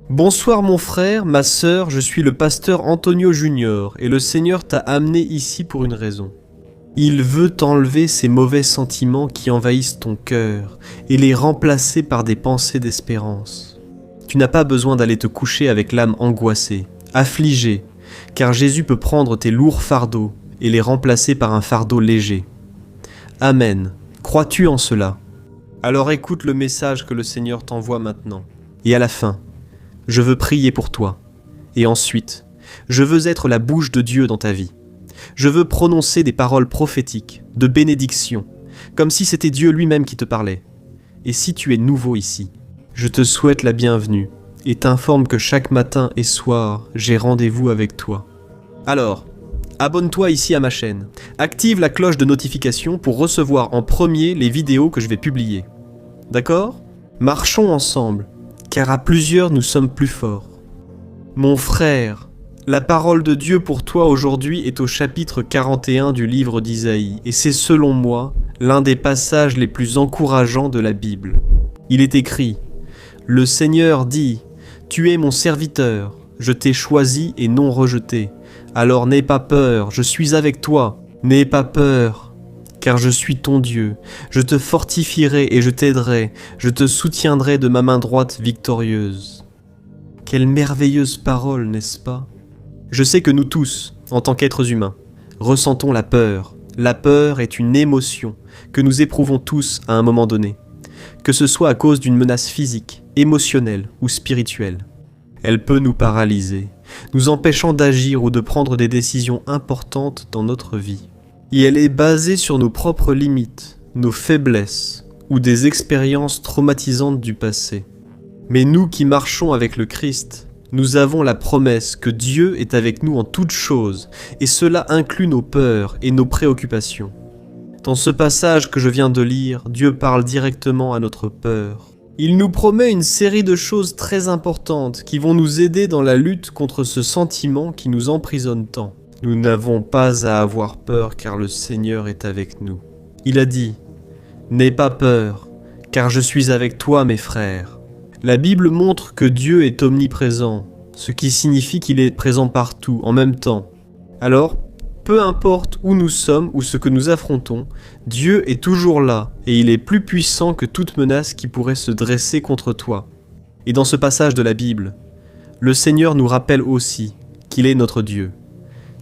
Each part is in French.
Bonsoir mon frère, ma sœur, je suis le pasteur Antonio Junior et le Seigneur t'a amené ici pour une raison. Il veut t'enlever ces mauvais sentiments qui envahissent ton cœur et les remplacer par des pensées d'espérance. Tu n'as pas besoin d'aller te coucher avec l'âme angoissée, affligée, car Jésus peut prendre tes lourds fardeaux et les remplacer par un fardeau léger. Amen. Crois-tu en cela? Alors écoute le message que le Seigneur t'envoie maintenant. Et à la fin, je veux prier pour toi. Et ensuite, je veux être la bouche de Dieu dans ta vie. Je veux prononcer des paroles prophétiques, de bénédiction, comme si c'était Dieu lui-même qui te parlait. Et si tu es nouveau ici, je te souhaite la bienvenue et t'informe que chaque matin et soir, j'ai rendez-vous avec toi. Alors, abonne-toi ici à ma chaîne. Active la cloche de notification pour recevoir en premier les vidéos que je vais publier. D'accord ? Marchons ensemble, car à plusieurs nous sommes plus forts. Mon frère, la parole de Dieu pour toi aujourd'hui est au chapitre 41 du livre d'Isaïe, et c'est selon moi l'un des passages les plus encourageants de la Bible. Il est écrit « Le Seigneur dit, tu es mon serviteur, je t'ai choisi et non rejeté. Alors n'aie pas peur, je suis avec toi, n'aie pas peur. Car je suis ton Dieu, je te fortifierai et je t'aiderai, je te soutiendrai de ma main droite victorieuse. » Quelle merveilleuse parole, n'est-ce pas? Je sais que nous tous, en tant qu'êtres humains, ressentons la peur. La peur est une émotion que nous éprouvons tous à un moment donné, que ce soit à cause d'une menace physique, émotionnelle ou spirituelle. Elle peut nous paralyser, nous empêchant d'agir ou de prendre des décisions importantes dans notre vie. Et elle est basée sur nos propres limites, nos faiblesses ou des expériences traumatisantes du passé. Mais nous qui marchons avec le Christ, nous avons la promesse que Dieu est avec nous en toutes choses, et cela inclut nos peurs et nos préoccupations. Dans ce passage que je viens de lire, Dieu parle directement à notre peur. Il nous promet une série de choses très importantes qui vont nous aider dans la lutte contre ce sentiment qui nous emprisonne tant. Nous n'avons pas à avoir peur car le Seigneur est avec nous. Il a dit « N'aie pas peur, car je suis avec toi mes frères ». La Bible montre que Dieu est omniprésent, ce qui signifie qu'il est présent partout, en même temps. Alors, peu importe où nous sommes ou ce que nous affrontons, Dieu est toujours là et il est plus puissant que toute menace qui pourrait se dresser contre toi. Et dans ce passage de la Bible, le Seigneur nous rappelle aussi qu'il est notre Dieu.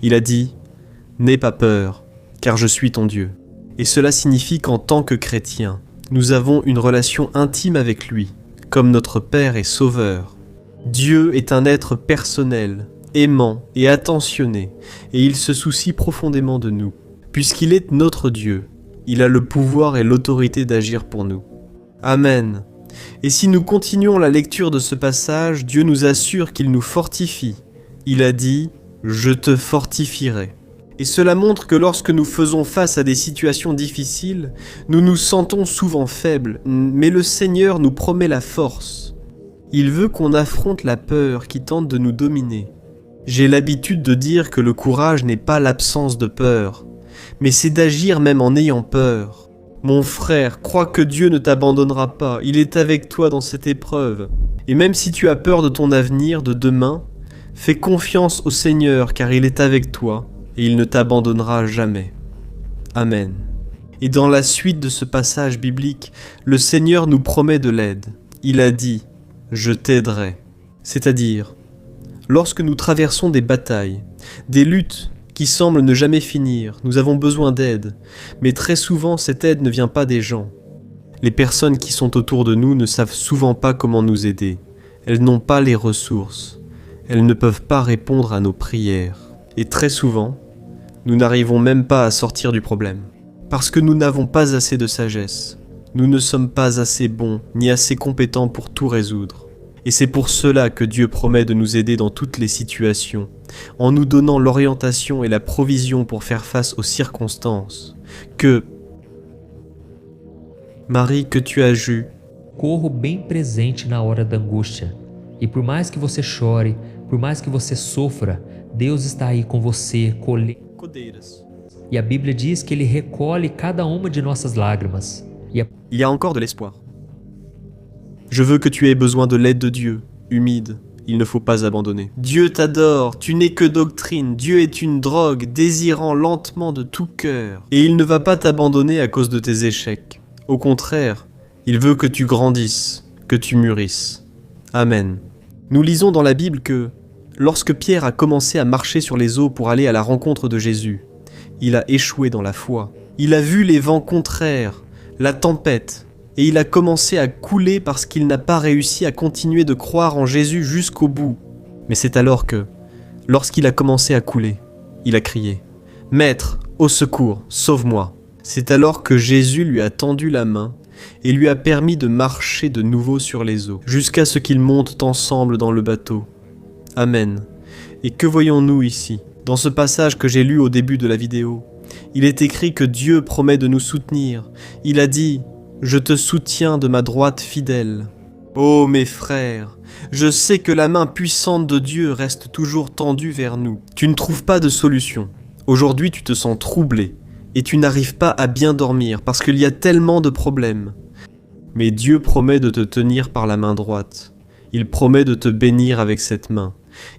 Il a dit « N'aie pas peur, car je suis ton Dieu ». Et cela signifie qu'en tant que chrétiens, nous avons une relation intime avec lui, comme notre Père et Sauveur. Dieu est un être personnel, aimant et attentionné, et il se soucie profondément de nous. Puisqu'il est notre Dieu, il a le pouvoir et l'autorité d'agir pour nous. Amen. Et si nous continuons la lecture de ce passage, Dieu nous assure qu'il nous fortifie. Il a dit « Je te fortifierai ». Et cela montre que lorsque nous faisons face à des situations difficiles, nous nous sentons souvent faibles, mais le Seigneur nous promet la force. Il veut qu'on affronte la peur qui tente de nous dominer. J'ai l'habitude de dire que le courage n'est pas l'absence de peur, mais c'est d'agir même en ayant peur. Mon frère, crois que Dieu ne t'abandonnera pas, il est avec toi dans cette épreuve. Et même si tu as peur de ton avenir, de demain, fais confiance au Seigneur car il est avec toi et il ne t'abandonnera jamais. Amen. Et dans la suite de ce passage biblique, le Seigneur nous promet de l'aide. Il a dit « Je t'aiderai ». C'est-à-dire, lorsque nous traversons des batailles, des luttes qui semblent ne jamais finir, nous avons besoin d'aide, mais très souvent cette aide ne vient pas des gens. Les personnes qui sont autour de nous ne savent souvent pas comment nous aider. Elles n'ont pas les ressources. Elles ne peuvent pas répondre à nos prières. Et très souvent, nous n'arrivons même pas à sortir du problème. Parce que nous n'avons pas assez de sagesse. Nous ne sommes pas assez bons ni assez compétents pour tout résoudre. Et c'est pour cela que Dieu promet de nous aider dans toutes les situations, en nous donnant l'orientation et la provision pour faire face aux circonstances. Marie, que tu as ju. Corro bem presente na hora da angústia. E por mais que você chore, por mais que você sofra, Deus está aí com você, Codeiras. E a Bíblia diz que Ele recolhe cada uma de nossas lágrimas. Il y a encore de l'espoir. Je veux que tu aies besoin de l'aide de Dieu, humide il ne faut pas abandonner. Dieu t'adore, tu n'es que doctrine, Dieu est une drogue, désirant lentement de tout cœur. Et il ne va pas t'abandonner à cause de tes échecs. Au contraire, il veut que tu grandisses, que tu mûrisses. Amen. Nous lisons dans la Bible que, lorsque Pierre a commencé à marcher sur les eaux pour aller à la rencontre de Jésus, il a échoué dans la foi. Il a vu les vents contraires, la tempête, et il a commencé à couler parce qu'il n'a pas réussi à continuer de croire en Jésus jusqu'au bout. Mais c'est alors que, lorsqu'il a commencé à couler, il a crié « Maître, au secours, sauve-moi !» C'est alors que Jésus lui a tendu la main et lui a permis de marcher de nouveau sur les eaux, jusqu'à ce qu'ils montent ensemble dans le bateau. Amen. Et que voyons-nous ici? Dans ce passage que j'ai lu au début de la vidéo, il est écrit que Dieu promet de nous soutenir. Il a dit « Je te soutiens de ma droite fidèle ». Oh mes frères, je sais que la main puissante de Dieu reste toujours tendue vers nous. Tu ne trouves pas de solution. Aujourd'hui, tu te sens troublé et tu n'arrives pas à bien dormir parce qu'il y a tellement de problèmes. Mais Dieu promet de te tenir par la main droite. Il promet de te bénir avec cette main.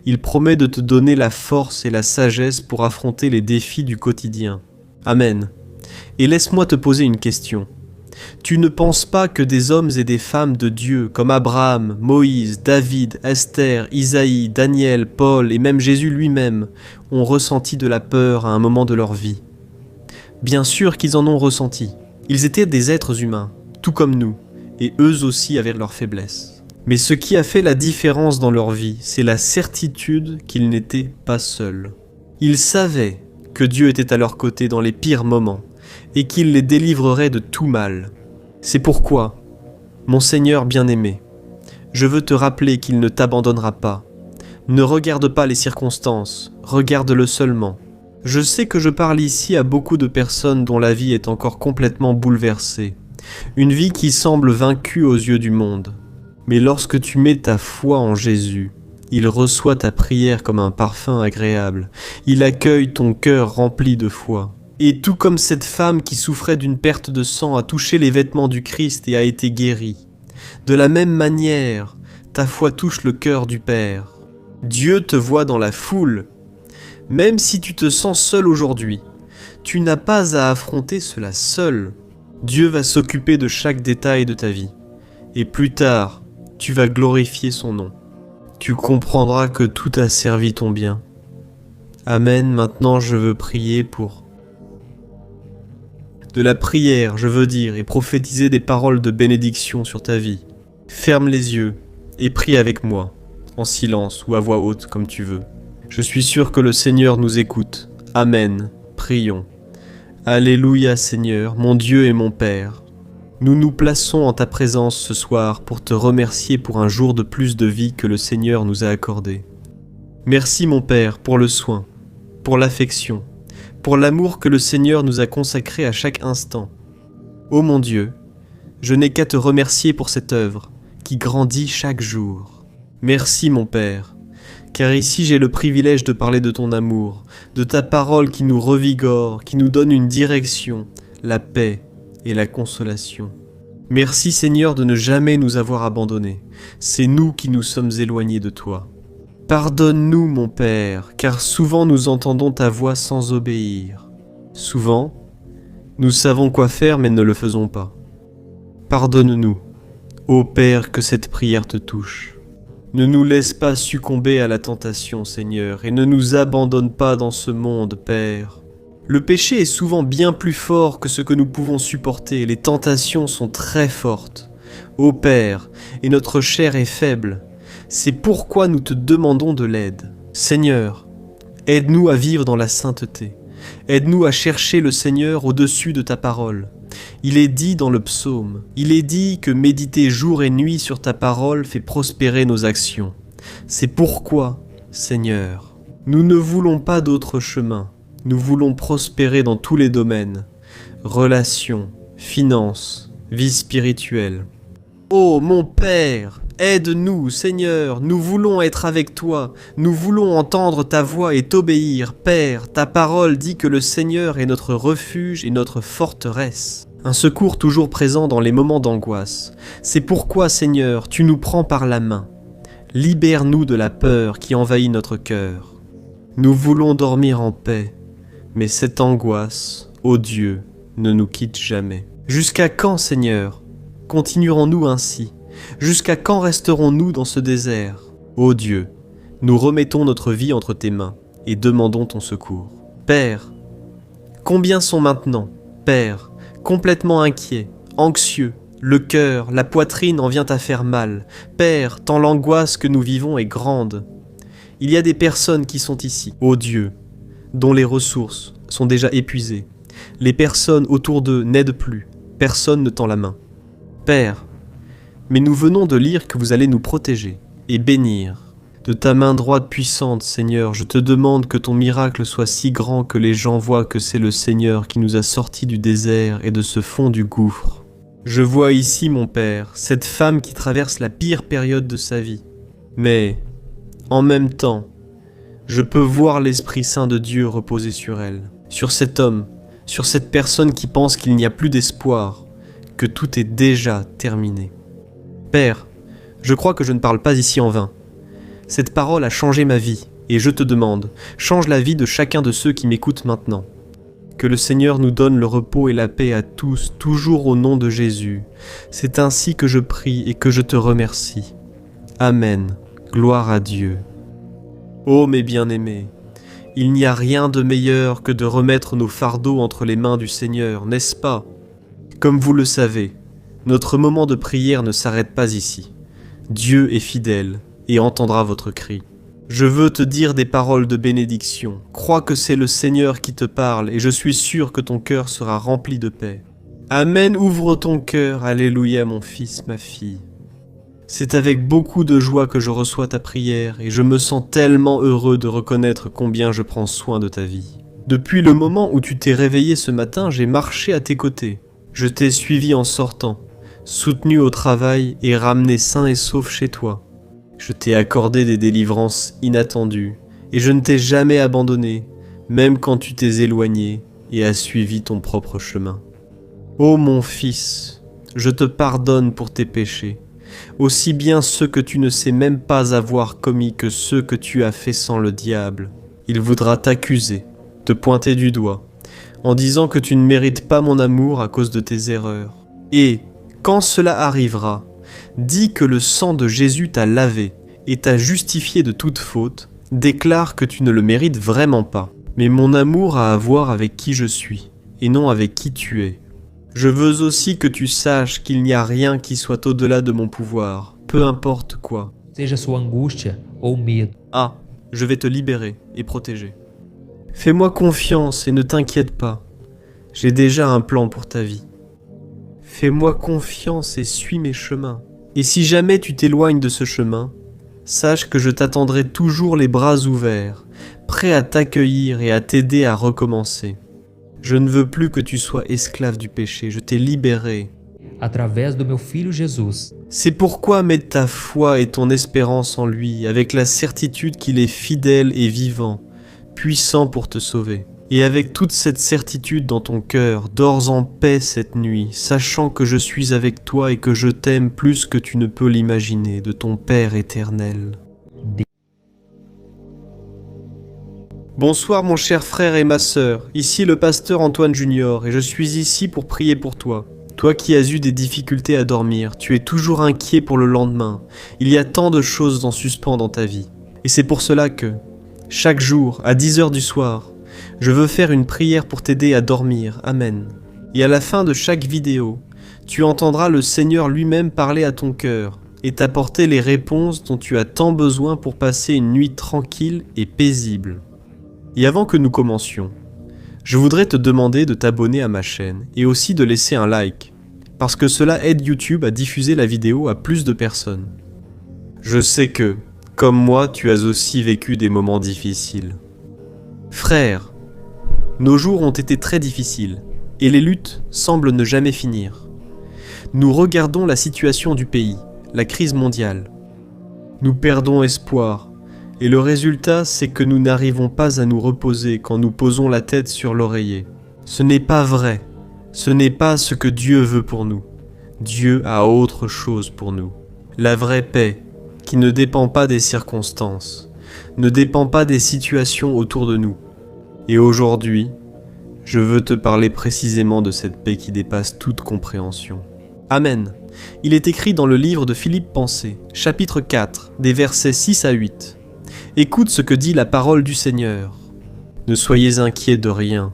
Il promet de te donner la force et la sagesse pour affronter les défis du quotidien. Amen. Et laisse-moi te poser une question. Tu ne penses pas que des hommes et des femmes de Dieu comme Abraham, Moïse, David, Esther, Isaïe, Daniel, Paul et même Jésus lui-même ont ressenti de la peur à un moment de leur vie? Bien sûr qu'ils en ont ressenti. Ils étaient des êtres humains, tout comme nous, et eux aussi avaient leurs faiblesses. Mais ce qui a fait la différence dans leur vie, c'est la certitude qu'ils n'étaient pas seuls. Ils savaient que Dieu était à leur côté dans les pires moments, et qu'il les délivrerait de tout mal. C'est pourquoi, mon Seigneur bien-aimé, je veux te rappeler qu'il ne t'abandonnera pas. Ne regarde pas les circonstances, regarde-le seulement. Je sais que je parle ici à beaucoup de personnes dont la vie est encore complètement bouleversée, une vie qui semble vaincue aux yeux du monde. Mais lorsque tu mets ta foi en Jésus, il reçoit ta prière comme un parfum agréable. Il accueille ton cœur rempli de foi. Et tout comme cette femme qui souffrait d'une perte de sang a touché les vêtements du Christ et a été guérie, de la même manière, ta foi touche le cœur du Père. Dieu te voit dans la foule. Même si tu te sens seul aujourd'hui, tu n'as pas à affronter cela seul. Dieu va s'occuper de chaque détail de ta vie. Et plus tard, tu vas glorifier son nom. Tu comprendras que tout a servi ton bien. Amen. Maintenant, je veux prier pour de la prière, je veux dire, et prophétiser des paroles de bénédiction sur ta vie. Ferme les yeux et prie avec moi, en silence ou à voix haute, comme tu veux. Je suis sûr que le Seigneur nous écoute. Amen. Prions. Alléluia Seigneur, mon Dieu et mon Père. Nous nous plaçons en ta présence ce soir pour te remercier pour un jour de plus de vie que le Seigneur nous a accordé. Merci mon Père pour le soin, pour l'affection, pour l'amour que le Seigneur nous a consacré à chaque instant. Ô mon Dieu, je n'ai qu'à te remercier pour cette œuvre qui grandit chaque jour. Merci mon Père, car ici j'ai le privilège de parler de ton amour, de ta parole qui nous revigore, qui nous donne une direction, la paix et la consolation. Merci Seigneur de ne jamais nous avoir abandonnés, c'est nous qui nous sommes éloignés de toi. Pardonne-nous mon Père, car souvent nous entendons ta voix sans obéir. Souvent, nous savons quoi faire mais ne le faisons pas. Pardonne-nous, ô Père, que cette prière te touche. Ne nous laisse pas succomber à la tentation, Seigneur, et ne nous abandonne pas dans ce monde, Père. Le péché est souvent bien plus fort que ce que nous pouvons supporter, les tentations sont très fortes. Ô Père, et notre chair est faible, c'est pourquoi nous te demandons de l'aide. Seigneur, aide-nous à vivre dans la sainteté, aide-nous à chercher le Seigneur au-dessus de ta parole. Il est dit dans le psaume, il est dit que méditer jour et nuit sur ta parole fait prospérer nos actions. C'est pourquoi, Seigneur, nous ne voulons pas d'autre chemin. Nous voulons prospérer dans tous les domaines. Relations, finances, vie spirituelle. Ô mon Père, aide-nous, Seigneur, nous voulons être avec toi. Nous voulons entendre ta voix et t'obéir. Père, ta parole dit que le Seigneur est notre refuge et notre forteresse. Un secours toujours présent dans les moments d'angoisse. C'est pourquoi, Seigneur, tu nous prends par la main. libère-nous de la peur qui envahit notre cœur. Nous voulons dormir en paix, mais cette angoisse, ô Dieu, ne nous quitte jamais. Jusqu'à quand, Seigneur, continuerons-nous ainsi? Jusqu'à quand resterons-nous dans ce désert? Ô Dieu, nous remettons notre vie entre tes mains et demandons ton secours. Père, combien sont maintenant, Père, complètement inquiets, anxieux, le cœur, la poitrine en vient à faire mal. Père, tant l'angoisse que nous vivons est grande. Il y a des personnes qui sont ici, ô Dieu, dont les ressources sont déjà épuisées. Les personnes autour d'eux n'aident plus, personne ne tend la main. Père, mais nous venons de lire que vous allez nous protéger et bénir. De ta main droite puissante, Seigneur, je te demande que ton miracle soit si grand que les gens voient que c'est le Seigneur qui nous a sortis du désert et de ce fond du gouffre. Je vois ici, mon Père, cette femme qui traverse la pire période de sa vie. Mais, en même temps, je peux voir l'Esprit Saint de Dieu reposer sur elle, sur cet homme, sur cette personne qui pense qu'il n'y a plus d'espoir, que tout est déjà terminé. Père, je crois que je ne parle pas ici en vain. Cette parole a changé ma vie, et je te demande, change la vie de chacun de ceux qui m'écoutent maintenant. Que le Seigneur nous donne le repos et la paix à tous, toujours au nom de Jésus. C'est ainsi que je prie et que je te remercie. Amen. Gloire à Dieu. Ô mes bien-aimés, il n'y a rien de meilleur que de remettre nos fardeaux entre les mains du Seigneur, n'est-ce pas? Comme vous le savez, notre moment de prière ne s'arrête pas ici. Dieu est fidèle et entendra votre cri. Je veux te dire des paroles de bénédiction. Crois que c'est le Seigneur qui te parle et je suis sûr que ton cœur sera rempli de paix. Amen, ouvre ton cœur, alléluia mon fils, ma fille. C'est avec beaucoup de joie que je reçois ta prière et je me sens tellement heureux de reconnaître combien je prends soin de ta vie. Depuis le moment où tu t'es réveillé ce matin, j'ai marché à tes côtés. Je t'ai suivi en sortant, soutenu au travail et ramené sain et sauf chez toi. Je t'ai accordé des délivrances inattendues, et je ne t'ai jamais abandonné, même quand tu t'es éloigné et as suivi ton propre chemin. Ô mon fils, je te pardonne pour tes péchés, aussi bien ceux que tu ne sais même pas avoir commis que ceux que tu as fait sans le diable. Il voudra t'accuser, te pointer du doigt, en disant que tu ne mérites pas mon amour à cause de tes erreurs. Et, quand cela arrivera, dis que le sang de Jésus t'a lavé et t'a justifié de toute faute, déclare que tu ne le mérites vraiment pas. Mais mon amour a à voir avec qui je suis, et non avec qui tu es. Je veux aussi que tu saches qu'il n'y a rien qui soit au-delà de mon pouvoir, peu importe quoi. Seja sua angústia ou medo. Ah, je vais te libérer et protéger. Fais-moi confiance et ne t'inquiète pas. J'ai déjà un plan pour ta vie. Fais-moi confiance et suis mes chemins. Et si jamais tu t'éloignes de ce chemin, sache que je t'attendrai toujours les bras ouverts, prêt à t'accueillir et à t'aider à recommencer. Je ne veux plus que tu sois esclave du péché, je t'ai libéré. Através do meu filho Jesus. C'est pourquoi mets ta foi et ton espérance en lui, avec la certitude qu'il est fidèle et vivant, puissant pour te sauver. Et avec toute cette certitude dans ton cœur, dors en paix cette nuit, sachant que je suis avec toi et que je t'aime plus que tu ne peux l'imaginer, de ton Père éternel. Bonsoir mon cher frère et ma sœur, ici le pasteur Antoine Junior et je suis ici pour prier pour toi. Toi qui as eu des difficultés à dormir, tu es toujours inquiet pour le lendemain. Il y a tant de choses en suspens dans ta vie. Et c'est pour cela que, chaque jour, à 10h du soir, je veux faire une prière pour t'aider à dormir, amen. Et à la fin de chaque vidéo, tu entendras le Seigneur lui-même parler à ton cœur et t'apporter les réponses dont tu as tant besoin pour passer une nuit tranquille et paisible. Et avant que nous commencions, je voudrais te demander de t'abonner à ma chaîne et aussi de laisser un like, parce que cela aide YouTube à diffuser la vidéo à plus de personnes. Je sais que, comme moi, tu as aussi vécu des moments difficiles. Frère, nos jours ont été très difficiles, et les luttes semblent ne jamais finir. Nous regardons la situation du pays, la crise mondiale. Nous perdons espoir, et le résultat, c'est que nous n'arrivons pas à nous reposer quand nous posons la tête sur l'oreiller. Ce n'est pas vrai, ce n'est pas ce que Dieu veut pour nous. Dieu a autre chose pour nous. La vraie paix, qui ne dépend pas des circonstances, ne dépend pas des situations autour de nous. Et aujourd'hui, je veux te parler précisément de cette paix qui dépasse toute compréhension. Amen. Il est écrit dans le livre de Philippe Pensée, chapitre 4, des versets 6 à 8. Écoute ce que dit la parole du Seigneur. Ne soyez inquiets de rien,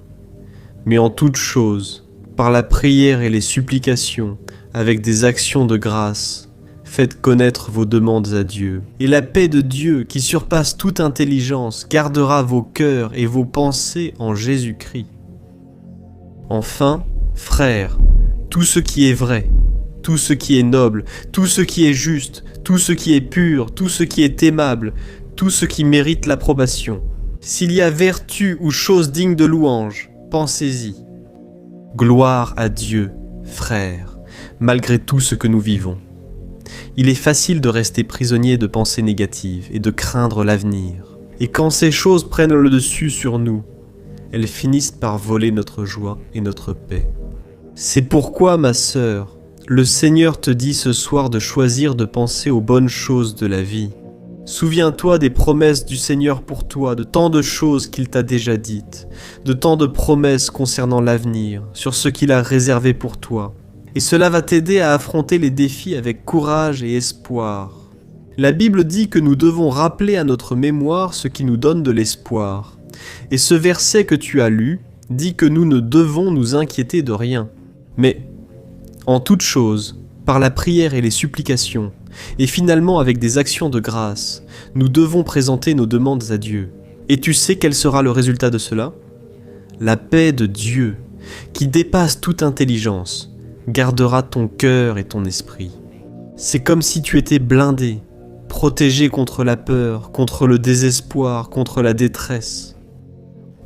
mais en toute chose, par la prière et les supplications, avec des actions de grâce, faites connaître vos demandes à Dieu. Et la paix de Dieu, qui surpasse toute intelligence, gardera vos cœurs et vos pensées en Jésus-Christ. Enfin, frères, tout ce qui est vrai, tout ce qui est noble, tout ce qui est juste, tout ce qui est pur, tout ce qui est aimable, tout ce qui mérite l'approbation. S'il y a vertu ou chose digne de louange, pensez-y. Gloire à Dieu, frères, malgré tout ce que nous vivons. Il est facile de rester prisonnier de pensées négatives et de craindre l'avenir. Et quand ces choses prennent le dessus sur nous, elles finissent par voler notre joie et notre paix. C'est pourquoi, ma sœur, le Seigneur te dit ce soir de choisir de penser aux bonnes choses de la vie. Souviens-toi des promesses du Seigneur pour toi, de tant de choses qu'il t'a déjà dites, de tant de promesses concernant l'avenir, sur ce qu'il a réservé pour toi. Et cela va t'aider à affronter les défis avec courage et espoir. La Bible dit que nous devons rappeler à notre mémoire ce qui nous donne de l'espoir. Et ce verset que tu as lu dit que nous ne devons nous inquiéter de rien. Mais, en toute chose, par la prière et les supplications, et finalement avec des actions de grâce, nous devons présenter nos demandes à Dieu. Et tu sais quel sera le résultat de cela ? La paix de Dieu, qui dépasse toute intelligence, gardera ton cœur et ton esprit. C'est comme si tu étais blindé, protégé contre la peur, contre le désespoir, contre la détresse.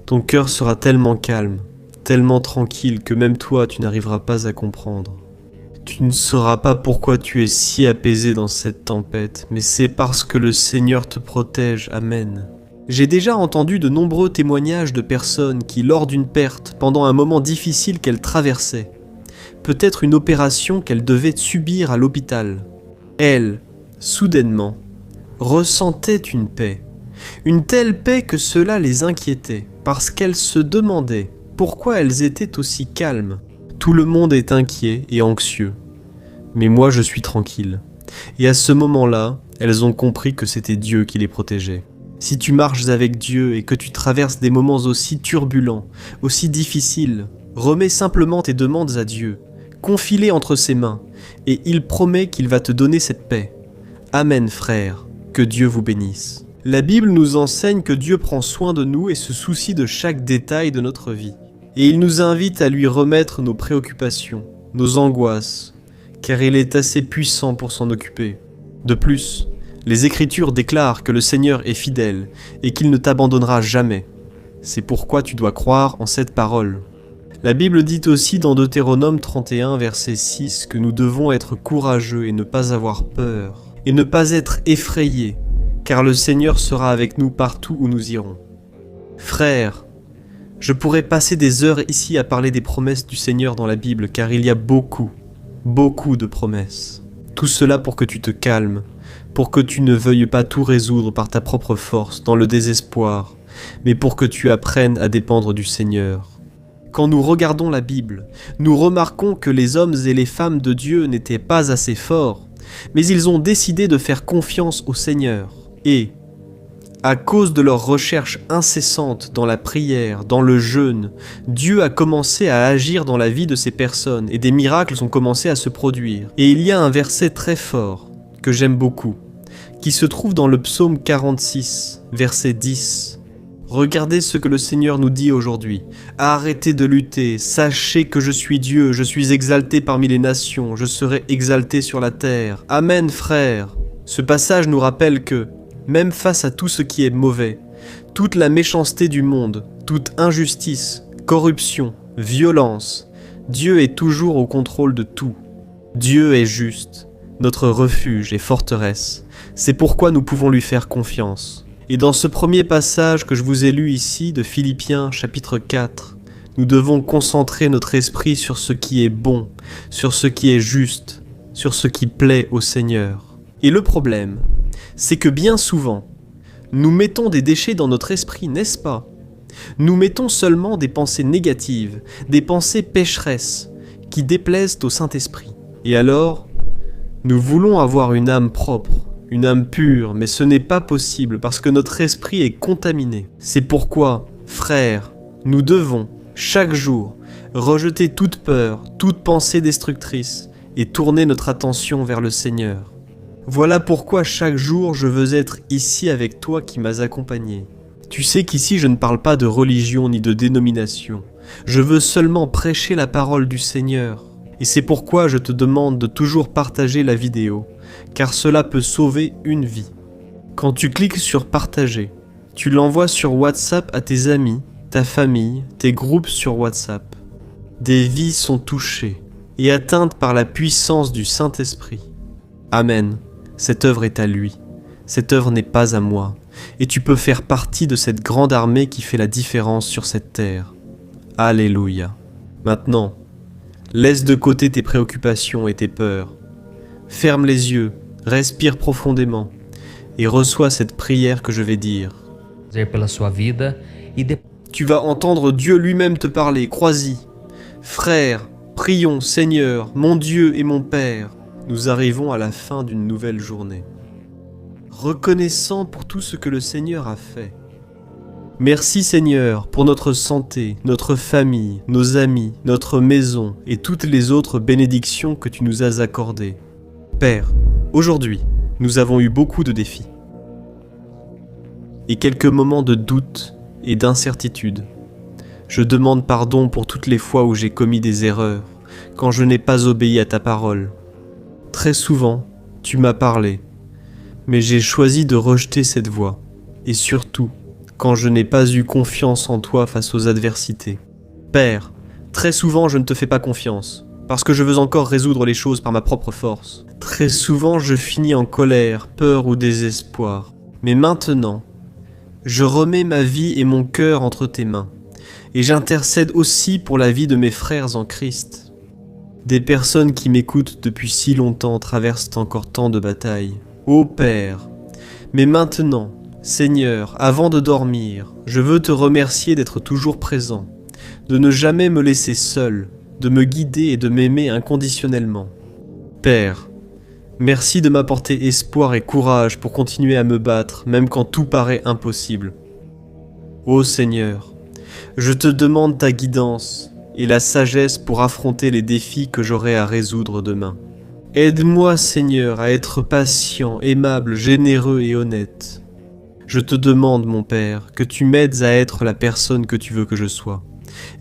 Ton cœur sera tellement calme, tellement tranquille que même toi tu n'arriveras pas à comprendre. Tu ne sauras pas pourquoi tu es si apaisé dans cette tempête, mais c'est parce que le Seigneur te protège. Amen. J'ai déjà entendu de nombreux témoignages de personnes qui, lors d'une perte, pendant un moment difficile qu'elles traversaient, peut-être une opération qu'elles devaient subir à l'hôpital, elles, soudainement, ressentaient une telle paix que cela les inquiétait, parce qu'elles se demandaient pourquoi elles étaient aussi calmes. Tout le monde est inquiet et anxieux, mais moi je suis tranquille. Et à ce moment-là, elles ont compris que c'était Dieu qui les protégeait. Si tu marches avec Dieu et que tu traverses des moments aussi turbulents, aussi difficiles, remets simplement tes demandes à Dieu, confie-les entre ses mains, et il promet qu'il va te donner cette paix. Amen, frères, que Dieu vous bénisse. La Bible nous enseigne que Dieu prend soin de nous et se soucie de chaque détail de notre vie. Et il nous invite à lui remettre nos préoccupations, nos angoisses, car il est assez puissant pour s'en occuper. De plus, les Écritures déclarent que le Seigneur est fidèle et qu'il ne t'abandonnera jamais. C'est pourquoi tu dois croire en cette parole. La Bible dit aussi dans Deutéronome 31, verset 6, que nous devons être courageux et ne pas avoir peur, et ne pas être effrayés, car le Seigneur sera avec nous partout où nous irons. Frères, je pourrais passer des heures ici à parler des promesses du Seigneur dans la Bible, car il y a beaucoup de promesses. Tout cela pour que tu te calmes, pour que tu ne veuilles pas tout résoudre par ta propre force, dans le désespoir, mais pour que tu apprennes à dépendre du Seigneur. Quand nous regardons la Bible, nous remarquons que les hommes et les femmes de Dieu n'étaient pas assez forts, mais ils ont décidé de faire confiance au Seigneur. Et, à cause de leur recherche incessante dans la prière, dans le jeûne, Dieu a commencé à agir dans la vie de ces personnes et des miracles ont commencé à se produire. Et il y a un verset très fort, que j'aime beaucoup, qui se trouve dans le psaume 46, verset 10. Regardez ce que le Seigneur nous dit aujourd'hui. Arrêtez de lutter, sachez que je suis Dieu, je suis exalté parmi les nations, je serai exalté sur la terre. Amen, frères. Ce passage nous rappelle que, même face à tout ce qui est mauvais, toute la méchanceté du monde, toute injustice, corruption, violence, Dieu est toujours au contrôle de tout. Dieu est juste, notre refuge et forteresse. C'est pourquoi nous pouvons lui faire confiance. Et dans ce premier passage que je vous ai lu ici de Philippiens chapitre 4, nous devons concentrer notre esprit sur ce qui est bon, sur ce qui est juste, sur ce qui plaît au Seigneur. Et le problème, c'est que bien souvent, nous mettons des déchets dans notre esprit, n'est-ce pas? Nous mettons seulement des pensées négatives, des pensées pécheresses, qui déplaisent au Saint-Esprit. Et alors, nous voulons avoir une âme propre, une âme pure, mais ce n'est pas possible parce que notre esprit est contaminé. C'est pourquoi, frères, nous devons, chaque jour, rejeter toute peur, toute pensée destructrice et tourner notre attention vers le Seigneur. Voilà pourquoi chaque jour je veux être ici avec toi qui m'as accompagné. Tu sais qu'ici je ne parle pas de religion ni de dénomination. Je veux seulement prêcher la parole du Seigneur. Et c'est pourquoi je te demande de toujours partager la vidéo, car cela peut sauver une vie. Quand tu cliques sur partager, tu l'envoies sur WhatsApp à tes amis, ta famille, tes groupes sur WhatsApp. Des vies sont touchées et atteintes par la puissance du Saint-Esprit. Amen. Cette œuvre est à lui. Cette œuvre n'est pas à moi. Et tu peux faire partie de cette grande armée qui fait la différence sur cette terre. Alléluia. Maintenant, laisse de côté tes préoccupations et tes peurs. Ferme les yeux, respire profondément et reçois cette prière que je vais dire. Pela sua vida e Tu vas entendre Dieu lui-même te parler, crois-y. Frères, prions, Seigneur, mon Dieu et mon Père. Nous arrivons à la fin d'une nouvelle journée. Reconnaissant pour tout ce que le Seigneur a fait. Merci Seigneur pour notre santé, notre famille, nos amis, notre maison et toutes les autres bénédictions que tu nous as accordées. Père, aujourd'hui, nous avons eu beaucoup de défis et quelques moments de doute et d'incertitude. Je demande pardon pour toutes les fois où j'ai commis des erreurs, quand je n'ai pas obéi à ta parole. Très souvent, tu m'as parlé, mais j'ai choisi de rejeter cette voix, et surtout, quand je n'ai pas eu confiance en toi face aux adversités. Père, très souvent je ne te fais pas confiance, parce que je veux encore résoudre les choses par ma propre force. Très souvent je finis en colère, peur ou désespoir. Mais maintenant, je remets ma vie et mon cœur entre tes mains, et j'intercède aussi pour la vie de mes frères en Christ. Des personnes qui m'écoutent depuis si longtemps traversent encore tant de batailles. Ô Père, mais maintenant, Seigneur, avant de dormir, je veux te remercier d'être toujours présent, de ne jamais me laisser seul, de me guider et de m'aimer inconditionnellement. Père, merci de m'apporter espoir et courage pour continuer à me battre, même quand tout paraît impossible. Ô Seigneur, je te demande ta guidance et la sagesse pour affronter les défis que j'aurai à résoudre demain. Aide-moi, Seigneur, à être patient, aimable, généreux et honnête. Je te demande, mon Père, que tu m'aides à être la personne que tu veux que je sois,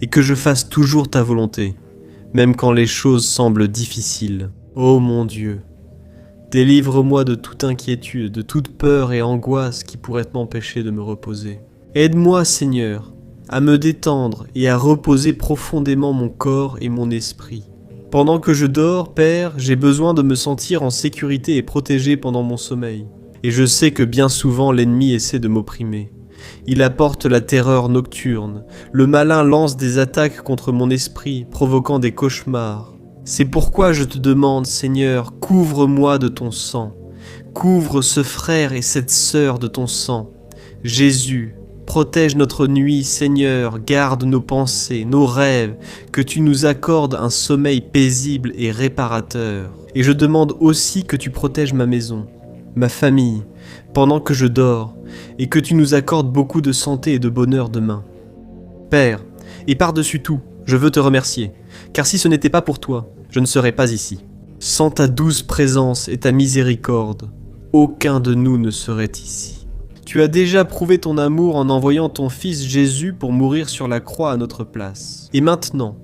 et que je fasse toujours ta volonté, même quand les choses semblent difficiles. Ô mon Dieu, délivre-moi de toute inquiétude, de toute peur et angoisse qui pourrait m'empêcher de me reposer. Aide-moi, Seigneur, à me détendre et à reposer profondément mon corps et mon esprit. Pendant que je dors, Père, j'ai besoin de me sentir en sécurité et protégé pendant mon sommeil. Et je sais que bien souvent l'ennemi essaie de m'opprimer. Il apporte la terreur nocturne. Le malin lance des attaques contre mon esprit, provoquant des cauchemars. C'est pourquoi je te demande, Seigneur, couvre-moi de ton sang. Couvre ce frère et cette sœur de ton sang. Jésus, protège notre nuit, Seigneur, garde nos pensées, nos rêves, que tu nous accordes un sommeil paisible et réparateur. Et je demande aussi que tu protèges ma maison, ma famille, pendant que je dors, et que tu nous accordes beaucoup de santé et de bonheur demain. Père, et par-dessus tout, je veux te remercier, car si ce n'était pas pour toi, je ne serais pas ici. Sans ta douce présence et ta miséricorde, aucun de nous ne serait ici. Tu as déjà prouvé ton amour en envoyant ton Fils Jésus pour mourir sur la croix à notre place. Et maintenant,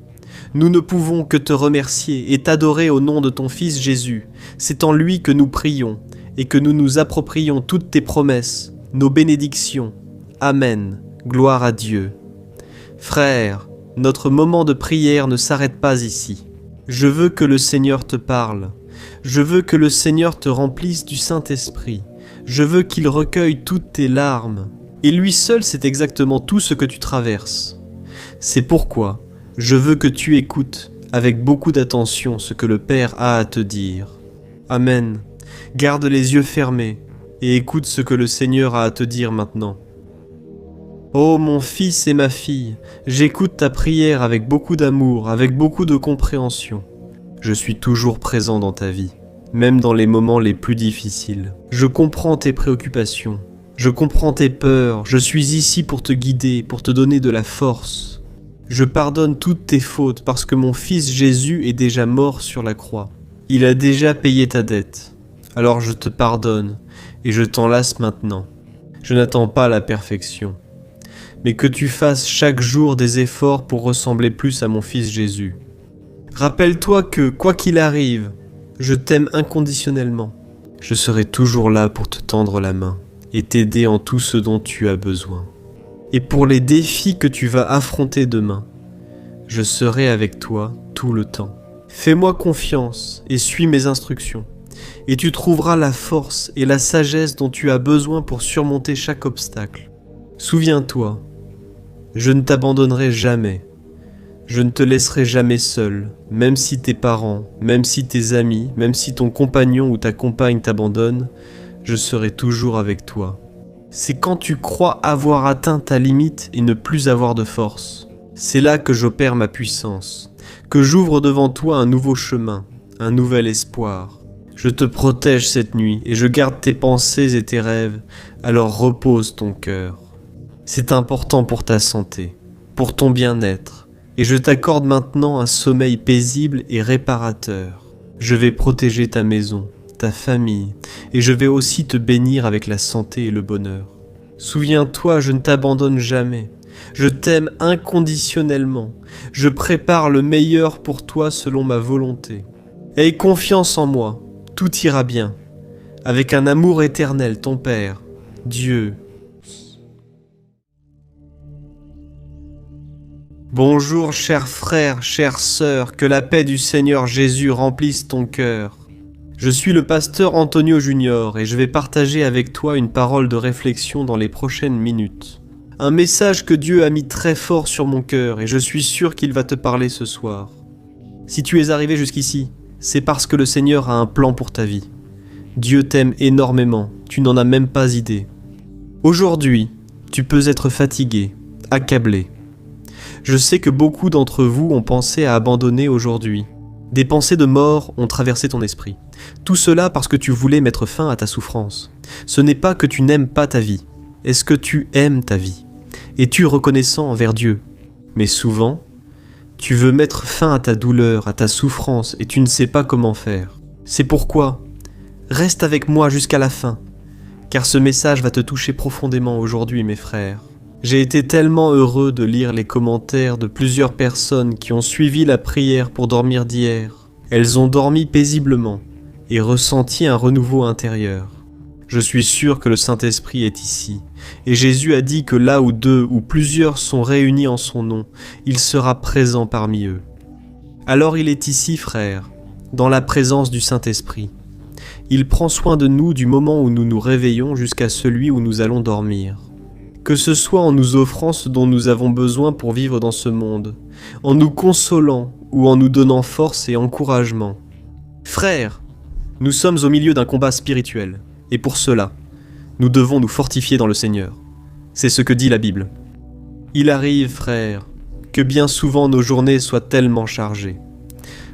nous ne pouvons que te remercier et t'adorer au nom de ton Fils Jésus. C'est en lui que nous prions et que nous nous approprions toutes tes promesses, nos bénédictions. Amen. Gloire à Dieu. Frères, notre moment de prière ne s'arrête pas ici. Je veux que le Seigneur te parle. Je veux que le Seigneur te remplisse du Saint-Esprit. Je veux qu'il recueille toutes tes larmes. Et lui seul sait exactement tout ce que tu traverses. C'est pourquoi je veux que tu écoutes avec beaucoup d'attention ce que le Père a à te dire. Amen. Garde les yeux fermés. et écoute ce que le Seigneur a à te dire maintenant. Ô mon fils et ma fille, j'écoute ta prière avec beaucoup d'amour, avec beaucoup de compréhension. Je suis toujours présent dans ta vie, même dans les moments les plus difficiles. Je comprends tes préoccupations, je comprends tes peurs, je suis ici pour te guider, pour te donner de la force. Je pardonne toutes tes fautes parce que mon fils Jésus est déjà mort sur la croix. Il a déjà payé ta dette. Alors je te pardonne et je t'enlace maintenant. Je n'attends pas la perfection, mais que tu fasses chaque jour des efforts pour ressembler plus à mon fils Jésus. Rappelle-toi que, quoi qu'il arrive, je t'aime inconditionnellement. Je serai toujours là pour te tendre la main et t'aider en tout ce dont tu as besoin. Et pour les défis que tu vas affronter demain, je serai avec toi tout le temps. Fais-moi confiance et suis mes instructions, et tu trouveras la force et la sagesse dont tu as besoin pour surmonter chaque obstacle. Souviens-toi, je ne t'abandonnerai jamais. Je ne te laisserai jamais seul, même si tes parents, même si tes amis, même si ton compagnon ou ta compagne t'abandonnent, je serai toujours avec toi. C'est quand tu crois avoir atteint ta limite et ne plus avoir de force. C'est là que j'opère ma puissance, que j'ouvre devant toi un nouveau chemin, un nouvel espoir. Je te protège cette nuit et je garde tes pensées et tes rêves, alors repose ton cœur. C'est important pour ta santé, pour ton bien-être, et je t'accorde maintenant un sommeil paisible et réparateur. Je vais protéger ta maison, ta famille, et je vais aussi te bénir avec la santé et le bonheur. Souviens-toi, je ne t'abandonne jamais. Je t'aime inconditionnellement. Je prépare le meilleur pour toi selon ma volonté. Aie confiance en moi, tout ira bien. Avec un amour éternel, ton Père, Dieu. Bonjour, chers frères, chères sœurs, que la paix du Seigneur Jésus remplisse ton cœur. Je suis le pasteur Antonio Junior et je vais partager avec toi une parole de réflexion dans les prochaines minutes. Un message que Dieu a mis très fort sur mon cœur et je suis sûr qu'il va te parler ce soir. Si tu es arrivé jusqu'ici, c'est parce que le Seigneur a un plan pour ta vie. Dieu t'aime énormément, tu n'en as même pas idée. Aujourd'hui, tu peux être fatigué, accablé. Je sais que beaucoup d'entre vous ont pensé à abandonner aujourd'hui. Des pensées de mort ont traversé ton esprit. Tout cela parce que tu voulais mettre fin à ta souffrance. Ce n'est pas que tu n'aimes pas ta vie. Est-ce que tu aimes ta vie? Es-tu reconnaissant envers Dieu? Mais souvent, tu veux mettre fin à ta douleur, à ta souffrance, et tu ne sais pas comment faire. C'est pourquoi, reste avec moi jusqu'à la fin, car ce message va te toucher profondément aujourd'hui, mes frères. J'ai été tellement heureux de lire les commentaires de plusieurs personnes qui ont suivi la prière pour dormir d'hier. Elles ont dormi paisiblement et ressenti un renouveau intérieur. Je suis sûr que le Saint-Esprit est ici, et Jésus a dit que là où 2 ou plusieurs sont réunis en son nom, il sera présent parmi eux. Alors il est ici, frères, dans la présence du Saint-Esprit. Il prend soin de nous du moment où nous nous réveillons jusqu'à celui où nous allons dormir. Que ce soit en nous offrant ce dont nous avons besoin pour vivre dans ce monde, en nous consolant ou en nous donnant force et encouragement. Frères, nous sommes au milieu d'un combat spirituel, et pour cela, nous devons nous fortifier dans le Seigneur. C'est ce que dit la Bible. Il arrive, frères, que bien souvent nos journées soient tellement chargées.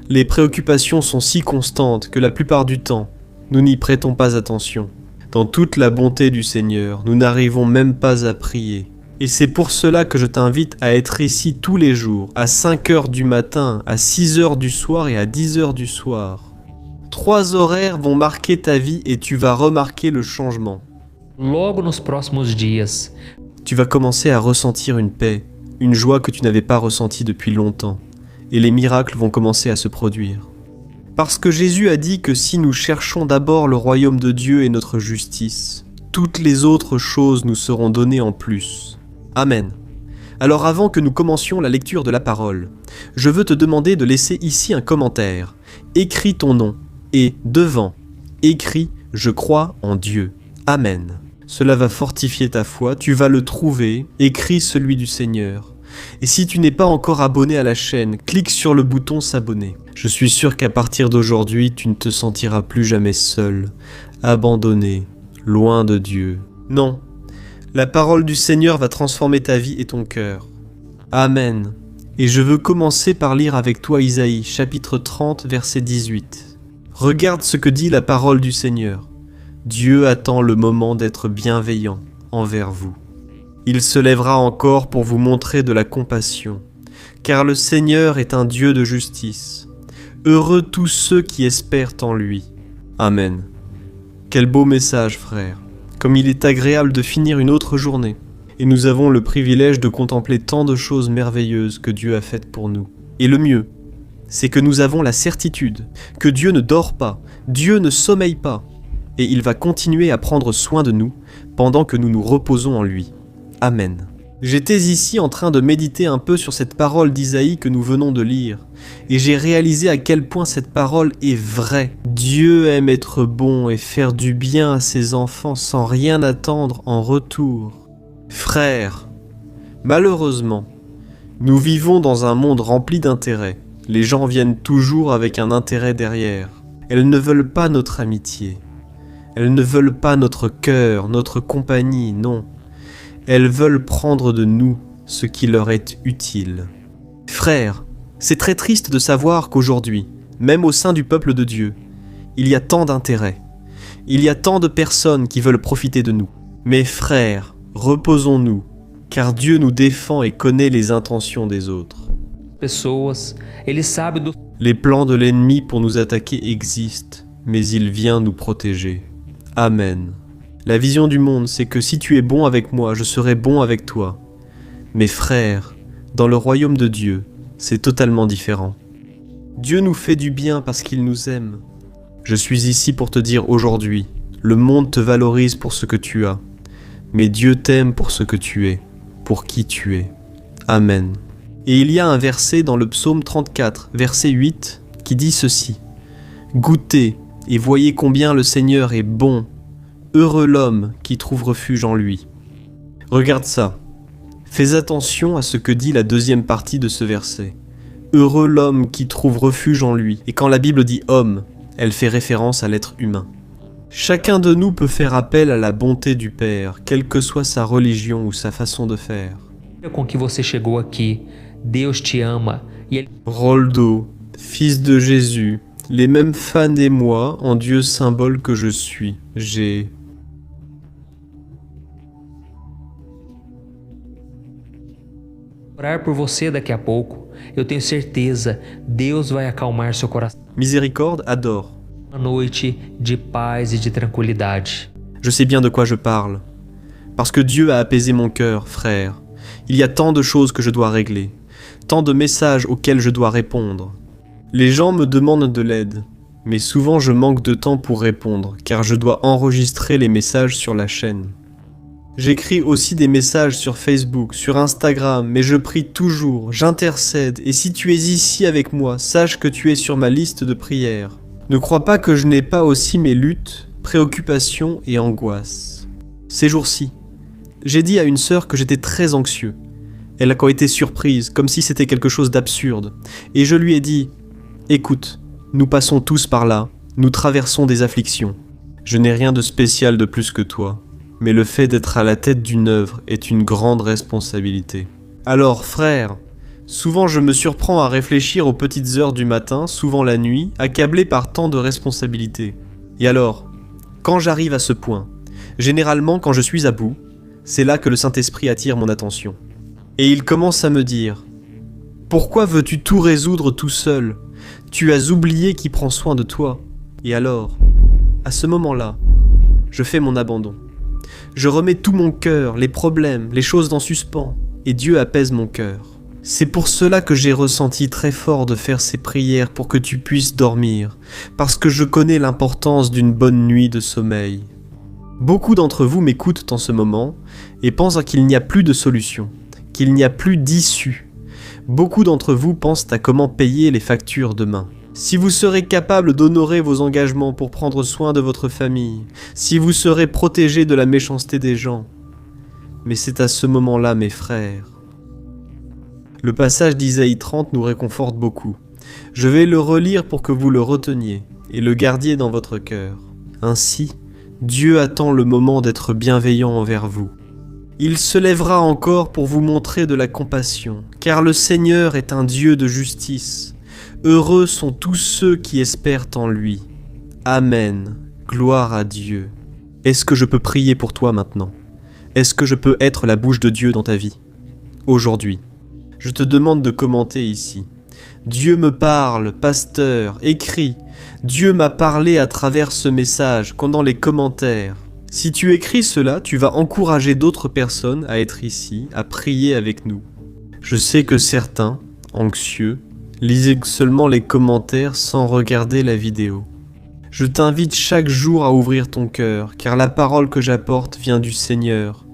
Les préoccupations sont si constantes que la plupart du temps, nous n'y prêtons pas attention. Dans toute la bonté du Seigneur, nous n'arrivons même pas à prier. Et c'est pour cela que je t'invite à être ici tous les jours, à 5 heures du matin, à 6 heures du soir et à 10 heures du soir. 3 horaires vont marquer ta vie et tu vas remarquer le changement. Logo nos próximos dias, Tu vas commencer à ressentir une paix, une joie que tu n'avais pas ressentie depuis longtemps. Et les miracles vont commencer à se produire. Parce que Jésus a dit que si nous cherchons d'abord le royaume de Dieu et notre justice, toutes les autres choses nous seront données en plus. Amen. Alors avant que nous commencions la lecture de la parole, je veux te demander de laisser ici un commentaire. Écris ton nom et devant, écris « Je crois en Dieu ». Amen. Cela va fortifier ta foi, tu vas le trouver, écris celui du Seigneur. Et si tu n'es pas encore abonné à la chaîne, clique sur le bouton s'abonner. Je suis sûr qu'à partir d'aujourd'hui, tu ne te sentiras plus jamais seul, abandonné, loin de Dieu. Non, la parole du Seigneur va transformer ta vie et ton cœur. Amen. Et je veux commencer par lire avec toi Isaïe, chapitre 30, verset 18. Regarde ce que dit la parole du Seigneur. Dieu attend le moment d'être bienveillant envers vous. Il se lèvera encore pour vous montrer de la compassion, car le Seigneur est un Dieu de justice. Heureux tous ceux qui espèrent en lui. Amen. Quel beau message, frère. Comme il est agréable de finir une autre journée. Et nous avons le privilège de contempler tant de choses merveilleuses que Dieu a faites pour nous. Et le mieux, c'est que nous avons la certitude que Dieu ne dort pas, Dieu ne sommeille pas, et il va continuer à prendre soin de nous pendant que nous nous reposons en lui. Amen. J'étais ici en train de méditer un peu sur cette parole d'Isaïe que nous venons de lire, et j'ai réalisé à quel point cette parole est vraie. Dieu aime être bon et faire du bien à ses enfants sans rien attendre en retour. Frères, malheureusement, nous vivons dans un monde rempli d'intérêts. Les gens viennent toujours avec un intérêt derrière. Elles ne veulent pas notre amitié. Elles ne veulent pas notre cœur, notre compagnie, non. Elles veulent prendre de nous ce qui leur est utile. Frères, c'est très triste de savoir qu'aujourd'hui, même au sein du peuple de Dieu, il y a tant d'intérêts. Il y a tant de personnes qui veulent profiter de nous. Mais frères, reposons-nous, car Dieu nous défend et connaît les intentions des autres. Les plans de l'ennemi pour nous attaquer existent, mais il vient nous protéger. Amen. La vision du monde, c'est que si tu es bon avec moi, je serai bon avec toi. Mais frères, dans le royaume de Dieu, c'est totalement différent. Dieu nous fait du bien parce qu'il nous aime. Je suis ici pour te dire aujourd'hui, le monde te valorise pour ce que tu as, mais Dieu t'aime pour ce que tu es, pour qui tu es. Amen. Et il y a un verset dans le psaume 34, verset 8, qui dit ceci. « Goûtez et voyez combien le Seigneur est bon. Heureux l'homme qui trouve refuge en lui. » Regarde ça. Fais attention à ce que dit la deuxième partie de ce verset. Heureux l'homme qui trouve refuge en lui. Et quand la Bible dit homme, elle fait référence à l'être humain. Chacun de nous peut faire appel à la bonté du Père, quelle que soit sa religion ou sa façon de faire. Com que você chegou aqui, Deus te ama e ele... Roldo, fils de Jésus, les mêmes fans et moi, en Dieu symbole que je suis, j'ai... Orar por você daqui a pouco. Eu tenho certeza, Deus vai acalmar seu coração. Miséricorde adore. Uma noite de paz e de tranquilidade. Je sais bien de quoi je parle. Parce que Dieu a apaisé mon cœur, frère. Il y a tant de choses que je dois régler, tant de messages auxquels je dois répondre. Les gens me demandent de l'aide, mais souvent je manque de temps pour répondre, car je dois enregistrer les messages sur la chaîne. J'écris aussi des messages sur Facebook, sur Instagram, mais je prie toujours, j'intercède, et si tu es ici avec moi, sache que tu es sur ma liste de prières. Ne crois pas que je n'ai pas aussi mes luttes, préoccupations et angoisses. Ces jours-ci, j'ai dit à une sœur que j'étais très anxieux. Elle a encore été surprise, comme si c'était quelque chose d'absurde, et je lui ai dit « Écoute, nous passons tous par là, nous traversons des afflictions. Je n'ai rien de spécial de plus que toi. » Mais le fait d'être à la tête d'une œuvre est une grande responsabilité. Alors, frère, souvent je me surprends à réfléchir aux petites heures du matin, souvent la nuit, accablé par tant de responsabilités. Et alors, quand j'arrive à ce point, généralement quand je suis à bout, c'est là que le Saint-Esprit attire mon attention. Et il commence à me dire « Pourquoi veux-tu tout résoudre tout seul ? Tu as oublié qui prend soin de toi. » Et alors, à ce moment-là, je fais mon abandon. Je remets tout mon cœur, les problèmes, les choses en suspens, et Dieu apaise mon cœur. C'est pour cela que j'ai ressenti très fort de faire ces prières pour que tu puisses dormir, parce que je connais l'importance d'une bonne nuit de sommeil. Beaucoup d'entre vous m'écoutent en ce moment et pensent qu'il n'y a plus de solution, qu'il n'y a plus d'issue. Beaucoup d'entre vous pensent à comment payer les factures demain. Si vous serez capable d'honorer vos engagements pour prendre soin de votre famille, si vous serez protégé de la méchanceté des gens. Mais c'est à ce moment-là, mes frères. Le passage d'Isaïe 30 nous réconforte beaucoup. Je vais le relire pour que vous le reteniez et le gardiez dans votre cœur. Ainsi, Dieu attend le moment d'être bienveillant envers vous. Il se lèvera encore pour vous montrer de la compassion, car le Seigneur est un Dieu de justice. Heureux sont tous ceux qui espèrent en lui. Amen. Gloire à Dieu. Est-ce que je peux prier pour toi maintenant? Est-ce que je peux être la bouche de Dieu dans ta vie? Aujourd'hui, je te demande de commenter ici. Dieu me parle, pasteur, écris. Dieu m'a parlé à travers ce message, dans les commentaires. Si tu écris cela, tu vas encourager d'autres personnes à être ici, à prier avec nous. Je sais que certains, anxieux, lisent seulement les commentaires sans regarder la vidéo. Je t'invite chaque jour à ouvrir ton cœur, car la parole que j'apporte vient du Seigneur.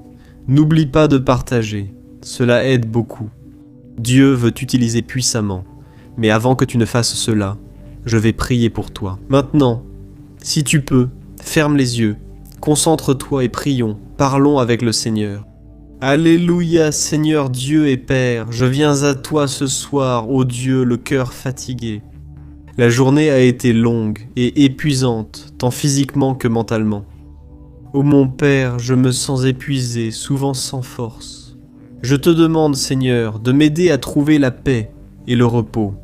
N'oublie pas de partager, cela aide beaucoup. Dieu veut t'utiliser puissamment, mais avant que tu ne fasses cela, je vais prier pour toi. Maintenant, si tu peux, ferme les yeux, concentre-toi et prions, parlons avec le Seigneur. Alléluia, Seigneur Dieu et Père, je viens à toi ce soir, ô Dieu, le cœur fatigué. La journée a été longue et épuisante, tant physiquement que mentalement. Ô mon Père, je me sens épuisé, souvent sans force. Je te demande, Seigneur, de m'aider à trouver la paix et le repos,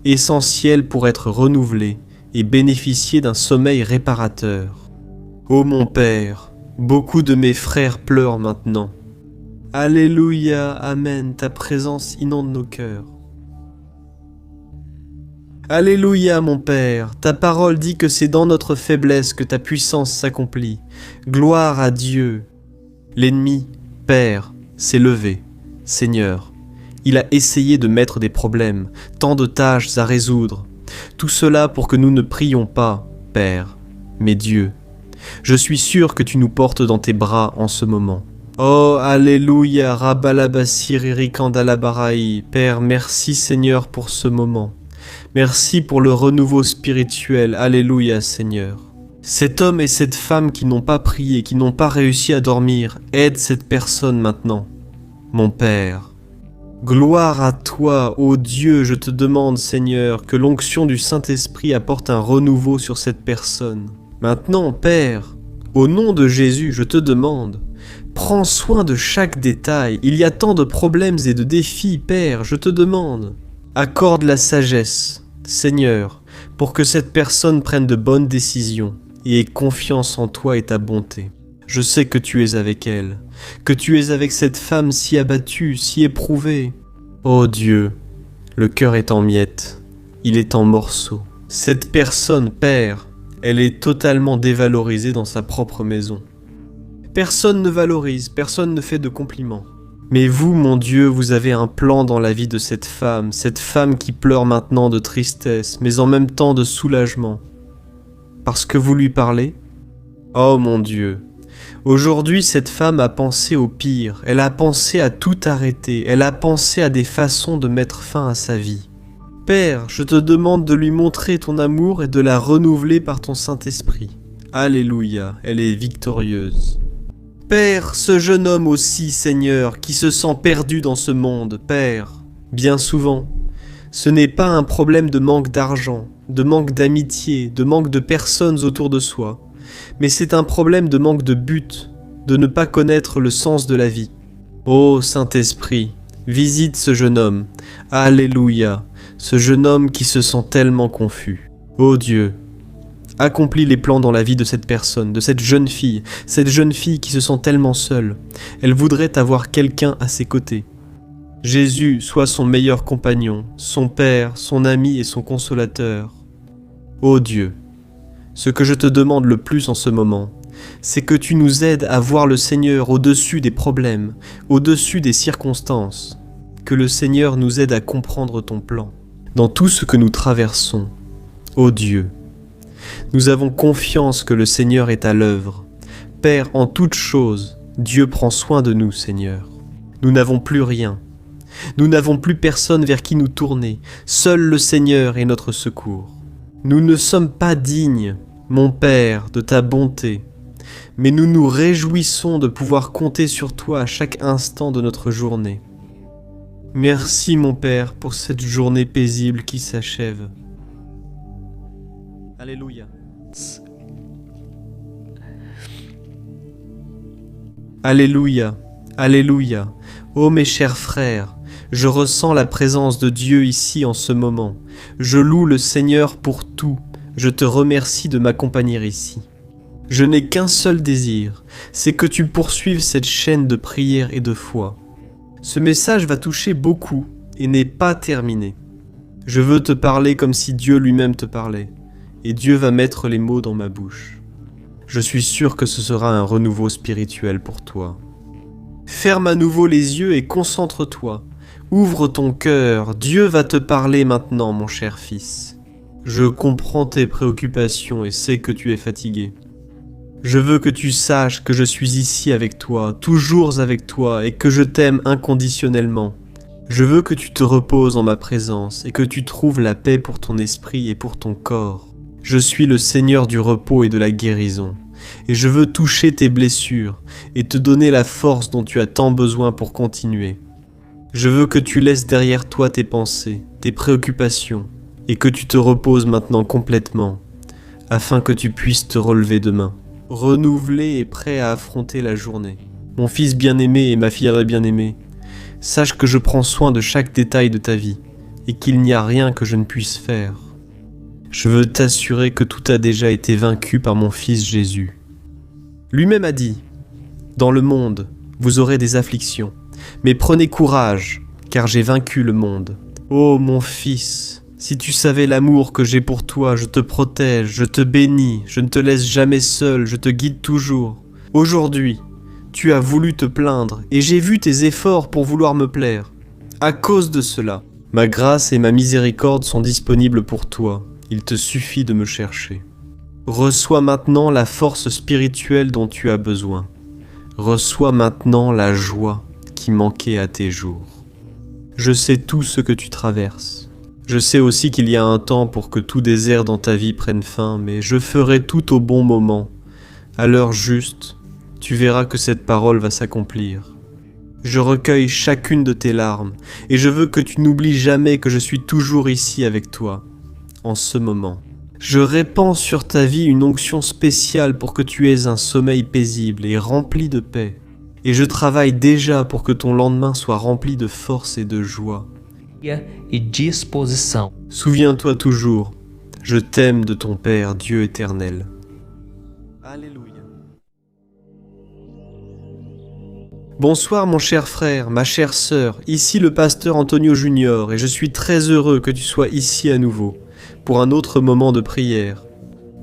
essentiels pour être renouvelé et bénéficier d'un sommeil réparateur. Ô mon Père, beaucoup de mes frères pleurent maintenant. Alléluia, Amen, ta présence inonde nos cœurs. Alléluia, mon Père, ta parole dit que c'est dans notre faiblesse que ta puissance s'accomplit. Gloire à Dieu. L'ennemi, Père, s'est levé. Seigneur, il a essayé de mettre des problèmes, tant de tâches à résoudre. Tout cela pour que nous ne prions pas, Père, mais Dieu. Je suis sûr que tu nous portes dans tes bras en ce moment. Oh, Alléluia, Rabalabasiri Kandalabaraï. Père, merci Seigneur pour ce moment. Merci pour le renouveau spirituel. Alléluia, Seigneur. Cet homme et cette femme qui n'ont pas prié, qui n'ont pas réussi à dormir, aide cette personne maintenant. Mon Père, gloire à toi, ô Dieu, je te demande, Seigneur, que l'onction du Saint-Esprit apporte un renouveau sur cette personne. Maintenant, Père, au nom de Jésus, je te demande, prends soin de chaque détail. Il y a tant de problèmes et de défis, Père, je te demande. Accorde la sagesse, Seigneur, pour que cette personne prenne de bonnes décisions et ait confiance en toi et ta bonté. Je sais que tu es avec elle, que tu es avec cette femme si abattue, si éprouvée. Ô Dieu, le cœur est en miettes, il est en morceaux. Cette personne, Père, elle est totalement dévalorisée dans sa propre maison. Personne ne valorise, personne ne fait de compliments. Mais vous, mon Dieu, vous avez un plan dans la vie de cette femme qui pleure maintenant de tristesse, mais en même temps de soulagement. Parce que vous lui parlez? Oh mon Dieu, aujourd'hui cette femme a pensé au pire, elle a pensé à tout arrêter, elle a pensé à des façons de mettre fin à sa vie. Père, je te demande de lui montrer ton amour et de la renouveler par ton Saint-Esprit. Alléluia, elle est victorieuse. Père, ce jeune homme aussi, Seigneur, qui se sent perdu dans ce monde, Père, bien souvent, ce n'est pas un problème de manque d'argent, de manque d'amitié, de manque de personnes autour de soi, mais c'est un problème de manque de but, de ne pas connaître le sens de la vie. Ô Saint-Esprit, visite ce jeune homme, Alléluia, ce jeune homme qui se sent tellement confus. Ô Dieu, accomplis les plans dans la vie de cette personne, de cette jeune fille qui se sent tellement seule. Elle voudrait avoir quelqu'un à ses côtés. Jésus soit son meilleur compagnon, son Père, son ami et son consolateur. Ô Dieu, ce que je te demande le plus en ce moment, c'est que tu nous aides à voir le Seigneur au-dessus des problèmes, au-dessus des circonstances, que le Seigneur nous aide à comprendre ton plan. Dans tout ce que nous traversons, ô Dieu, nous avons confiance que le Seigneur est à l'œuvre. Père, en toutes choses, Dieu prend soin de nous, Seigneur. Nous n'avons plus rien. Nous n'avons plus personne vers qui nous tourner. Seul le Seigneur est notre secours. Nous ne sommes pas dignes, mon Père, de ta bonté, mais nous nous réjouissons de pouvoir compter sur toi à chaque instant de notre journée. Merci, mon Père, pour cette journée paisible qui s'achève. Alléluia. Alléluia, Alléluia. Ô mes chers frères, je ressens la présence de Dieu ici en ce moment. Je loue le Seigneur pour tout. Je te remercie de m'accompagner ici. Je n'ai qu'un seul désir, c'est que tu poursuives cette chaîne de prière et de foi. Ce message va toucher beaucoup et n'est pas terminé. Je veux te parler comme si Dieu lui-même te parlait, et Dieu va mettre les mots dans ma bouche. Je suis sûr que ce sera un renouveau spirituel pour toi. Ferme à nouveau les yeux et concentre-toi. Ouvre ton cœur, Dieu va te parler maintenant, mon cher fils. Je comprends tes préoccupations et sais que tu es fatigué. Je veux que tu saches que je suis ici avec toi, toujours avec toi, et que je t'aime inconditionnellement. Je veux que tu te reposes en ma présence et que tu trouves la paix pour ton esprit et pour ton corps. Je suis le Seigneur du repos et de la guérison, et je veux toucher tes blessures et te donner la force dont tu as tant besoin pour continuer. Je veux que tu laisses derrière toi tes pensées, tes préoccupations, et que tu te reposes maintenant complètement, afin que tu puisses te relever demain, renouvelé et prêt à affronter la journée. Mon fils bien-aimé et ma fille bien-aimée, sache que je prends soin de chaque détail de ta vie, et qu'il n'y a rien que je ne puisse faire. Je veux t'assurer que tout a déjà été vaincu par mon Fils Jésus. Lui-même a dit, « Dans le monde, vous aurez des afflictions, mais prenez courage, car j'ai vaincu le monde. Ô mon Fils, si tu savais l'amour que j'ai pour toi, je te protège, je te bénis, je ne te laisse jamais seul, je te guide toujours. Aujourd'hui, tu as voulu te plaindre, et j'ai vu tes efforts pour vouloir me plaire. À cause de cela, ma grâce et ma miséricorde sont disponibles pour toi. Il te suffit de me chercher. Reçois maintenant la force spirituelle dont tu as besoin. Reçois maintenant la joie qui manquait à tes jours. Je sais tout ce que tu traverses. Je sais aussi qu'il y a un temps pour que tout désert dans ta vie prenne fin, mais je ferai tout au bon moment. À l'heure juste, tu verras que cette parole va s'accomplir. Je recueille chacune de tes larmes, et je veux que tu n'oublies jamais que je suis toujours ici avec toi. En ce moment, je répands sur ta vie une onction spéciale pour que tu aies un sommeil paisible et rempli de paix. Et je travaille déjà pour que ton lendemain soit rempli de force et de joie. E disposição. Souviens-toi toujours, je t'aime de ton Père, Dieu éternel. Alléluia. Bonsoir mon cher frère, ma chère sœur, ici le pasteur Antonio Junior, et je suis très heureux que tu sois ici à nouveau, pour un autre moment de prière.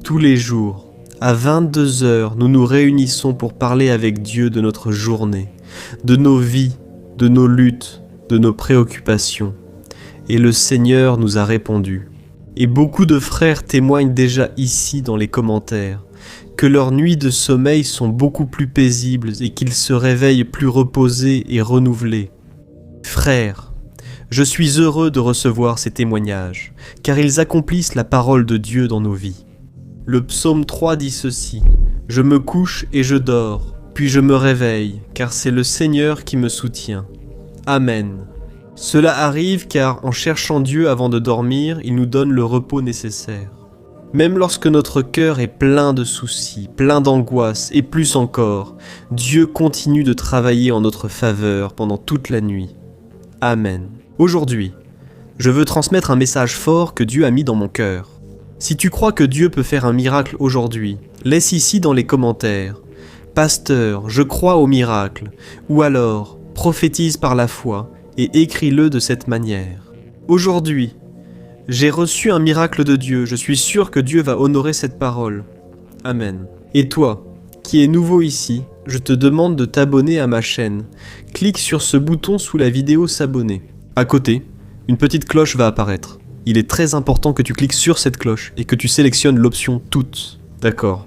Tous les jours, à 22 heures, nous nous réunissons pour parler avec Dieu de notre journée, de nos vies, de nos luttes, de nos préoccupations. Et le Seigneur nous a répondu. Et beaucoup de frères témoignent déjà ici dans les commentaires que leurs nuits de sommeil sont beaucoup plus paisibles et qu'ils se réveillent plus reposés et renouvelés. Frères, je suis heureux de recevoir ces témoignages, car ils accomplissent la parole de Dieu dans nos vies. Le psaume 3 dit ceci, « Je me couche et je dors, puis je me réveille, car c'est le Seigneur qui me soutient. » Amen. Cela arrive car en cherchant Dieu avant de dormir, il nous donne le repos nécessaire. Même lorsque notre cœur est plein de soucis, plein d'angoisse et plus encore, Dieu continue de travailler en notre faveur pendant toute la nuit. Amen. Aujourd'hui, je veux transmettre un message fort que Dieu a mis dans mon cœur. Si tu crois que Dieu peut faire un miracle aujourd'hui, laisse ici dans les commentaires « Pasteur, je crois au miracle » ou alors « Prophétise par la foi » et écris-le de cette manière. Aujourd'hui, j'ai reçu un miracle de Dieu, je suis sûr que Dieu va honorer cette parole. Amen. Et toi, qui es nouveau ici, je te demande de t'abonner à ma chaîne. Clique sur ce bouton sous la vidéo s'abonner. À côté, une petite cloche va apparaître. Il est très important que tu cliques sur cette cloche et que tu sélectionnes l'option toutes. D'accord?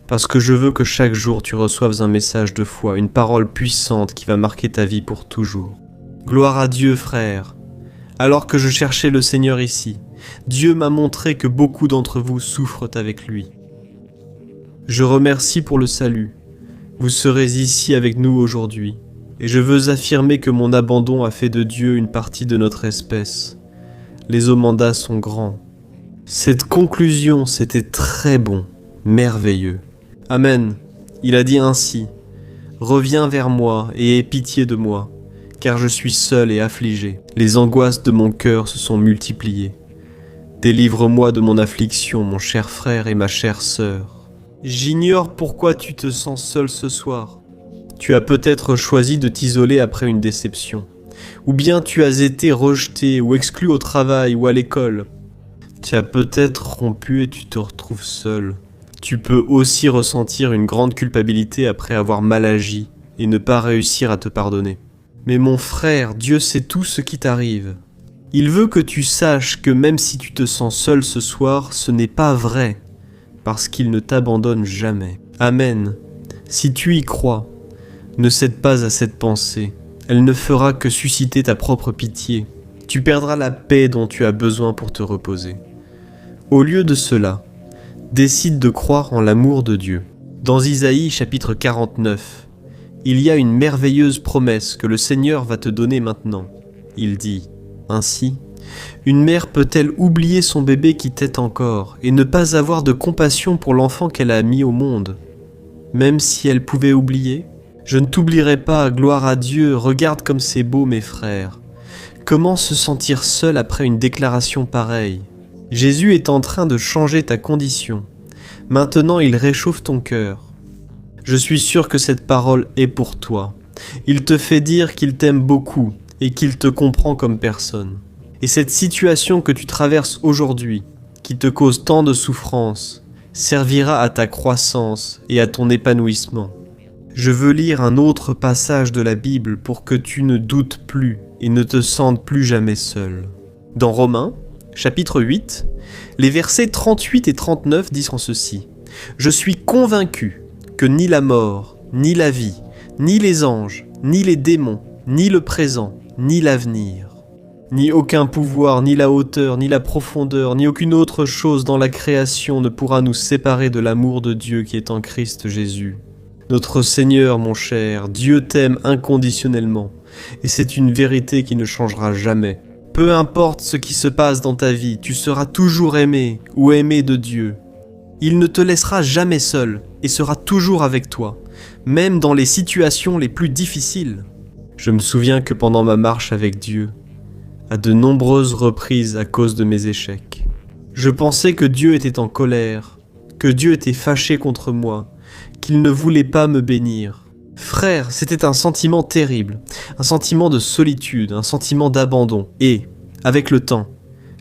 Parce que je veux que chaque jour tu reçoives un message de foi, une parole puissante qui va marquer ta vie pour toujours. Gloire à Dieu, frère. Alors que je cherchais le Seigneur ici, Dieu m'a montré que beaucoup d'entre vous souffrent avec lui. Je remercie pour le salut. Vous serez ici avec nous aujourd'hui, et je veux affirmer que mon abandon a fait de Dieu une partie de notre espèce. Les Omanda sont grands. Cette conclusion, c'était très bon, merveilleux. Amen. Il a dit ainsi. reviens vers moi et aie pitié de moi, car je suis seul et affligé. Les angoisses de mon cœur se sont multipliées. Délivre-moi de mon affliction, mon cher frère et ma chère sœur. J'ignore pourquoi tu te sens seul ce soir. Tu as peut-être choisi de t'isoler après une déception. Ou bien tu as été rejeté ou exclu au travail ou à l'école. Tu as peut-être rompu et tu te retrouves seul. Tu peux aussi ressentir une grande culpabilité après avoir mal agi et ne pas réussir à te pardonner. Mais mon frère, Dieu sait tout ce qui t'arrive. Il veut que tu saches que même si tu te sens seul ce soir, ce n'est pas vrai, parce qu'il ne t'abandonne jamais. Amen. Si tu y crois, ne cède pas à cette pensée. Elle ne fera que susciter ta propre pitié. Tu perdras la paix dont tu as besoin pour te reposer. Au lieu de cela, décide de croire en l'amour de Dieu. Dans Isaïe chapitre 49, il y a une merveilleuse promesse que le Seigneur va te donner maintenant. Il dit ainsi, une mère peut-elle oublier son bébé qui tète encore et ne pas avoir de compassion pour l'enfant qu'elle a mis au monde? Même si elle pouvait oublier? Je ne t'oublierai pas, gloire à Dieu, regarde comme c'est beau mes frères. Comment se sentir seul après une déclaration pareille? Jésus est en train de changer ta condition. Maintenant il réchauffe ton cœur. Je suis sûr que cette parole est pour toi. Il te fait dire qu'il t'aime beaucoup et qu'il te comprend comme personne. Et cette situation que tu traverses aujourd'hui, qui te cause tant de souffrance, servira à ta croissance et à ton épanouissement. Je veux lire un autre passage de la Bible pour que tu ne doutes plus et ne te sentes plus jamais seul. Dans Romains, chapitre 8, les versets 38 et 39 disent en ceci. « Je suis convaincu que ni la mort, ni la vie, ni les anges, ni les démons, ni le présent, ni l'avenir, ni aucun pouvoir, ni la hauteur, ni la profondeur, ni aucune autre chose dans la création ne pourra nous séparer de l'amour de Dieu qui est en Christ Jésus. Notre Seigneur, mon cher, Dieu t'aime inconditionnellement, et c'est une vérité qui ne changera jamais. Peu importe ce qui se passe dans ta vie, tu seras toujours aimé ou aimé de Dieu. Il ne te laissera jamais seul et sera toujours avec toi, même dans les situations les plus difficiles. Je me souviens que pendant ma marche avec Dieu, à de nombreuses reprises à cause de mes échecs, je pensais que Dieu était en colère, que Dieu était fâché contre moi, qu'il ne voulait pas me bénir. Frère, c'était un sentiment terrible, un sentiment de solitude, un sentiment d'abandon. Et, avec le temps,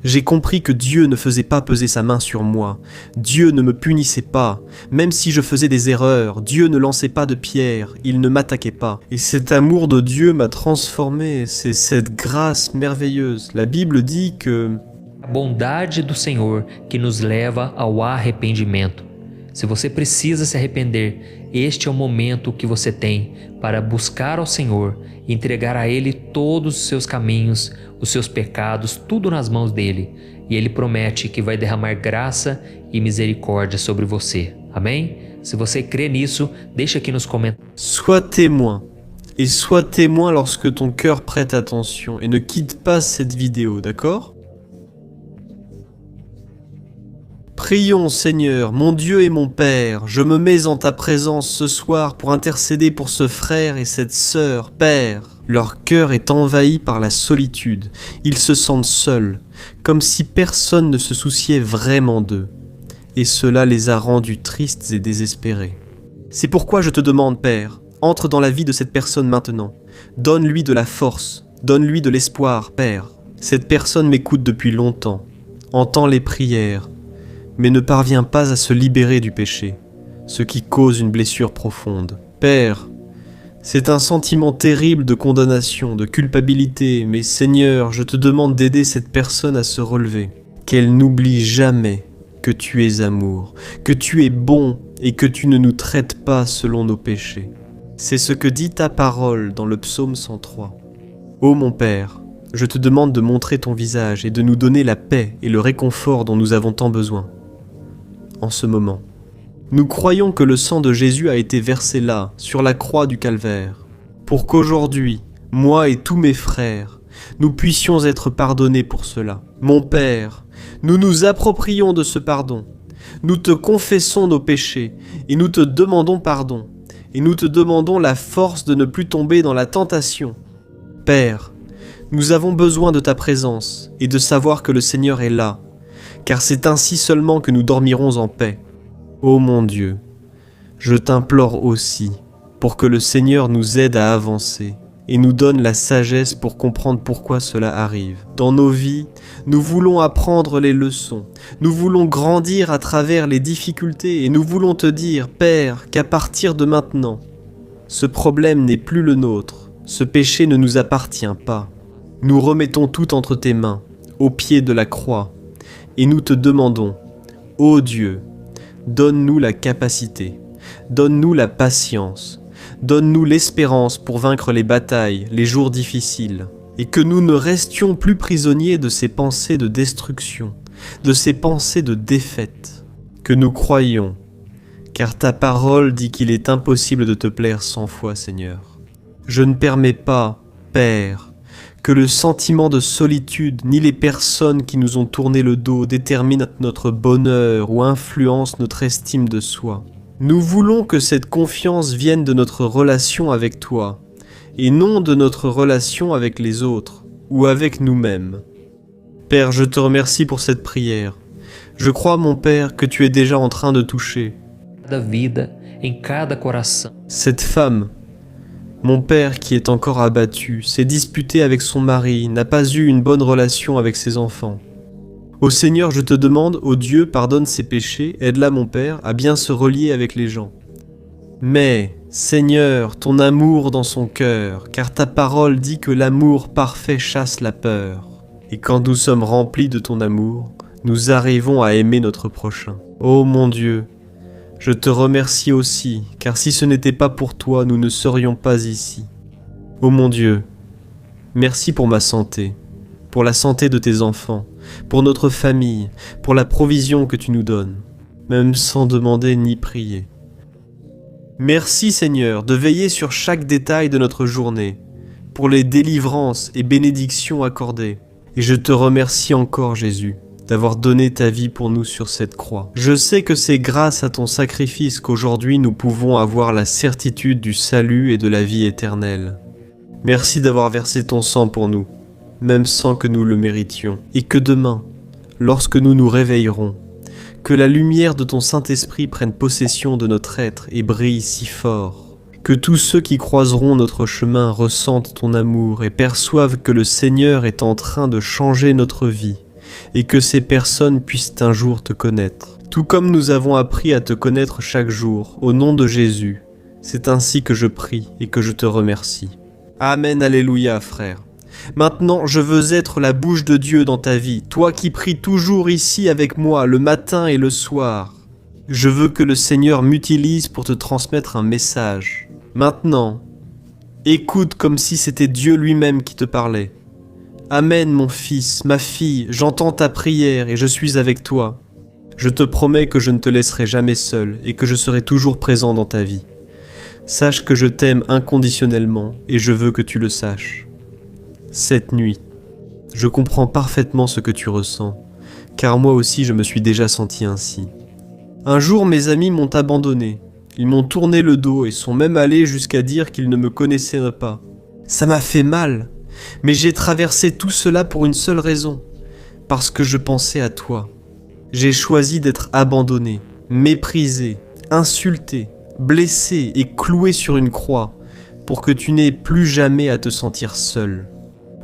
j'ai compris que Dieu ne faisait pas peser sa main sur moi. Dieu ne me punissait pas. Même si je faisais des erreurs, Dieu ne lançait pas de pierres, il ne m'attaquait pas. Et cet amour de Dieu m'a transformé, c'est cette grâce merveilleuse. La Bible dit que A bondade do Senhor que nos leva ao arrependimento. Se você precisa se arrepender, este é o momento que você tem para buscar ao Senhor e entregar a Ele todos os seus caminhos, os seus pecados, tudo nas mãos dele. E Ele promete que vai derramar graça e misericórdia sobre você. Amém? Se você crê nisso, deixa aqui nos comentários. sois témoin. Et sois témoin lorsque ton cœur prête attention. Et ne quitte pas cette vidéo, d'accord ? Prions, Seigneur, mon Dieu et mon Père, je me mets en ta présence ce soir pour intercéder pour ce frère et cette sœur. Père, leur cœur est envahi par la solitude, ils se sentent seuls, comme si personne ne se souciait vraiment d'eux, et cela les a rendus tristes et désespérés. C'est pourquoi je te demande, Père, entre dans la vie de cette personne maintenant, donne-lui de la force, donne-lui de l'espoir, Père. Cette personne m'écoute depuis longtemps, entend les prières, mais ne parvient pas à se libérer du péché, ce qui cause une blessure profonde. Père, c'est un sentiment terrible de condamnation, de culpabilité, mais Seigneur, je te demande d'aider cette personne à se relever, qu'elle n'oublie jamais que tu es amour, que tu es bon et que tu ne nous traites pas selon nos péchés. C'est ce que dit ta parole dans le psaume 103. Ô mon Père, je te demande de montrer ton visage et de nous donner la paix et le réconfort dont nous avons tant besoin. En ce moment, nous croyons que le sang de Jésus a été versé là, sur la croix du Calvaire, pour qu'aujourd'hui, moi et tous mes frères, nous puissions être pardonnés pour cela. Mon Père, nous nous approprions de ce pardon. Nous te confessons nos péchés et nous te demandons pardon. et nous te demandons la force de ne plus tomber dans la tentation. Père, nous avons besoin de ta présence et de savoir que le Seigneur est là, car c'est ainsi seulement que nous dormirons en paix. Ô mon Dieu, je t'implore aussi pour que le Seigneur nous aide à avancer et nous donne la sagesse pour comprendre pourquoi cela arrive. Dans nos vies, nous voulons apprendre les leçons, nous voulons grandir à travers les difficultés et nous voulons te dire, Père, qu'à partir de maintenant, ce problème n'est plus le nôtre, ce péché ne nous appartient pas. Nous remettons tout entre tes mains, au pied de la croix, et nous te demandons, ô Dieu, donne-nous la capacité, donne-nous la patience, donne-nous l'espérance pour vaincre les batailles, les jours difficiles, et que nous ne restions plus prisonniers de ces pensées de destruction, de ces pensées de défaite, que nous croyions, car ta parole dit qu'il est impossible de te plaire 100 fois, Seigneur. Je ne permets pas, Père, que le sentiment de solitude ni les personnes qui nous ont tourné le dos déterminent notre bonheur ou influencent notre estime de soi. Nous voulons que cette confiance vienne de notre relation avec toi, et non de notre relation avec les autres, ou avec nous-mêmes. Père, je te remercie pour cette prière. Je crois, mon Père, que tu es déjà en train de toucher Cada vida, em cada coração. cette femme. Mon père, qui est encore abattu, s'est disputé avec son mari, n'a pas eu une bonne relation avec ses enfants. Ô Seigneur, je te demande, ô Dieu, pardonne ses péchés, aide-la, mon Père, à bien se relier avec les gens. Mais, Seigneur, ton amour dans son cœur, car ta parole dit que l'amour parfait chasse la peur. Et quand nous sommes remplis de ton amour, nous arrivons à aimer notre prochain. Ô mon Dieu, je te remercie aussi, car si ce n'était pas pour toi, nous ne serions pas ici. Ô mon Dieu, merci pour ma santé, pour la santé de tes enfants, pour notre famille, pour la provision que tu nous donnes, même sans demander ni prier. Merci Seigneur de veiller sur chaque détail de notre journée, pour les délivrances et bénédictions accordées. Et je te remercie encore Jésus, d'avoir donné ta vie pour nous sur cette croix. Je sais que c'est grâce à ton sacrifice qu'aujourd'hui nous pouvons avoir la certitude du salut et de la vie éternelle. Merci d'avoir versé ton sang pour nous, même sans que nous le méritions. Et que demain, lorsque nous nous réveillerons, que la lumière de ton Saint-Esprit prenne possession de notre être et brille si fort, que tous ceux qui croiseront notre chemin ressentent ton amour et perçoivent que le Seigneur est en train de changer notre vie, et que ces personnes puissent un jour te connaître. Tout comme nous avons appris à te connaître chaque jour, au nom de Jésus, c'est ainsi que je prie et que je te remercie. Amen, alléluia, frère. Maintenant, je veux être la bouche de Dieu dans ta vie, toi qui pries toujours ici avec moi, le matin et le soir. Je veux que le Seigneur m'utilise pour te transmettre un message. Maintenant, écoute comme si c'était Dieu lui-même qui te parlait. Amen, mon fils, ma fille, j'entends ta prière et je suis avec toi. Je te promets que je ne te laisserai jamais seul et que je serai toujours présent dans ta vie. Sache que je t'aime inconditionnellement et je veux que tu le saches. Cette nuit, je comprends parfaitement ce que tu ressens, car moi aussi je me suis déjà senti ainsi. Un jour, mes amis m'ont abandonné. Ils m'ont tourné le dos et sont même allés jusqu'à dire qu'ils ne me connaissaient pas. Ça m'a fait mal, mais j'ai traversé tout cela pour une seule raison, parce que je pensais à toi. J'ai choisi d'être abandonné, méprisé, insulté, blessé et cloué sur une croix, pour que tu n'aies plus jamais à te sentir seul.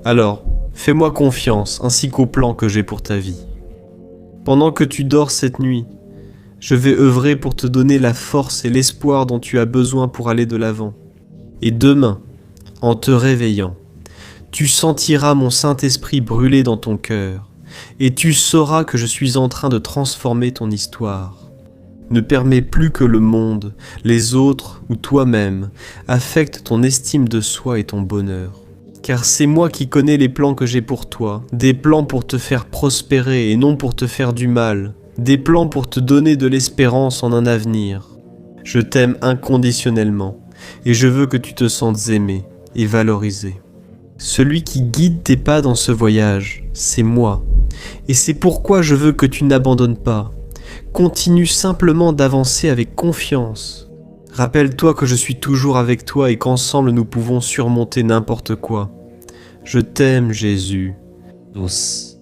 Alors, fais-moi confiance ainsi qu'au plan que j'ai pour ta vie. Pendant que tu dors cette nuit, je vais œuvrer pour te donner la force et l'espoir dont tu as besoin pour aller de l'avant. Et demain, en te réveillant, tu sentiras mon Saint-Esprit brûler dans ton cœur, et tu sauras que je suis en train de transformer ton histoire. Ne permets plus que le monde, les autres ou toi-même affectent ton estime de soi et ton bonheur. Car c'est moi qui connais les plans que j'ai pour toi, des plans pour te faire prospérer et non pour te faire du mal, des plans pour te donner de l'espérance en un avenir. Je t'aime inconditionnellement et je veux que tu te sentes aimé et valorisé. Celui qui guide tes pas dans ce voyage, c'est moi. Et c'est pourquoi je veux que tu n'abandonnes pas. Continue simplement d'avancer avec confiance. Rappelle-toi que je suis toujours avec toi et qu'ensemble nous pouvons surmonter n'importe quoi. Je t'aime, Jésus. Jesus.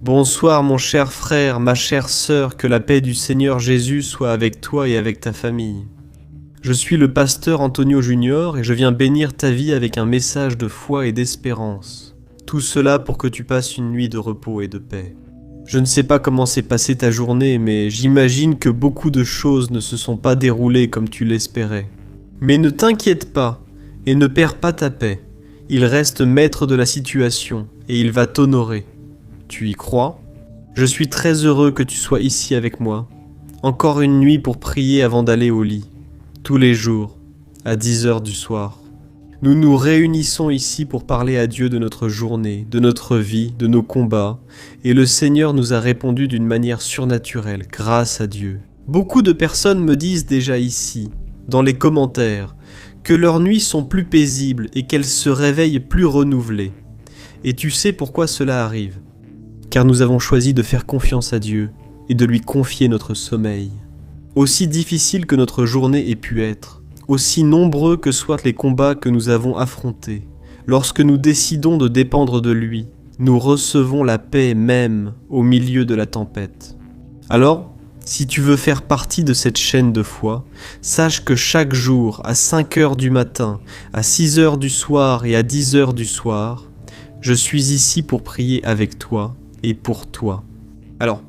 Bonsoir mon cher frère, ma chère sœur, que la paix du Seigneur Jésus soit avec toi et avec ta famille. Je suis le pasteur Antonio Junior et je viens bénir ta vie avec un message de foi et d'espérance. Tout cela pour que tu passes une nuit de repos et de paix. Je ne sais pas comment s'est passée ta journée, mais j'imagine que beaucoup de choses ne se sont pas déroulées comme tu l'espérais. Mais ne t'inquiète pas et ne perds pas ta paix. Il reste maître de la situation et il va t'honorer. Tu y crois ? Je suis très heureux que tu sois ici avec moi. Encore une nuit pour prier avant d'aller au lit. Tous les jours, à 10h du soir. Nous nous réunissons ici pour parler à Dieu de notre journée, de notre vie, de nos combats, et le Seigneur nous a répondu d'une manière surnaturelle, grâce à Dieu. Beaucoup de personnes me disent déjà ici, dans les commentaires, que leurs nuits sont plus paisibles et qu'elles se réveillent plus renouvelées. Et tu sais pourquoi cela arrive ? Car nous avons choisi de faire confiance à Dieu et de lui confier notre sommeil. Aussi difficile que notre journée ait pu être, aussi nombreux que soient les combats que nous avons affrontés, lorsque nous décidons de dépendre de lui, nous recevons la paix même au milieu de la tempête. Alors, si tu veux faire partie de cette chaîne de foi, sache que chaque jour, à 5h du matin, à 6h du soir et à 10h du soir, je suis ici pour prier avec toi et pour toi. Alors,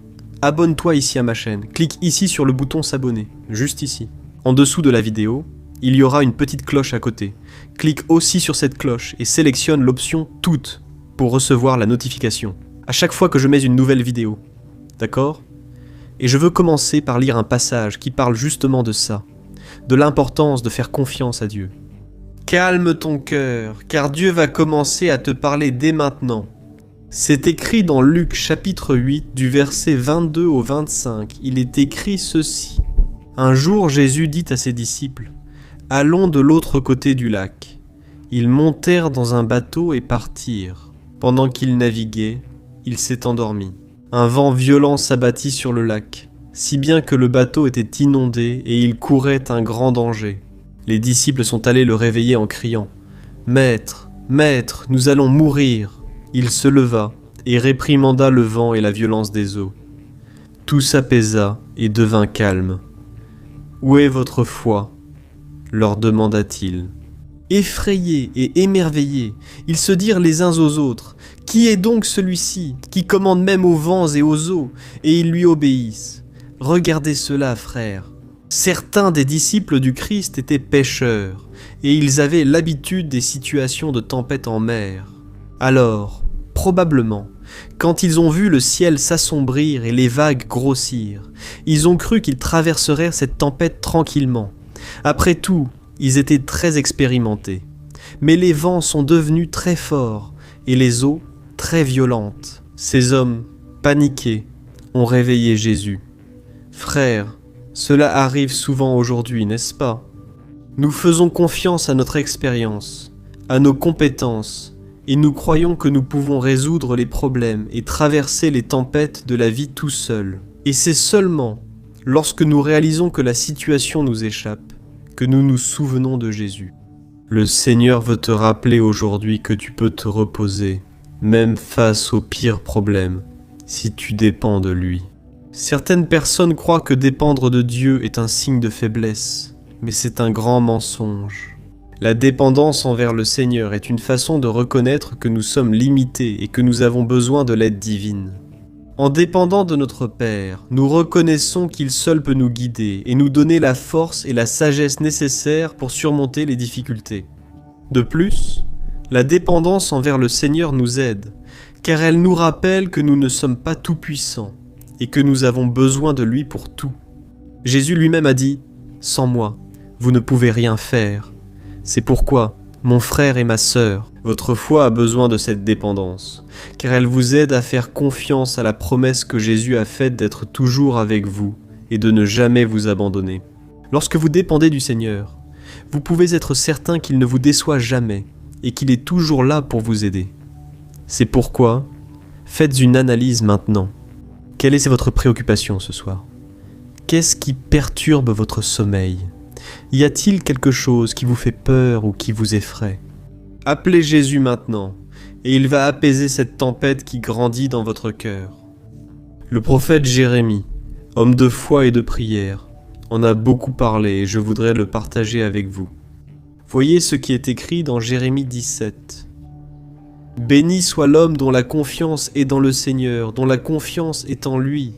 abonne-toi ici à ma chaîne, clique ici sur le bouton s'abonner, juste ici. En dessous de la vidéo, il y aura une petite cloche à côté. Clique aussi sur cette cloche et sélectionne l'option « Toutes » pour recevoir la notification à chaque fois que je mets une nouvelle vidéo. D'accord ? Et je veux commencer par lire un passage qui parle justement de ça, de l'importance de faire confiance à Dieu. Calme ton cœur, car Dieu va commencer à te parler dès maintenant. C'est écrit dans Luc chapitre 8 du verset 22 au 25. Il est écrit ceci. Un jour Jésus dit à ses disciples: « Allons de l'autre côté du lac. » Ils montèrent dans un bateau et partirent. Pendant qu'ils naviguaient, il s'est endormi. Un vent violent s'abattit sur le lac, si bien que le bateau était inondé et il courait un grand danger. Les disciples sont allés le réveiller en criant « Maître, Maître, nous allons mourir !» Il se leva et réprimanda le vent et la violence des eaux. Tout s'apaisa et devint calme. « Où est votre foi ?» leur demanda-t-il. Effrayés et émerveillés, ils se dirent les uns aux autres: « Qui est donc celui-ci, qui commande même aux vents et aux eaux, et ils lui obéissent ?» Regardez cela, frères. Certains des disciples du Christ étaient pêcheurs, et ils avaient l'habitude des situations de tempête en mer. Alors, probablement, quand ils ont vu le ciel s'assombrir et les vagues grossir, ils ont cru qu'ils traverseraient cette tempête tranquillement. Après tout, ils étaient très expérimentés. Mais les vents sont devenus très forts et les eaux très violentes. Ces hommes, paniqués, ont réveillé Jésus. Frères, cela arrive souvent aujourd'hui, n'est-ce pas ? Nous faisons confiance à notre expérience, à nos compétences, et nous croyons que nous pouvons résoudre les problèmes et traverser les tempêtes de la vie tout seuls. Et c'est seulement lorsque nous réalisons que la situation nous échappe que nous nous souvenons de Jésus. Le Seigneur veut te rappeler aujourd'hui que tu peux te reposer, même face aux pires problèmes, si tu dépends de lui. Certaines personnes croient que dépendre de Dieu est un signe de faiblesse, mais c'est un grand mensonge. La dépendance envers le Seigneur est une façon de reconnaître que nous sommes limités et que nous avons besoin de l'aide divine. En dépendant de notre Père, nous reconnaissons qu'il seul peut nous guider et nous donner la force et la sagesse nécessaires pour surmonter les difficultés. De plus, la dépendance envers le Seigneur nous aide, car elle nous rappelle que nous ne sommes pas tout-puissants et que nous avons besoin de lui pour tout. Jésus lui-même a dit « Sans moi, vous ne pouvez rien faire. » C'est pourquoi, mon frère et ma sœur, votre foi a besoin de cette dépendance, car elle vous aide à faire confiance à la promesse que Jésus a faite d'être toujours avec vous et de ne jamais vous abandonner. Lorsque vous dépendez du Seigneur, vous pouvez être certain qu'il ne vous déçoit jamais et qu'il est toujours là pour vous aider. C'est pourquoi, faites une analyse maintenant. Quelle est votre préoccupation ce soir ? Qu'est-ce qui perturbe votre sommeil? Y a-t-il quelque chose qui vous fait peur ou qui vous effraie? Appelez Jésus maintenant, et il va apaiser cette tempête qui grandit dans votre cœur. Le prophète Jérémie, homme de foi et de prière, en a beaucoup parlé et je voudrais le partager avec vous. Voyez ce qui est écrit dans Jérémie 17. « Béni soit l'homme dont la confiance est dans le Seigneur, dont la confiance est en lui.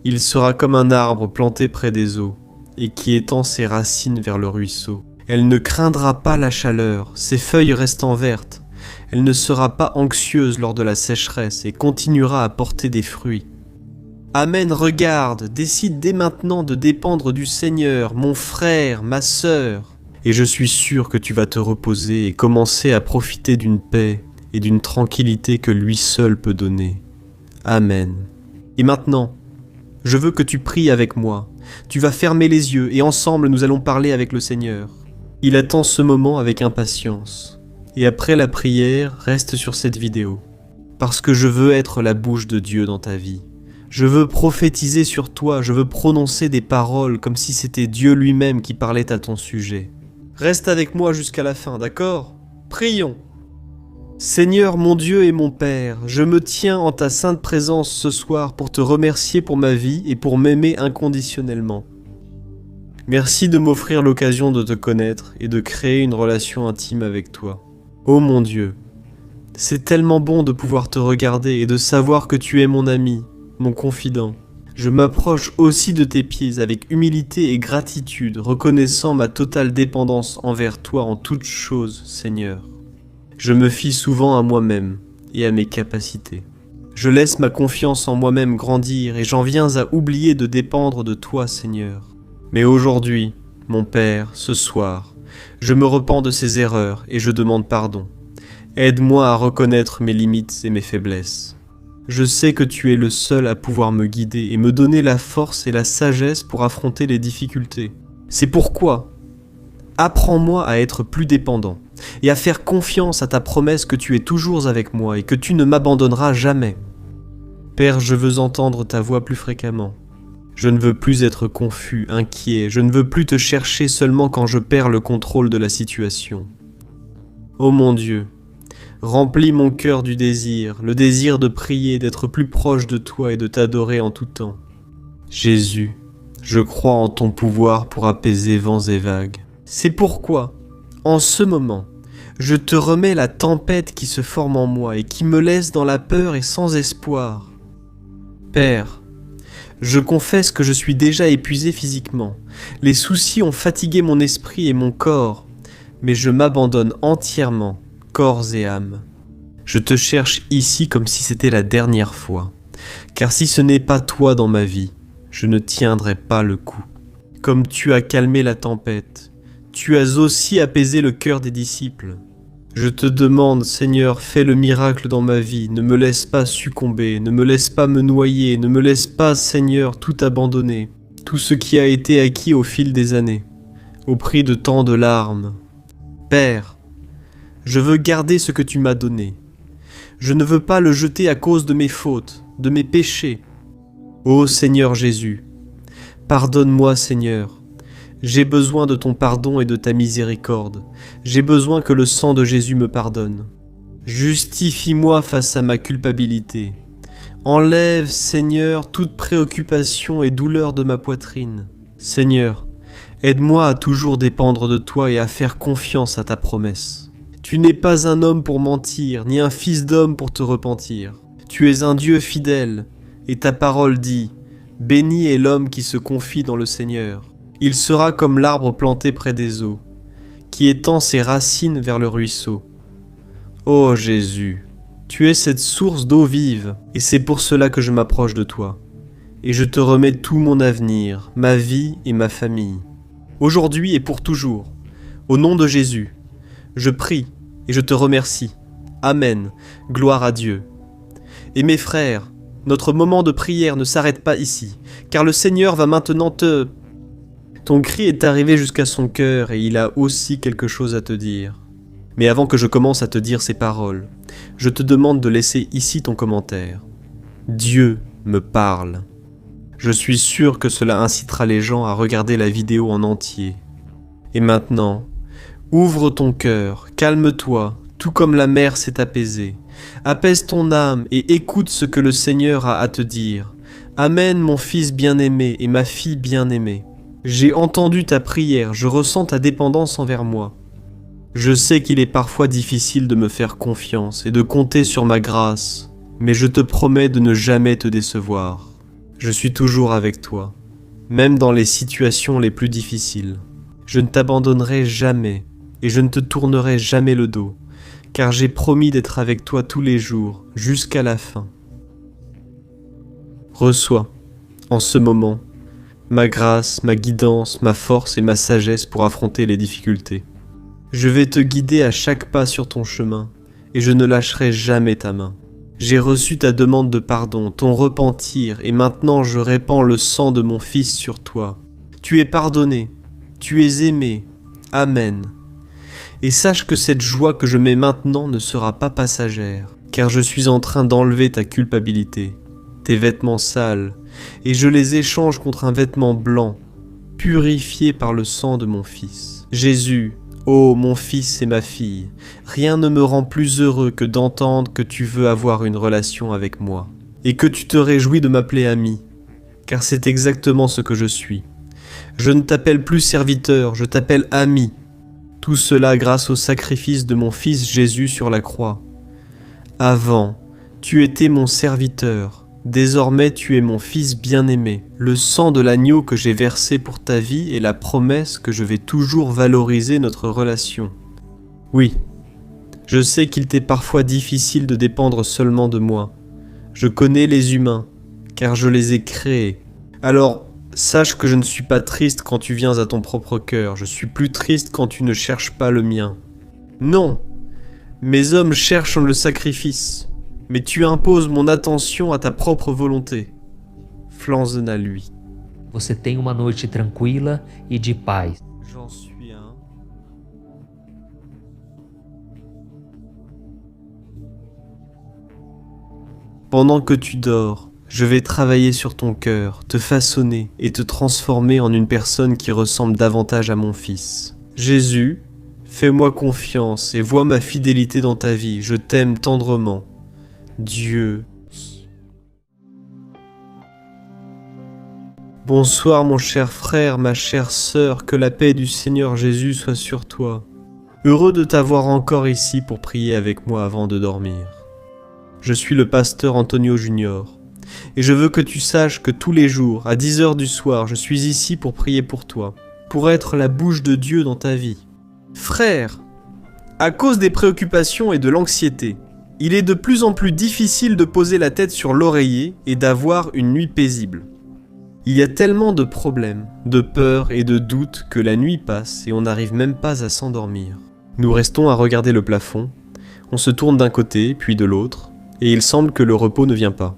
Il sera comme un arbre planté près des eaux, et qui étend ses racines vers le ruisseau. Elle ne craindra pas la chaleur, ses feuilles restant vertes. Elle ne sera pas anxieuse lors de la sécheresse et continuera à porter des fruits. Amen, regarde, décide dès maintenant de dépendre du Seigneur, mon frère, ma sœur. Et je suis sûr que tu vas te reposer et commencer à profiter d'une paix et d'une tranquillité que lui seul peut donner. Amen. Et maintenant, je veux que tu pries avec moi. Tu vas fermer les yeux et ensemble nous allons parler avec le Seigneur. Il attend ce moment avec impatience. Et après la prière, reste sur cette vidéo. Parce que je veux être la bouche de Dieu dans ta vie. Je veux prophétiser sur toi, je veux prononcer des paroles comme si c'était Dieu lui-même qui parlait à ton sujet. Reste avec moi jusqu'à la fin, d'accord? Prions. Seigneur mon Dieu et mon Père, je me tiens en ta sainte présence ce soir pour te remercier pour ma vie et pour m'aimer inconditionnellement. Merci de m'offrir l'occasion de te connaître et de créer une relation intime avec toi. Ô mon Dieu, c'est tellement bon de pouvoir te regarder et de savoir que tu es mon ami, mon confident. Je m'approche aussi de tes pieds avec humilité et gratitude, reconnaissant ma totale dépendance envers toi en toutes choses, Seigneur. Je me fie souvent à moi-même et à mes capacités. Je laisse ma confiance en moi-même grandir et j'en viens à oublier de dépendre de toi, Seigneur. Mais aujourd'hui, mon Père, ce soir, je me repens de ces erreurs et je demande pardon. Aide-moi à reconnaître mes limites et mes faiblesses. Je sais que tu es le seul à pouvoir me guider et me donner la force et la sagesse pour affronter les difficultés. C'est pourquoi, apprends-moi à être plus dépendant et à faire confiance à ta promesse que tu es toujours avec moi et que tu ne m'abandonneras jamais. Père, je veux entendre ta voix plus fréquemment. Je ne veux plus être confus, inquiet, je ne veux plus te chercher seulement quand je perds le contrôle de la situation. Ô mon Dieu, remplis mon cœur du désir, le désir de prier, d'être plus proche de toi et de t'adorer en tout temps. Jésus, je crois en ton pouvoir pour apaiser vents et vagues. C'est pourquoi, en ce moment, je te remets la tempête qui se forme en moi et qui me laisse dans la peur et sans espoir. Père, je confesse que je suis déjà épuisé physiquement. Les soucis ont fatigué mon esprit et mon corps, mais je m'abandonne entièrement, corps et âme. Je te cherche ici comme si c'était la dernière fois, car si ce n'est pas toi dans ma vie, je ne tiendrai pas le coup. Comme tu as calmé la tempête, tu as aussi apaisé le cœur des disciples. Je te demande, Seigneur, fais le miracle dans ma vie, ne me laisse pas succomber, ne me laisse pas me noyer, ne me laisse pas, Seigneur, tout abandonner, tout ce qui a été acquis au fil des années, au prix de tant de larmes. Père, je veux garder ce que tu m'as donné. Je ne veux pas le jeter à cause de mes fautes, de mes péchés. Ô Seigneur Jésus, pardonne-moi, Seigneur. J'ai besoin de ton pardon et de ta miséricorde. J'ai besoin que le sang de Jésus me pardonne. Justifie-moi face à ma culpabilité. Enlève, Seigneur, toute préoccupation et douleur de ma poitrine. Seigneur, aide-moi à toujours dépendre de toi et à faire confiance à ta promesse. Tu n'es pas un homme pour mentir, ni un fils d'homme pour te repentir. Tu es un Dieu fidèle, et ta parole dit « Béni est l'homme qui se confie dans le Seigneur. Il sera comme l'arbre planté près des eaux, qui étend ses racines vers le ruisseau. Ô Jésus, tu es cette source d'eau vive, et c'est pour cela que je m'approche de toi. Et je te remets tout mon avenir, ma vie et ma famille. Aujourd'hui et pour toujours, au nom de Jésus, je prie et je te remercie. Amen, gloire à Dieu. Et mes frères, notre moment de prière ne s'arrête pas ici, car le Seigneur va maintenant te... Ton cri est arrivé jusqu'à son cœur et il a aussi quelque chose à te dire. Mais avant que je commence à te dire ces paroles, je te demande de laisser ici ton commentaire. Dieu me parle. Je suis sûr que cela incitera les gens à regarder la vidéo en entier. Et maintenant, ouvre ton cœur, calme-toi, tout comme la mer s'est apaisée. Apaise ton âme et écoute ce que le Seigneur a à te dire. Amen, mon fils bien-aimé et ma fille bien-aimée. J'ai entendu ta prière, je ressens ta dépendance envers moi. Je sais qu'il est parfois difficile de me faire confiance et de compter sur ma grâce, mais je te promets de ne jamais te décevoir. Je suis toujours avec toi, même dans les situations les plus difficiles. Je ne t'abandonnerai jamais et je ne te tournerai jamais le dos, car j'ai promis d'être avec toi tous les jours, jusqu'à la fin. Reçois, en ce moment, ma grâce, ma guidance, ma force et ma sagesse pour affronter les difficultés. Je vais te guider à chaque pas sur ton chemin, et je ne lâcherai jamais ta main. J'ai reçu ta demande de pardon, ton repentir, et maintenant je répands le sang de mon Fils sur toi. Tu es pardonné, tu es aimé. Amen. Et sache que cette joie que je mets maintenant ne sera pas passagère, car je suis en train d'enlever ta culpabilité, tes vêtements sales, et je les échange contre un vêtement blanc, purifié par le sang de mon Fils. Jésus, ô mon fils et ma fille, rien ne me rend plus heureux que d'entendre que tu veux avoir une relation avec moi, et que tu te réjouis de m'appeler ami, car c'est exactement ce que je suis. Je ne t'appelle plus serviteur, je t'appelle ami. Tout cela grâce au sacrifice de mon Fils Jésus sur la croix. Avant, tu étais mon serviteur. Désormais tu es mon fils bien-aimé. Le sang de l'agneau que j'ai versé pour ta vie est la promesse que je vais toujours valoriser notre relation. Oui, je sais qu'il t'est parfois difficile de dépendre seulement de moi. Je connais les humains, car je les ai créés. Alors, sache que je ne suis pas triste quand tu viens à ton propre cœur. Je suis plus triste quand tu ne cherches pas le mien. Non, mes hommes cherchent le sacrifice. Mais tu imposes mon attention à ta propre volonté. Flanzena lui. Você tem uma noite tranquila e de paz. J'en suis un. Pendant que tu dors, je vais travailler sur ton cœur, te façonner et te transformer en une personne qui ressemble davantage à mon Fils. Jésus, fais-moi confiance et vois ma fidélité dans ta vie. Je t'aime tendrement. Dieu. Bonsoir mon cher frère, ma chère sœur, que la paix du Seigneur Jésus soit sur toi. Heureux de t'avoir encore ici pour prier avec moi avant de dormir. Je suis le pasteur Antonio Junior, et je veux que tu saches que tous les jours, à 10 h du soir, je suis ici pour prier pour toi, pour être la bouche de Dieu dans ta vie. Frère, à cause des préoccupations et de l'anxiété, il est de plus en plus difficile de poser la tête sur l'oreiller et d'avoir une nuit paisible. Il y a tellement de problèmes, de peurs et de doutes que la nuit passe et on n'arrive même pas à s'endormir. Nous restons à regarder le plafond, on se tourne d'un côté puis de l'autre, et il semble que le repos ne vient pas.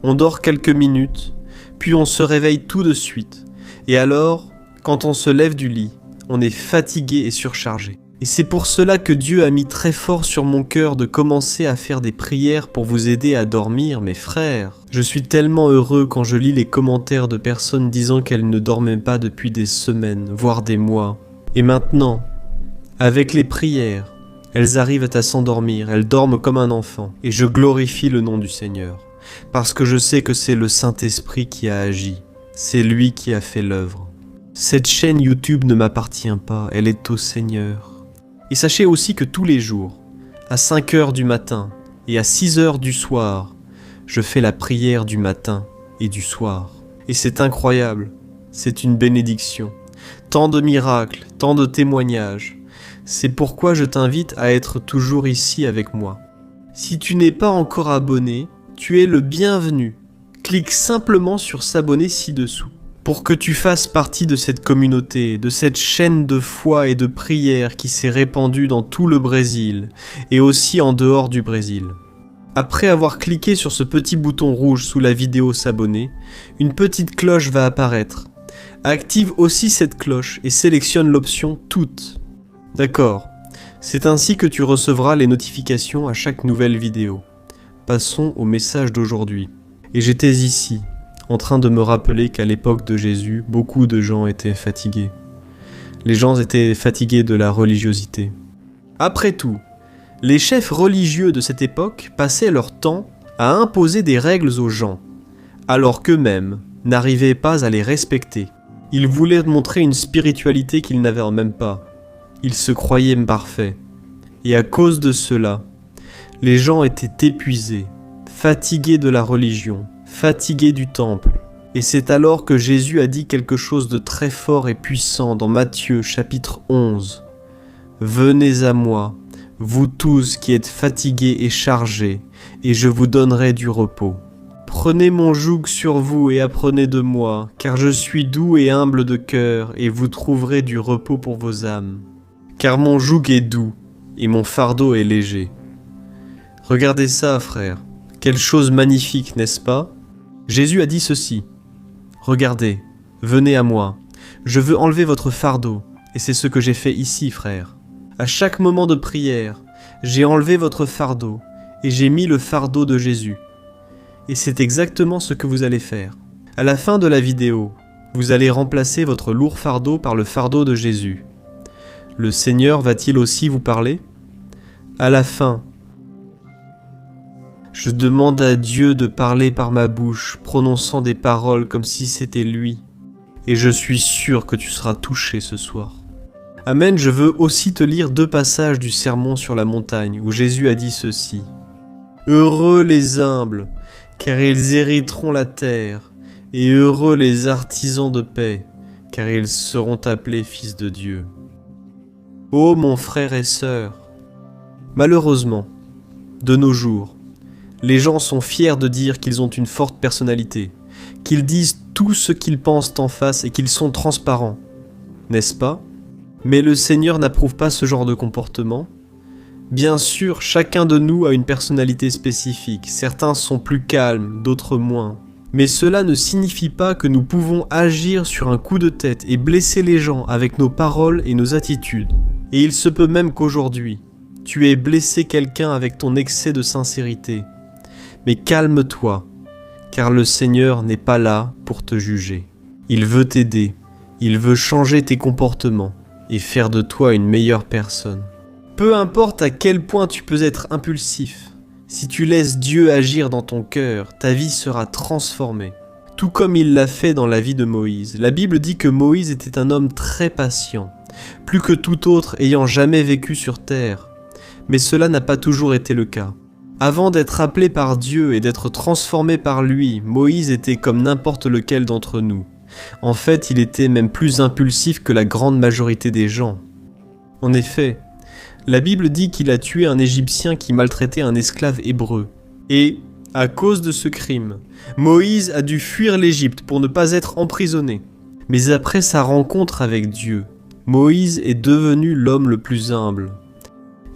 On dort quelques minutes, puis on se réveille tout de suite, et alors, quand on se lève du lit, on est fatigué et surchargé. Et c'est pour cela que Dieu a mis très fort sur mon cœur de commencer à faire des prières pour vous aider à dormir, mes frères. Je suis tellement heureux quand je lis les commentaires de personnes disant qu'elles ne dormaient pas depuis des semaines, voire des mois. Et maintenant, avec les prières, elles arrivent à s'endormir, elles dorment comme un enfant. Et je glorifie le nom du Seigneur, parce que je sais que c'est le Saint-Esprit qui a agi. C'est lui qui a fait l'œuvre. Cette chaîne YouTube ne m'appartient pas, elle est au Seigneur. Et sachez aussi que tous les jours, à 5 h du matin et à 6 h du soir, je fais la prière du matin et du soir. Et c'est incroyable, c'est une bénédiction. Tant de miracles, tant de témoignages. C'est pourquoi je t'invite à être toujours ici avec moi. Si tu n'es pas encore abonné, tu es le bienvenu. Clique simplement sur s'abonner ci-dessous. Pour que tu fasses partie de cette communauté, de cette chaîne de foi et de prière qui s'est répandue dans tout le Brésil et aussi en dehors du Brésil. Après avoir cliqué sur ce petit bouton rouge sous la vidéo s'abonner, une petite cloche va apparaître. Active aussi cette cloche et sélectionne l'option Toutes. D'accord, c'est ainsi que tu recevras les notifications à chaque nouvelle vidéo. Passons au message d'aujourd'hui. Et j'étais ici, en train de me rappeler qu'à l'époque de Jésus, beaucoup de gens étaient fatigués. Les gens étaient fatigués de la religiosité. Après tout, les chefs religieux de cette époque passaient leur temps à imposer des règles aux gens, alors qu'eux-mêmes n'arrivaient pas à les respecter. Ils voulaient montrer une spiritualité qu'ils n'avaient même pas. Ils se croyaient parfaits. Et à cause de cela, les gens étaient épuisés, fatigués de la religion, fatigués du temple. Et c'est alors que Jésus a dit quelque chose de très fort et puissant dans Matthieu chapitre 11. « Venez à moi, vous tous qui êtes fatigués et chargés, et je vous donnerai du repos. Prenez mon joug sur vous et apprenez de moi, car je suis doux et humble de cœur, et vous trouverez du repos pour vos âmes. Car mon joug est doux, et mon fardeau est léger. » Regardez ça, frère. Quelle chose magnifique, n'est-ce pas? Jésus a dit ceci. « Regardez, venez à moi. Je veux enlever votre fardeau, et c'est ce que j'ai fait ici, frère. À chaque moment de prière, j'ai enlevé votre fardeau, et j'ai mis le fardeau de Jésus. Et c'est exactement ce que vous allez faire. À la fin de la vidéo, vous allez remplacer votre lourd fardeau par le fardeau de Jésus. Le Seigneur va-t-il aussi vous parler? À la fin, je demande à Dieu de parler par ma bouche, prononçant des paroles comme si c'était lui. Et je suis sûr que tu seras touché ce soir. Amen, je veux aussi te lire 2 passages du Sermon sur la montagne, où Jésus a dit ceci. « Heureux les humbles, car ils hériteront la terre, et heureux les artisans de paix, car ils seront appelés fils de Dieu. » Ô mon frère et sœur, malheureusement, de nos jours, les gens sont fiers de dire qu'ils ont une forte personnalité, qu'ils disent tout ce qu'ils pensent en face et qu'ils sont transparents, n'est-ce pas? Mais le Seigneur n'approuve pas ce genre de comportement. Bien sûr, chacun de nous a une personnalité spécifique, certains sont plus calmes, d'autres moins. Mais cela ne signifie pas que nous pouvons agir sur un coup de tête et blesser les gens avec nos paroles et nos attitudes. Et il se peut même qu'aujourd'hui, tu aies blessé quelqu'un avec ton excès de sincérité. Mais calme-toi, car le Seigneur n'est pas là pour te juger. Il veut t'aider, il veut changer tes comportements et faire de toi une meilleure personne. Peu importe à quel point tu peux être impulsif, si tu laisses Dieu agir dans ton cœur, ta vie sera transformée. Tout comme il l'a fait dans la vie de Moïse. La Bible dit que Moïse était un homme très patient, plus que tout autre ayant jamais vécu sur terre. Mais cela n'a pas toujours été le cas. Avant d'être appelé par Dieu et d'être transformé par lui, Moïse était comme n'importe lequel d'entre nous. En fait, il était même plus impulsif que la grande majorité des gens. En effet, la Bible dit qu'il a tué un Égyptien qui maltraitait un esclave hébreu. Et, à cause de ce crime, Moïse a dû fuir l'Égypte pour ne pas être emprisonné. Mais après sa rencontre avec Dieu, Moïse est devenu l'homme le plus humble.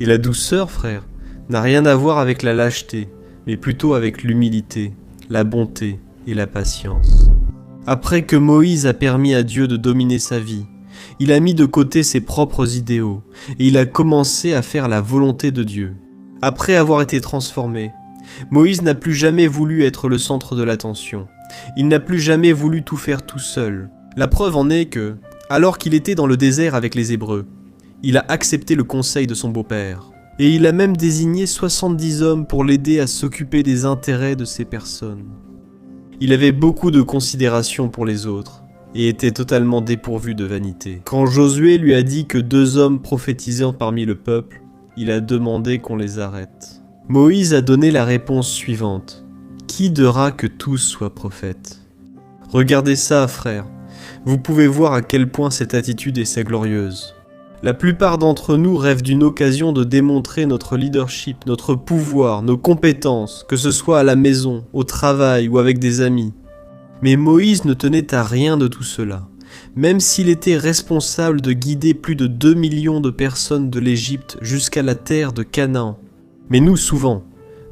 Et la douceur, frère, n'a rien à voir avec la lâcheté, mais plutôt avec l'humilité, la bonté et la patience. Après que Moïse a permis à Dieu de dominer sa vie, il a mis de côté ses propres idéaux et il a commencé à faire la volonté de Dieu. Après avoir été transformé, Moïse n'a plus jamais voulu être le centre de l'attention. Il n'a plus jamais voulu tout faire tout seul. La preuve en est que, alors qu'il était dans le désert avec les Hébreux, il a accepté le conseil de son beau-père. Et il a même désigné 70 hommes pour l'aider à s'occuper des intérêts de ces personnes. Il avait beaucoup de considération pour les autres et était totalement dépourvu de vanité. Quand Josué lui a dit que 2 hommes prophétisaient parmi le peuple, il a demandé qu'on les arrête. Moïse a donné la réponse suivante. Qui dira que tous soient prophètes? Regardez ça, frère. Vous pouvez voir à quel point cette attitude est glorieuse. La plupart d'entre nous rêvent d'une occasion de démontrer notre leadership, notre pouvoir, nos compétences, que ce soit à la maison, au travail ou avec des amis. Mais Moïse ne tenait à rien de tout cela, même s'il était responsable de guider plus de 2 millions de personnes de l'Égypte jusqu'à la terre de Canaan. Mais nous, souvent,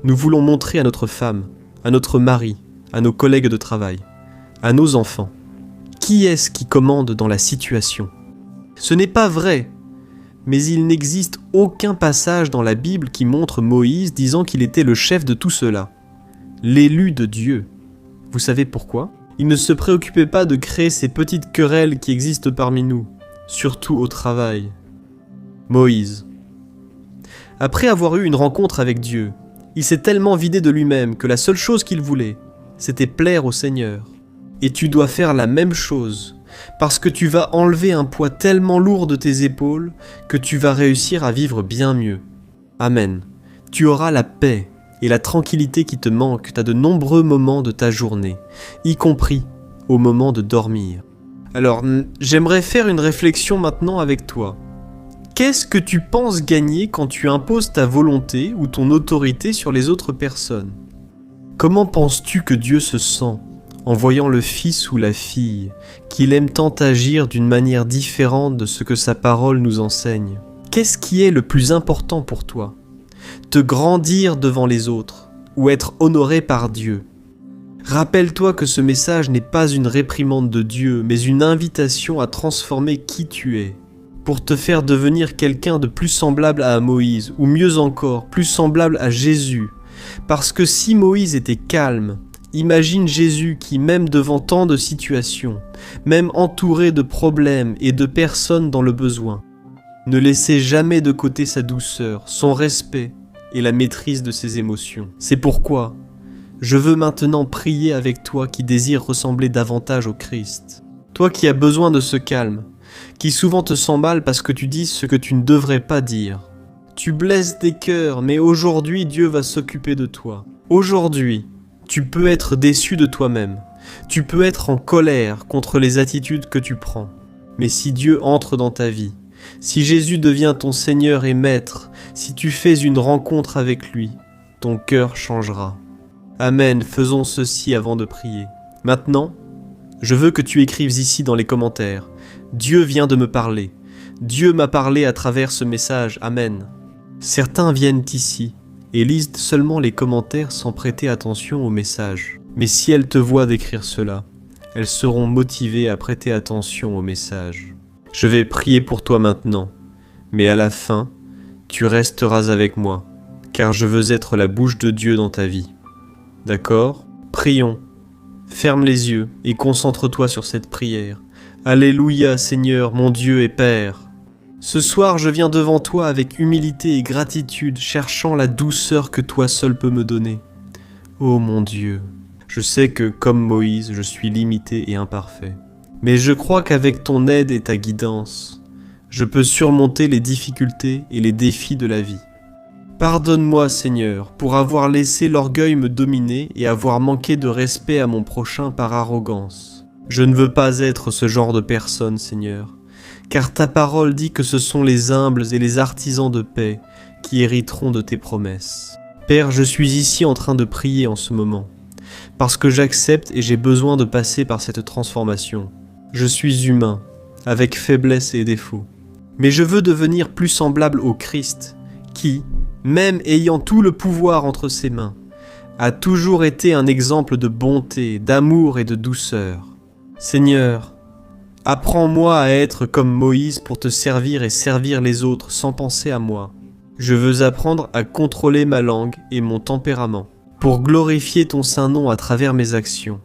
nous voulons montrer à notre femme, à notre mari, à nos collègues de travail, à nos enfants, qui est-ce qui commande dans la situation. Ce n'est pas vrai. Mais il n'existe aucun passage dans la Bible qui montre Moïse disant qu'il était le chef de tout cela, l'élu de Dieu. Vous savez pourquoi? Il ne se préoccupait pas de créer ces petites querelles qui existent parmi nous, surtout au travail. Moïse. Après avoir eu une rencontre avec Dieu, il s'est tellement vidé de lui-même que la seule chose qu'il voulait, c'était plaire au Seigneur. Et tu dois faire la même chose, parce que tu vas enlever un poids tellement lourd de tes épaules que tu vas réussir à vivre bien mieux. Amen. Tu auras la paix et la tranquillité qui te manquent à de nombreux moments de ta journée, y compris au moment de dormir. Alors, j'aimerais faire une réflexion maintenant avec toi. Qu'est-ce que tu penses gagner quand tu imposes ta volonté ou ton autorité sur les autres personnes? Comment penses-tu que Dieu se sent en voyant le fils ou la fille qu'il aime tant agir d'une manière différente de ce que sa parole nous enseigne? Qu'est-ce qui est le plus important pour toi? Te grandir devant les autres ou être honoré par Dieu? Rappelle-toi que ce message n'est pas une réprimande de Dieu, mais une invitation à transformer qui tu es, pour te faire devenir quelqu'un de plus semblable à Moïse, ou mieux encore, plus semblable à Jésus. Parce que si Moïse était calme, imagine Jésus qui, même devant tant de situations, même entouré de problèmes et de personnes dans le besoin, ne laissait jamais de côté sa douceur, son respect et la maîtrise de ses émotions. C'est pourquoi je veux maintenant prier avec toi qui désire ressembler davantage au Christ. Toi qui as besoin de ce calme, qui souvent te sent mal parce que tu dis ce que tu ne devrais pas dire. Tu blesses des cœurs, mais aujourd'hui Dieu va s'occuper de toi. Aujourd'hui, tu peux être déçu de toi-même. Tu peux être en colère contre les attitudes que tu prends. Mais si Dieu entre dans ta vie, si Jésus devient ton Seigneur et Maître, si tu fais une rencontre avec lui, ton cœur changera. Amen, faisons ceci avant de prier. Maintenant, je veux que tu écrives ici dans les commentaires. Dieu vient de me parler. Dieu m'a parlé à travers ce message. Amen. Certains viennent ici et lisent seulement les commentaires sans prêter attention au message. Mais si elles te voient d'écrire cela, elles seront motivées à prêter attention au message. Je vais prier pour toi maintenant, mais à la fin, tu resteras avec moi, car je veux être la bouche de Dieu dans ta vie. D'accord? Prions. Ferme les yeux et concentre-toi sur cette prière. Alléluia, Seigneur, mon Dieu et Père. Ce soir, je viens devant toi avec humilité et gratitude, cherchant la douceur que toi seul peux me donner. Ô mon Dieu, je sais que, comme Moïse, je suis limité et imparfait. Mais je crois qu'avec ton aide et ta guidance, je peux surmonter les difficultés et les défis de la vie. Pardonne-moi, Seigneur, pour avoir laissé l'orgueil me dominer et avoir manqué de respect à mon prochain par arrogance. Je ne veux pas être ce genre de personne, Seigneur, car ta parole dit que ce sont les humbles et les artisans de paix qui hériteront de tes promesses. Père, je suis ici en train de prier en ce moment, parce que j'accepte et j'ai besoin de passer par cette transformation. Je suis humain, avec faiblesse et défauts, mais je veux devenir plus semblable au Christ, qui, même ayant tout le pouvoir entre ses mains, a toujours été un exemple de bonté, d'amour et de douceur. Seigneur, apprends-moi à être comme Moïse pour te servir et servir les autres sans penser à moi. Je veux apprendre à contrôler ma langue et mon tempérament, pour glorifier ton saint nom à travers mes actions.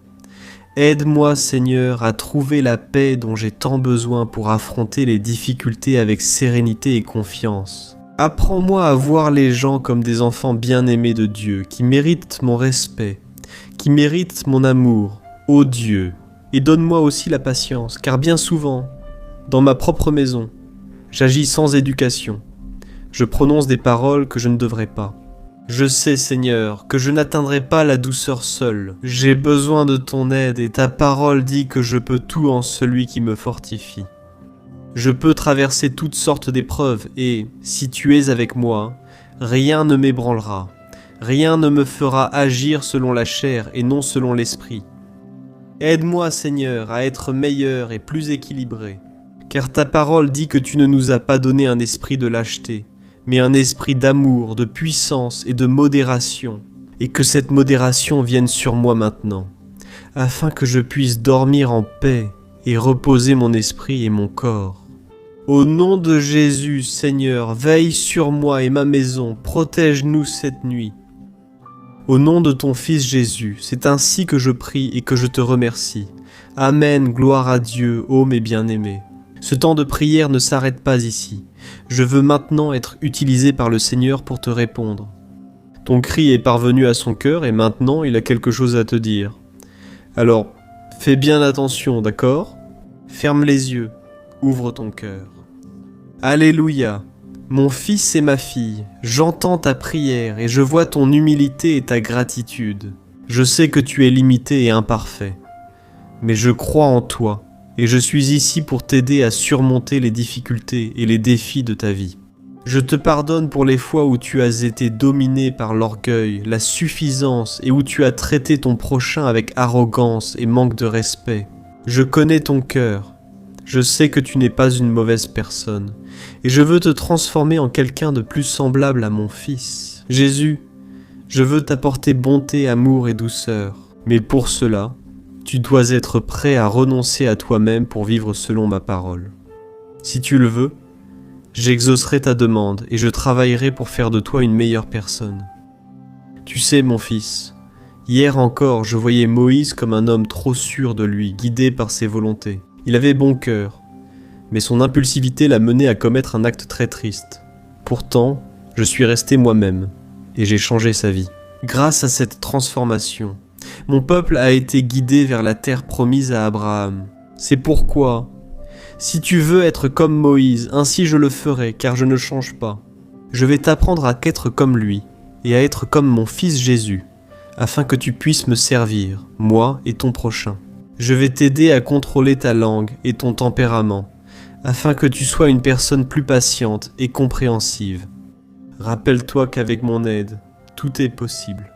Aide-moi, Seigneur, à trouver la paix dont j'ai tant besoin pour affronter les difficultés avec sérénité et confiance. Apprends-moi à voir les gens comme des enfants bien-aimés de Dieu, qui méritent mon respect, qui méritent mon amour, ô Dieu. Et donne-moi aussi la patience, car bien souvent, dans ma propre maison, j'agis sans éducation. Je prononce des paroles que je ne devrais pas. Je sais, Seigneur, que je n'atteindrai pas la douceur seule. J'ai besoin de ton aide et ta parole dit que je peux tout en celui qui me fortifie. Je peux traverser toutes sortes d'épreuves et, si tu es avec moi, rien ne m'ébranlera. Rien ne me fera agir selon la chair et non selon l'esprit. Aide-moi, Seigneur, à être meilleur et plus équilibré, car ta parole dit que tu ne nous as pas donné un esprit de lâcheté, mais un esprit d'amour, de puissance et de modération, et que cette modération vienne sur moi maintenant, afin que je puisse dormir en paix et reposer mon esprit et mon corps. Au nom de Jésus, Seigneur, veille sur moi et ma maison, protège-nous cette nuit. Au nom de ton Fils Jésus, c'est ainsi que je prie et que je te remercie. Amen, gloire à Dieu, ô mes bien-aimés. Ce temps de prière ne s'arrête pas ici. Je veux maintenant être utilisé par le Seigneur pour te répondre. Ton cri est parvenu à son cœur et maintenant il a quelque chose à te dire. Alors, fais bien attention, d'accord ? Ferme les yeux, ouvre ton cœur. Alléluia, mon fils et ma fille, j'entends ta prière et je vois ton humilité et ta gratitude. Je sais que tu es limité et imparfait, mais je crois en toi et je suis ici pour t'aider à surmonter les difficultés et les défis de ta vie. Je te pardonne pour les fois où tu as été dominé par l'orgueil, la suffisance et où tu as traité ton prochain avec arrogance et manque de respect. Je connais ton cœur. Je sais que tu n'es pas une mauvaise personne et je veux te transformer en quelqu'un de plus semblable à mon Fils. Jésus, je veux t'apporter bonté, amour et douceur. Mais pour cela, tu dois être prêt à renoncer à toi-même pour vivre selon ma parole. Si tu le veux, j'exaucerai ta demande et je travaillerai pour faire de toi une meilleure personne. Tu sais, mon fils, hier encore, je voyais Moïse comme un homme trop sûr de lui, guidé par ses volontés. Il avait bon cœur, mais son impulsivité l'a mené à commettre un acte très triste. Pourtant, je suis resté moi-même et j'ai changé sa vie. Grâce à cette transformation, mon peuple a été guidé vers la terre promise à Abraham. C'est pourquoi, si tu veux être comme Moïse, ainsi je le ferai, car je ne change pas. Je vais t'apprendre à qu'être comme lui, et à être comme mon fils Jésus, afin que tu puisses me servir, moi et ton prochain. Je vais t'aider à contrôler ta langue et ton tempérament, afin que tu sois une personne plus patiente et compréhensive. Rappelle-toi qu'avec mon aide, tout est possible.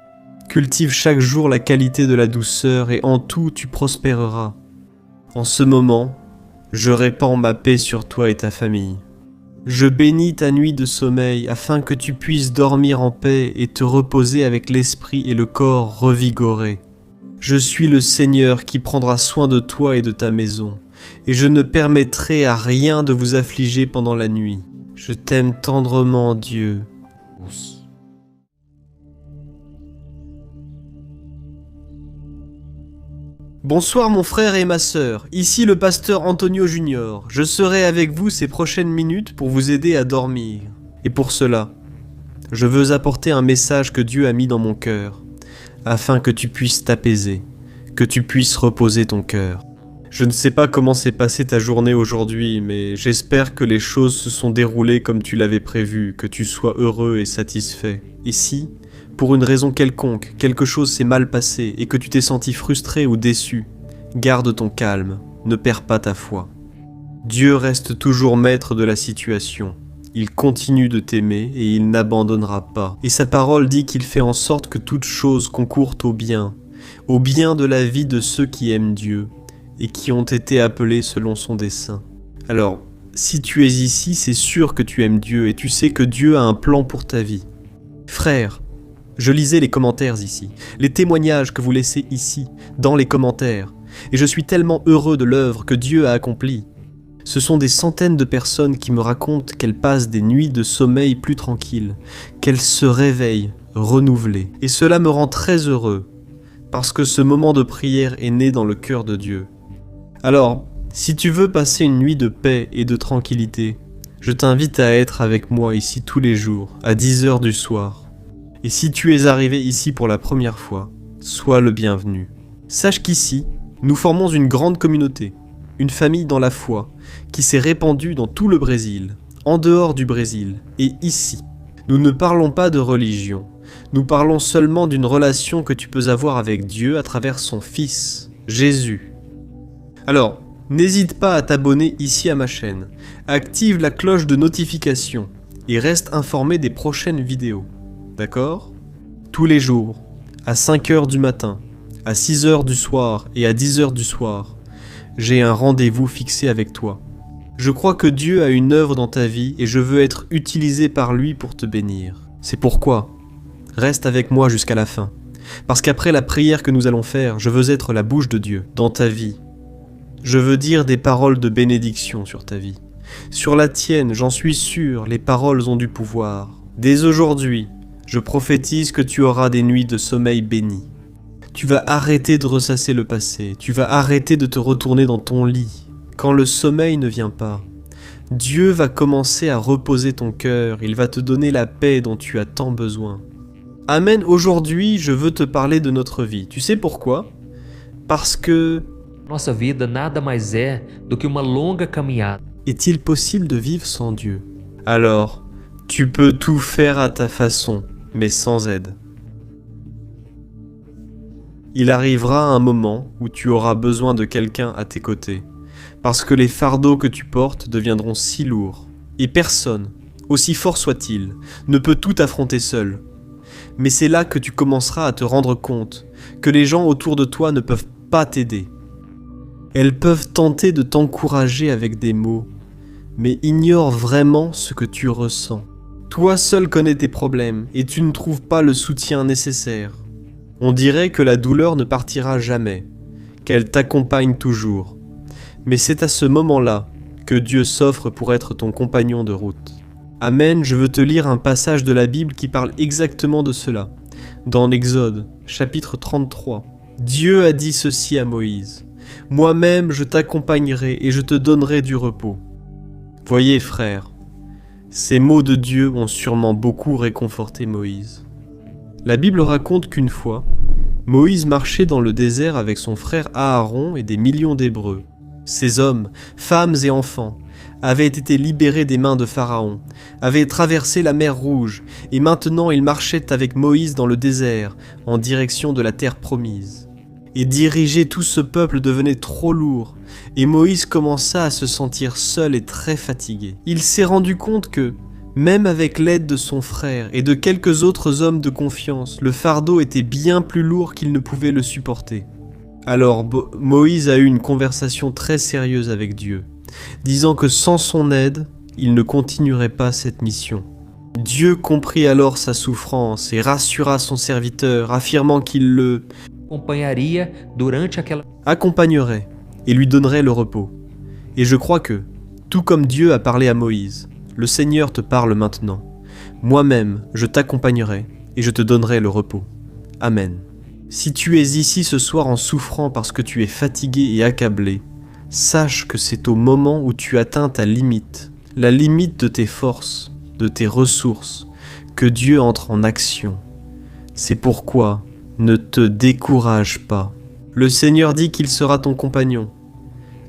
Cultive chaque jour la qualité de la douceur et en tout tu prospéreras. En ce moment, je répands ma paix sur toi et ta famille. Je bénis ta nuit de sommeil afin que tu puisses dormir en paix et te reposer avec l'esprit et le corps revigorés. Je suis le Seigneur qui prendra soin de toi et de ta maison, et je ne permettrai à rien de vous affliger pendant la nuit. Je t'aime tendrement, Dieu. Bonsoir mon frère et ma sœur, ici le pasteur Antonio Junior. Je serai avec vous ces prochaines minutes pour vous aider à dormir. Et pour cela, je veux apporter un message que Dieu a mis dans mon cœur, afin que tu puisses t'apaiser, que tu puisses reposer ton cœur. Je ne sais pas comment s'est passée ta journée aujourd'hui, mais j'espère que les choses se sont déroulées comme tu l'avais prévu, que tu sois heureux et satisfait. Et si, pour une raison quelconque, quelque chose s'est mal passé et que tu t'es senti frustré ou déçu, garde ton calme, ne perds pas ta foi. Dieu reste toujours maître de la situation. Il continue de t'aimer et il n'abandonnera pas. Et sa parole dit qu'il fait en sorte que toute chose concourt au bien de la vie de ceux qui aiment Dieu et qui ont été appelés selon son dessein. Alors, si tu es ici, c'est sûr que tu aimes Dieu et tu sais que Dieu a un plan pour ta vie. Frère, je lisais les commentaires ici, les témoignages que vous laissez ici, dans les commentaires, et je suis tellement heureux de l'œuvre que Dieu a accomplie. Ce sont des centaines de personnes qui me racontent qu'elles passent des nuits de sommeil plus tranquilles, qu'elles se réveillent, renouvelées. Et cela me rend très heureux, parce que ce moment de prière est né dans le cœur de Dieu. Alors, si tu veux passer une nuit de paix et de tranquillité, je t'invite à être avec moi ici tous les jours, à 10h du soir. Et si tu es arrivé ici pour la première fois, sois le bienvenu. Sache qu'ici, nous formons une grande communauté, une famille dans la foi, qui s'est répandue dans tout le Brésil, en dehors du Brésil, et ici. Nous ne parlons pas de religion, nous parlons seulement d'une relation que tu peux avoir avec Dieu à travers son Fils, Jésus. Alors, n'hésite pas à t'abonner ici à ma chaîne, active la cloche de notification et reste informé des prochaines vidéos. D'accord ? Tous les jours, à 5h du matin, à 6h du soir et à 10h du soir, j'ai un rendez-vous fixé avec toi. Je crois que Dieu a une œuvre dans ta vie et je veux être utilisé par lui pour te bénir. C'est pourquoi, reste avec moi jusqu'à la fin. Parce qu'après la prière que nous allons faire, je veux être la bouche de Dieu dans ta vie. Je veux dire des paroles de bénédiction sur ta vie. Sur la tienne, j'en suis sûr, les paroles ont du pouvoir. Dès aujourd'hui, Je prophétise que tu auras des nuits de sommeil bénies. Tu vas arrêter de ressasser le passé, tu vas arrêter de te retourner dans ton lit. Quand le sommeil ne vient pas, Dieu va commencer à reposer ton cœur, il va te donner la paix dont tu as tant besoin. Amen, aujourd'hui je veux te parler de notre vie. Tu sais pourquoi? Parce que... Nossa vida nada mais é do que uma longa caminhada. Est-il possible de vivre sans Dieu? Alors, tu peux tout faire à ta façon, mais sans aide. Il arrivera un moment où tu auras besoin de quelqu'un à tes côtés, parce que les fardeaux que tu portes deviendront si lourds, et personne, aussi fort soit-il, ne peut tout affronter seul. Mais c'est là que tu commenceras à te rendre compte que les gens autour de toi ne peuvent pas t'aider. Elles peuvent tenter de t'encourager avec des mots, mais ignorent vraiment ce que tu ressens. Toi seul connais tes problèmes, et tu ne trouves pas le soutien nécessaire. On dirait que la douleur ne partira jamais, qu'elle t'accompagne toujours. Mais c'est à ce moment-là que Dieu s'offre pour être ton compagnon de route. Amen, je veux te lire un passage de la Bible qui parle exactement de cela. Dans l'Exode, chapitre 33, Dieu a dit ceci à Moïse. « Moi-même je t'accompagnerai et je te donnerai du repos. » Voyez frères, ces mots de Dieu ont sûrement beaucoup réconforté Moïse. La Bible raconte qu'une fois, Moïse marchait dans le désert avec son frère Aaron et des millions d'Hébreux. Ces hommes, femmes et enfants, avaient été libérés des mains de Pharaon, avaient traversé la mer Rouge, et maintenant ils marchaient avec Moïse dans le désert, en direction de la terre promise. Et diriger tout ce peuple devenait trop lourd, et Moïse commença à se sentir seul et très fatigué. Il s'est rendu compte que, même avec l'aide de son frère et de quelques autres hommes de confiance, le fardeau était bien plus lourd qu'il ne pouvait le supporter. Alors Moïse a eu une conversation très sérieuse avec Dieu, disant que sans son aide, il ne continuerait pas cette mission. Dieu comprit alors sa souffrance et rassura son serviteur, affirmant qu'il le accompagnerait et lui donnerait le repos. Et je crois que, tout comme Dieu a parlé à Moïse, le Seigneur te parle maintenant. Moi-même, je t'accompagnerai et je te donnerai le repos. Amen. Si tu es ici ce soir en souffrant parce que tu es fatigué et accablé, sache que c'est au moment où tu atteins ta limite, la limite de tes forces, de tes ressources, que Dieu entre en action. C'est pourquoi ne te décourage pas. Le Seigneur dit qu'il sera ton compagnon.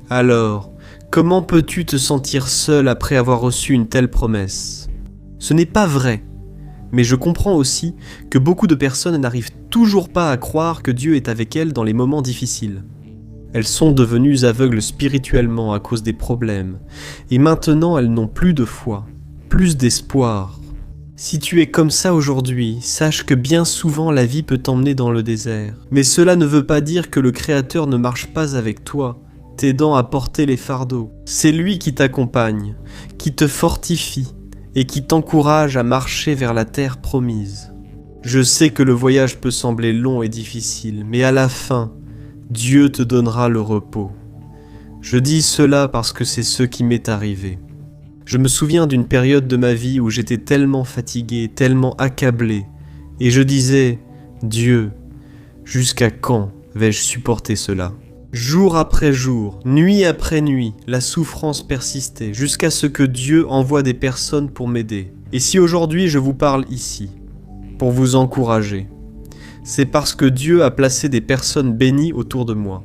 Alors, comment peux-tu te sentir seul après avoir reçu une telle promesse? Ce n'est pas vrai, mais je comprends aussi que beaucoup de personnes n'arrivent toujours pas à croire que Dieu est avec elles dans les moments difficiles. Elles sont devenues aveugles spirituellement à cause des problèmes, et maintenant elles n'ont plus de foi, plus d'espoir. Si tu es comme ça aujourd'hui, sache que bien souvent la vie peut t'emmener dans le désert. Mais cela ne veut pas dire que le Créateur ne marche pas avec toi, t'aidant à porter les fardeaux. C'est lui qui t'accompagne, qui te fortifie et qui t'encourage à marcher vers la terre promise. Je sais que le voyage peut sembler long et difficile, mais à la fin, Dieu te donnera le repos. Je dis cela parce que c'est ce qui m'est arrivé. Je me souviens d'une période de ma vie où j'étais tellement fatigué, tellement accablé, et je disais « Dieu, jusqu'à quand vais-je supporter cela ?» Jour après jour, nuit après nuit, la souffrance persistait, jusqu'à ce que Dieu envoie des personnes pour m'aider. Et si aujourd'hui je vous parle ici, pour vous encourager, c'est parce que Dieu a placé des personnes bénies autour de moi.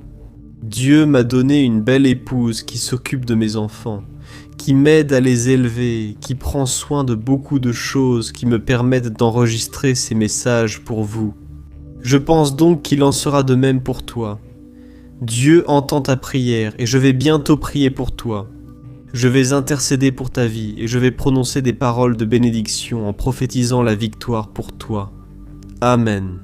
Dieu m'a donné une belle épouse qui s'occupe de mes enfants, qui m'aide à les élever, qui prend soin de beaucoup de choses qui me permettent d'enregistrer ces messages pour vous. Je pense donc qu'il en sera de même pour toi. Dieu entend ta prière et je vais bientôt prier pour toi. Je vais intercéder pour ta vie et je vais prononcer des paroles de bénédiction en prophétisant la victoire pour toi. Amen.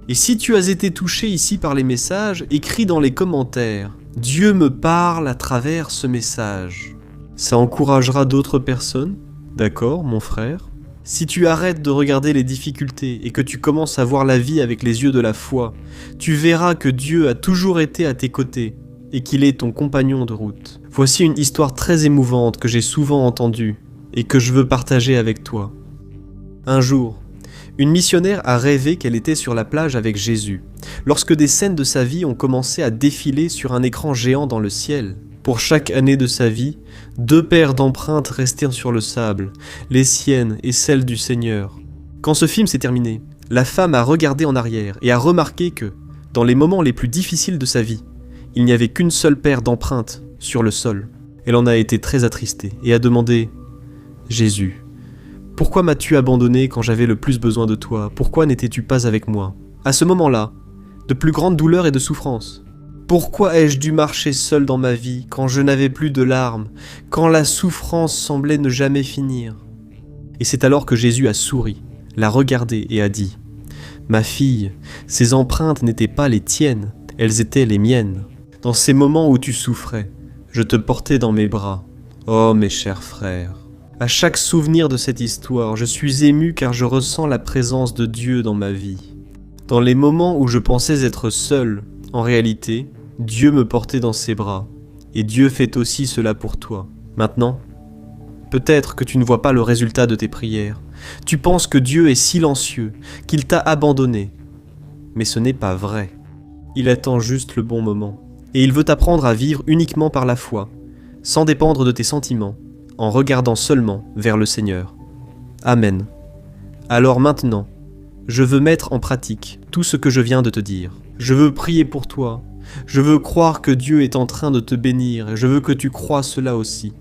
Et si tu as été touché ici par les messages, écris dans les commentaires « Dieu me parle à travers ce message ». Ça encouragera d'autres personnes, d'accord, mon frère? Si tu arrêtes de regarder les difficultés et que tu commences à voir la vie avec les yeux de la foi, tu verras que Dieu a toujours été à tes côtés et qu'il est ton compagnon de route. Voici une histoire très émouvante que j'ai souvent entendue et que je veux partager avec toi. Un jour, Une missionnaire a rêvé qu'elle était sur la plage avec Jésus, lorsque des scènes de sa vie ont commencé à défiler sur un écran géant dans le ciel. Pour chaque année de sa vie, 2 paires d'empreintes restèrent sur le sable, les siennes et celles du Seigneur. Quand ce film s'est terminé, la femme a regardé en arrière et a remarqué que, dans les moments les plus difficiles de sa vie, il n'y avait qu'une seule paire d'empreintes sur le sol. Elle en a été très attristée et a demandé « Jésus, pourquoi m'as-tu abandonné quand j'avais le plus besoin de toi? Pourquoi n'étais-tu pas avec moi? À ce moment-là, de plus grandes douleurs et de souffrances. Pourquoi ai-je dû marcher seul dans ma vie quand je n'avais plus de larmes, quand la souffrance semblait ne jamais finir ?» Et c'est alors que Jésus a souri, l'a regardée et a dit « Ma fille, ces empreintes n'étaient pas les tiennes, elles étaient les miennes. Dans ces moments où tu souffrais, je te portais dans mes bras. Oh mes chers frères. À chaque souvenir de cette histoire, je suis ému car je ressens la présence de Dieu dans ma vie. Dans les moments où je pensais être seul, en réalité, Dieu me portait dans ses bras. Et Dieu fait aussi cela pour toi. Maintenant, peut-être que tu ne vois pas le résultat de tes prières. Tu penses que Dieu est silencieux, qu'il t'a abandonné. Mais ce n'est pas vrai. Il attend juste le bon moment. Et il veut t'apprendre à vivre uniquement par la foi, sans dépendre de tes sentiments, en regardant seulement vers le Seigneur. Amen. Alors maintenant, je veux mettre en pratique tout ce que je viens de te dire. Je veux prier pour toi. Je veux croire que Dieu est en train de te bénir et je veux que tu crois cela aussi.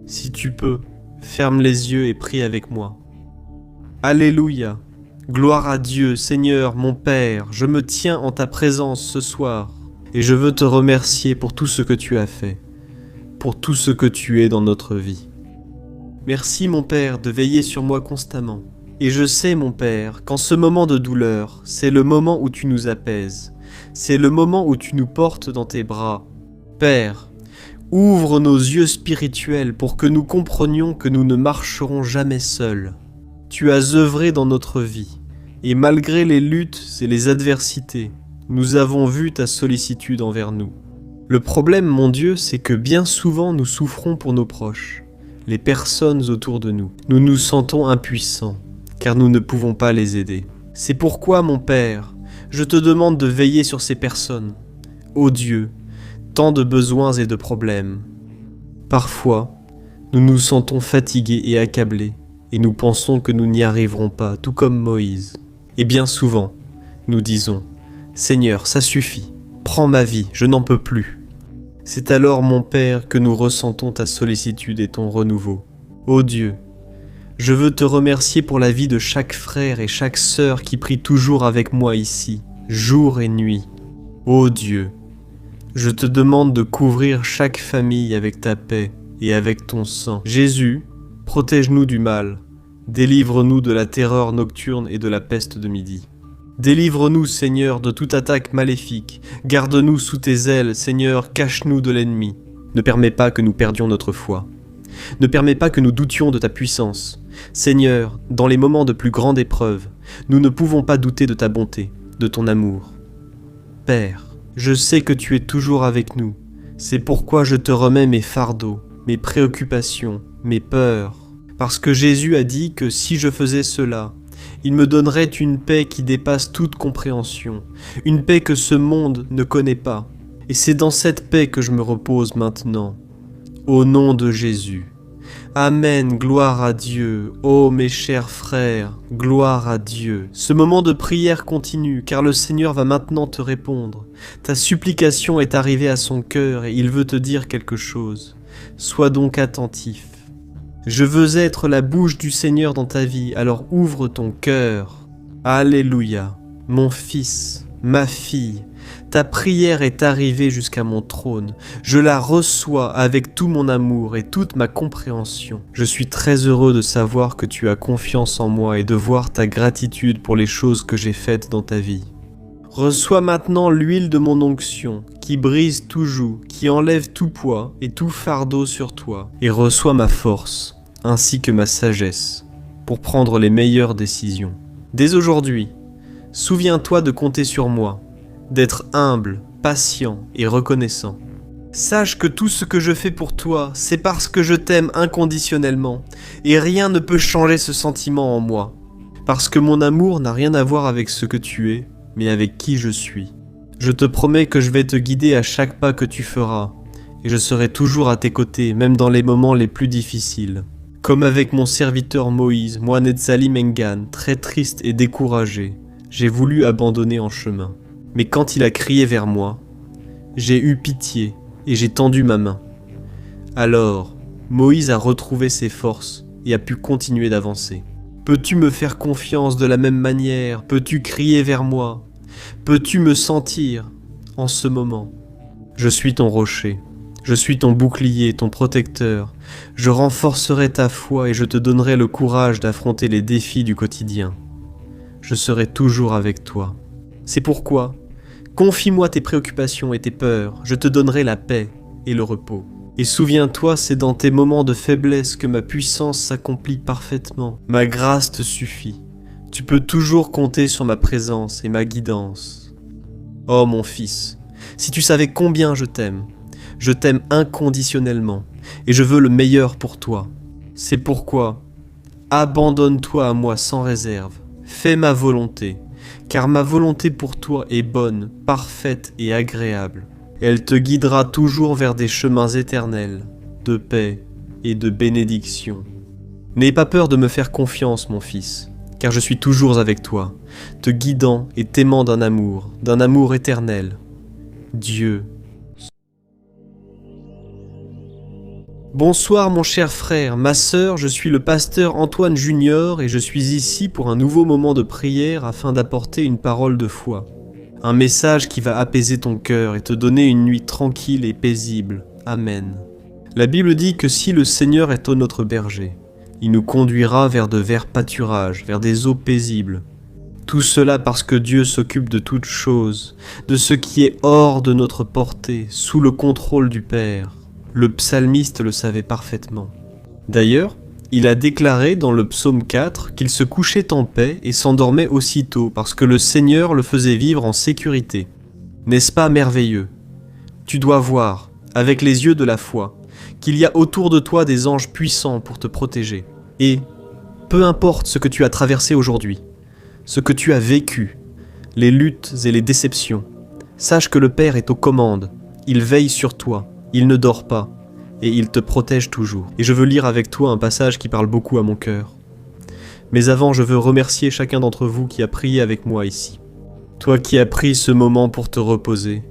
Si tu peux, ferme les yeux et prie avec moi. Alléluia. Gloire à Dieu, Seigneur, mon Père, je me tiens en ta présence ce soir et je veux te remercier pour tout ce que tu as fait, pour tout ce que tu es dans notre vie. Merci mon Père de veiller sur moi constamment. Et je sais mon Père qu'en ce moment de douleur, c'est le moment où tu nous apaises. C'est le moment où tu nous portes dans tes bras. Père, ouvre nos yeux spirituels pour que nous comprenions que nous ne marcherons jamais seuls. Tu as œuvré dans notre vie, et malgré les luttes et les adversités, nous avons vu ta sollicitude envers nous. Le problème, mon Dieu, c'est que bien souvent nous souffrons pour nos proches, les personnes autour de nous. Nous nous sentons impuissants, car nous ne pouvons pas les aider. C'est pourquoi, mon Père, je te demande de veiller sur ces personnes. Ô Dieu, tant de besoins et de problèmes. Parfois, nous nous sentons fatigués et accablés, et nous pensons que nous n'y arriverons pas, tout comme Moïse. Et bien souvent, nous disons « Seigneur, ça suffit, prends ma vie, je n'en peux plus ». C'est alors, mon Père, que nous ressentons ta sollicitude et ton renouveau. Ô Dieu, je veux te remercier pour la vie de chaque frère et chaque sœur qui prie toujours avec moi ici, jour et nuit. Ô Dieu, je te demande de couvrir chaque famille avec ta paix et avec ton sang. Jésus, protège-nous du mal, délivre-nous de la terreur nocturne et de la peste de midi. Délivre-nous, Seigneur, de toute attaque maléfique. Garde-nous sous tes ailes, Seigneur, cache-nous de l'ennemi. Ne permets pas que nous perdions notre foi. Ne permets pas que nous doutions de ta puissance. Seigneur, dans les moments de plus grande épreuve, nous ne pouvons pas douter de ta bonté, de ton amour. Père, je sais que tu es toujours avec nous. C'est pourquoi je te remets mes fardeaux, mes préoccupations, mes peurs. Parce que Jésus a dit que si je faisais cela, il me donnerait une paix qui dépasse toute compréhension, une paix que ce monde ne connaît pas. Et c'est dans cette paix que je me repose maintenant. Au nom de Jésus. Amen, gloire à Dieu. Ô mes chers frères, gloire à Dieu. Ce moment de prière continue, car le Seigneur va maintenant te répondre. Ta supplication est arrivée à son cœur et il veut te dire quelque chose. Sois donc attentif. Je veux être la bouche du Seigneur dans ta vie, alors ouvre ton cœur. Alléluia, mon fils, ma fille, ta prière est arrivée jusqu'à mon trône. Je la reçois avec tout mon amour et toute ma compréhension. Je suis très heureux de savoir que tu as confiance en moi et de voir ta gratitude pour les choses que j'ai faites dans ta vie. Reçois maintenant l'huile de mon onction, qui brise tout joug, qui enlève tout poids et tout fardeau sur toi, et reçois ma force, ainsi que ma sagesse, pour prendre les meilleures décisions. Dès aujourd'hui, souviens-toi de compter sur moi, d'être humble, patient et reconnaissant. Sache que tout ce que je fais pour toi, c'est parce que je t'aime inconditionnellement, et rien ne peut changer ce sentiment en moi. Parce que mon amour n'a rien à voir avec ce que tu es, mais avec qui je suis. Je te promets que je vais te guider à chaque pas que tu feras, et je serai toujours à tes côtés, même dans les moments les plus difficiles. Comme avec mon serviteur Moïse, moi Netzalim Engan, très triste et découragé, j'ai voulu abandonner en chemin. Mais quand il a crié vers moi, j'ai eu pitié et j'ai tendu ma main. Alors, Moïse a retrouvé ses forces et a pu continuer d'avancer. Peux-tu me faire confiance de la même manière? Peux-tu crier vers moi? Peux-tu me sentir en ce moment? Je suis ton rocher, je suis ton bouclier, ton protecteur. Je renforcerai ta foi et je te donnerai le courage d'affronter les défis du quotidien. Je serai toujours avec toi. C'est pourquoi, confie-moi tes préoccupations et tes peurs, je te donnerai la paix et le repos. Et souviens-toi, c'est dans tes moments de faiblesse que ma puissance s'accomplit parfaitement. Ma grâce te suffit. Tu peux toujours compter sur ma présence et ma guidance. Oh mon fils, si tu savais combien je t'aime inconditionnellement, et je veux le meilleur pour toi. C'est pourquoi, abandonne-toi à moi sans réserve, fais ma volonté, car ma volonté pour toi est bonne, parfaite et agréable. Elle te guidera toujours vers des chemins éternels, de paix et de bénédiction. N'aie pas peur de me faire confiance, mon fils, car je suis toujours avec toi, te guidant et t'aimant d'un amour éternel. Dieu. Bonsoir mon cher frère, ma sœur, je suis le pasteur Antoine Junior et je suis ici pour un nouveau moment de prière afin d'apporter une parole de foi. Un message qui va apaiser ton cœur et te donner une nuit tranquille et paisible. Amen. La Bible dit que si le Seigneur est notre berger, il nous conduira vers de verts pâturages, vers des eaux paisibles. Tout cela parce que Dieu s'occupe de toutes choses, de ce qui est hors de notre portée, sous le contrôle du Père. Le psalmiste le savait parfaitement. D'ailleurs, il a déclaré dans le psaume 4 qu'il se couchait en paix et s'endormait aussitôt parce que le Seigneur le faisait vivre en sécurité. N'est-ce pas merveilleux? Tu dois voir, avec les yeux de la foi, qu'il y a autour de toi des anges puissants pour te protéger. Et, peu importe ce que tu as traversé aujourd'hui, ce que tu as vécu, les luttes et les déceptions, sache que le Père est aux commandes, il veille sur toi, il ne dort pas, et il te protège toujours. Et je veux lire avec toi un passage qui parle beaucoup à mon cœur. Mais avant, je veux remercier chacun d'entre vous qui a prié avec moi ici. Toi qui as pris ce moment pour te reposer,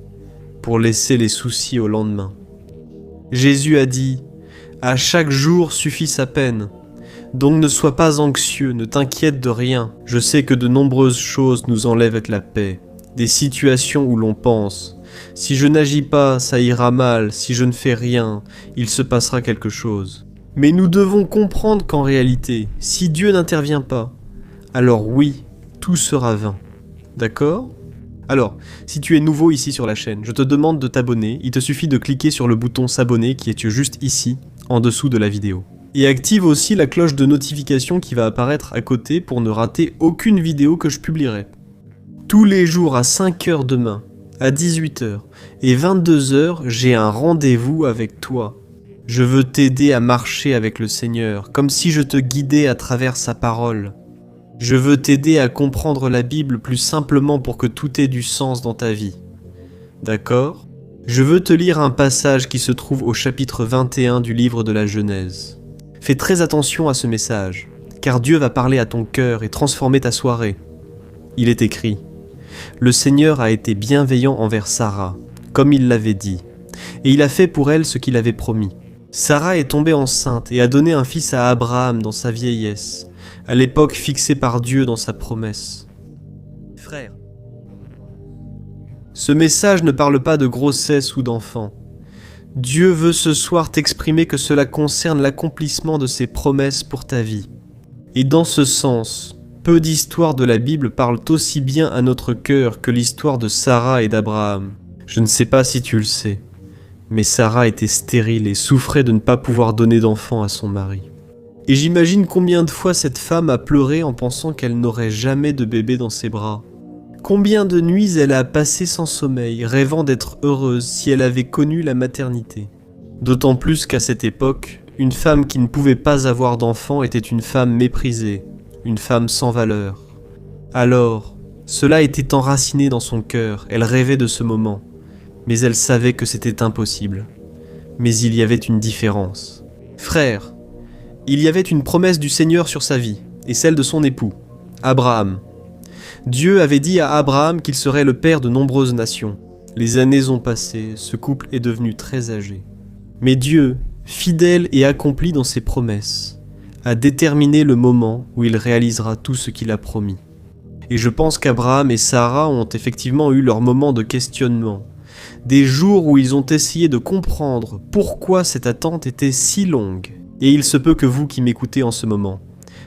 pour laisser les soucis au lendemain. Jésus a dit « À chaque jour suffit sa peine ». Donc ne sois pas anxieux, ne t'inquiète de rien. Je sais que de nombreuses choses nous enlèvent la paix, des situations où l'on pense « Si je n'agis pas, ça ira mal, si je ne fais rien, il se passera quelque chose ». Mais nous devons comprendre qu'en réalité, si Dieu n'intervient pas, alors oui, tout sera vain. D'accord ? Alors, si tu es nouveau ici sur la chaîne, je te demande de t'abonner, il te suffit de cliquer sur le bouton s'abonner qui est juste ici, en dessous de la vidéo. Et active aussi la cloche de notification qui va apparaître à côté pour ne rater aucune vidéo que je publierai. Tous les jours à 5h demain, à 18h et 22h, j'ai un rendez-vous avec toi. Je veux t'aider à marcher avec le Seigneur, comme si je te guidais à travers sa parole. Je veux t'aider à comprendre la Bible plus simplement pour que tout ait du sens dans ta vie. D'accord ? Je veux te lire un passage qui se trouve au chapitre 21 du livre de la Genèse. Fais très attention à ce message, car Dieu va parler à ton cœur et transformer ta soirée. Il est écrit: Le Seigneur a été bienveillant envers Sarah, comme il l'avait dit, et il a fait pour elle ce qu'il avait promis. Sarah est tombée enceinte et a donné un fils à Abraham dans sa vieillesse, à l'époque fixée par Dieu dans sa promesse. Frère, ce message ne parle pas de grossesse ou d'enfant. Dieu veut ce soir t'exprimer que cela concerne l'accomplissement de ses promesses pour ta vie. Et dans ce sens, peu d'histoires de la Bible parlent aussi bien à notre cœur que l'histoire de Sarah et d'Abraham. Je ne sais pas si tu le sais, mais Sarah était stérile et souffrait de ne pas pouvoir donner d'enfant à son mari. Et j'imagine combien de fois cette femme a pleuré en pensant qu'elle n'aurait jamais de bébé dans ses bras. Combien de nuits elle a passé sans sommeil, rêvant d'être heureuse si elle avait connu la maternité. D'autant plus qu'à cette époque, une femme qui ne pouvait pas avoir d'enfant était une femme méprisée, une femme sans valeur. Alors, cela était enraciné dans son cœur, elle rêvait de ce moment, mais elle savait que c'était impossible. Mais il y avait une différence. Frère, il y avait une promesse du Seigneur sur sa vie, et celle de son époux, Abraham. Dieu avait dit à Abraham qu'il serait le père de nombreuses nations. Les années ont passé, ce couple est devenu très âgé. Mais Dieu, fidèle et accompli dans ses promesses, a déterminé le moment où il réalisera tout ce qu'il a promis. Et je pense qu'Abraham et Sarah ont effectivement eu leur moment de questionnement, des jours où ils ont essayé de comprendre pourquoi cette attente était si longue. Et il se peut que vous qui m'écoutez en ce moment,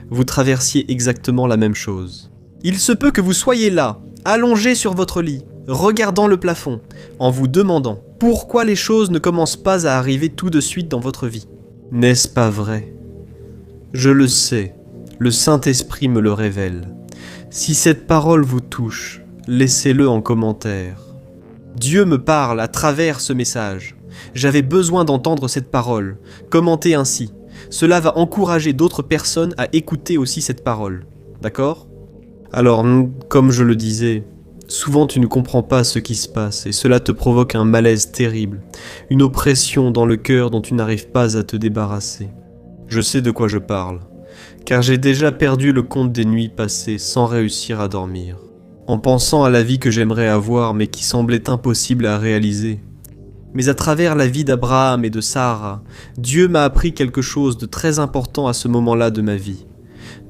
vous traversiez exactement la même chose. Il se peut que vous soyez là, allongé sur votre lit, regardant le plafond, en vous demandant pourquoi les choses ne commencent pas à arriver tout de suite dans votre vie. N'est-ce pas vrai? Je le sais, le Saint-Esprit me le révèle. Si cette parole vous touche, laissez-le en commentaire. Dieu me parle à travers ce message. J'avais besoin d'entendre cette parole. Commentez ainsi. Cela va encourager d'autres personnes à écouter aussi cette parole. D'accord? Alors, comme je le disais, souvent tu ne comprends pas ce qui se passe et cela te provoque un malaise terrible, une oppression dans le cœur dont tu n'arrives pas à te débarrasser. Je sais de quoi je parle, car j'ai déjà perdu le compte des nuits passées sans réussir à dormir, en pensant à la vie que j'aimerais avoir mais qui semblait impossible à réaliser. Mais à travers la vie d'Abraham et de Sarah, Dieu m'a appris quelque chose de très important à ce moment-là de ma vie.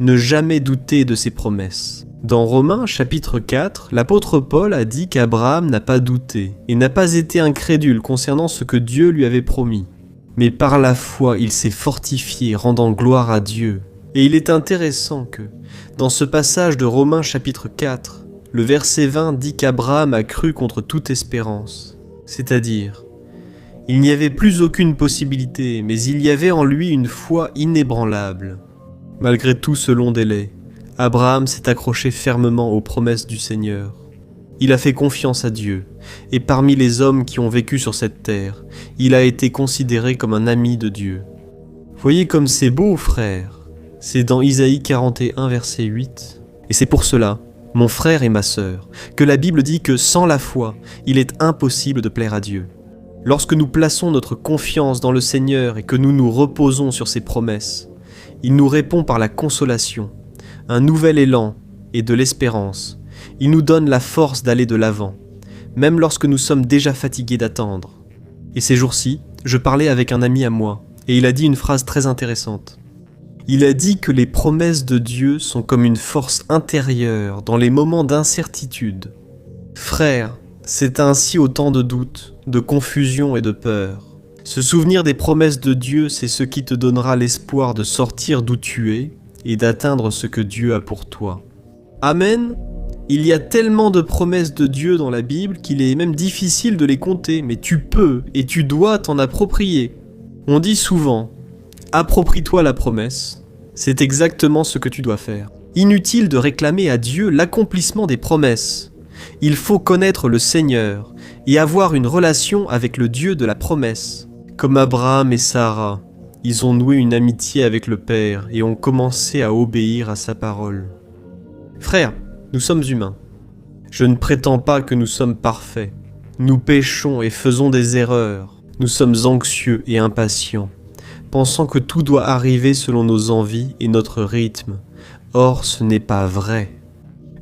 Ne jamais douter de ses promesses. Dans Romains chapitre 4, l'apôtre Paul a dit qu'Abraham n'a pas douté et n'a pas été incrédule concernant ce que Dieu lui avait promis. Mais par la foi, il s'est fortifié, rendant gloire à Dieu. Et il est intéressant que, dans ce passage de Romains chapitre 4, le verset 20 dit qu'Abraham a cru contre toute espérance. C'est-à-dire, il n'y avait plus aucune possibilité, mais il y avait en lui une foi inébranlable. Malgré tout ce long délai, Abraham s'est accroché fermement aux promesses du Seigneur. Il a fait confiance à Dieu, et parmi les hommes qui ont vécu sur cette terre, il a été considéré comme un ami de Dieu. Voyez comme c'est beau, frère. C'est dans Isaïe 41, verset 8. Et c'est pour cela, mon frère et ma sœur, que la Bible dit que sans la foi, il est impossible de plaire à Dieu. Lorsque nous plaçons notre confiance dans le Seigneur et que nous nous reposons sur ses promesses, il nous répond par la consolation, un nouvel élan et de l'espérance. Il nous donne la force d'aller de l'avant, même lorsque nous sommes déjà fatigués d'attendre. Et ces jours-ci, je parlais avec un ami à moi, et il a dit une phrase très intéressante. Il a dit que les promesses de Dieu sont comme une force intérieure dans les moments d'incertitude. Frère, c'est ainsi au temps de doute, de confusion et de peur. Se souvenir des promesses de Dieu, c'est ce qui te donnera l'espoir de sortir d'où tu es et d'atteindre ce que Dieu a pour toi. Amen. Il y a tellement de promesses de Dieu dans la Bible qu'il est même difficile de les compter, mais tu peux et tu dois t'en approprier. On dit souvent, approprie-toi la promesse. C'est exactement ce que tu dois faire. Inutile de réclamer à Dieu l'accomplissement des promesses. Il faut connaître le Seigneur et avoir une relation avec le Dieu de la promesse. Comme Abraham et Sarah, ils ont noué une amitié avec le Père et ont commencé à obéir à sa parole. Frères, nous sommes humains. Je ne prétends pas que nous sommes parfaits. Nous péchons et faisons des erreurs. Nous sommes anxieux et impatients, pensant que tout doit arriver selon nos envies et notre rythme. Or, ce n'est pas vrai.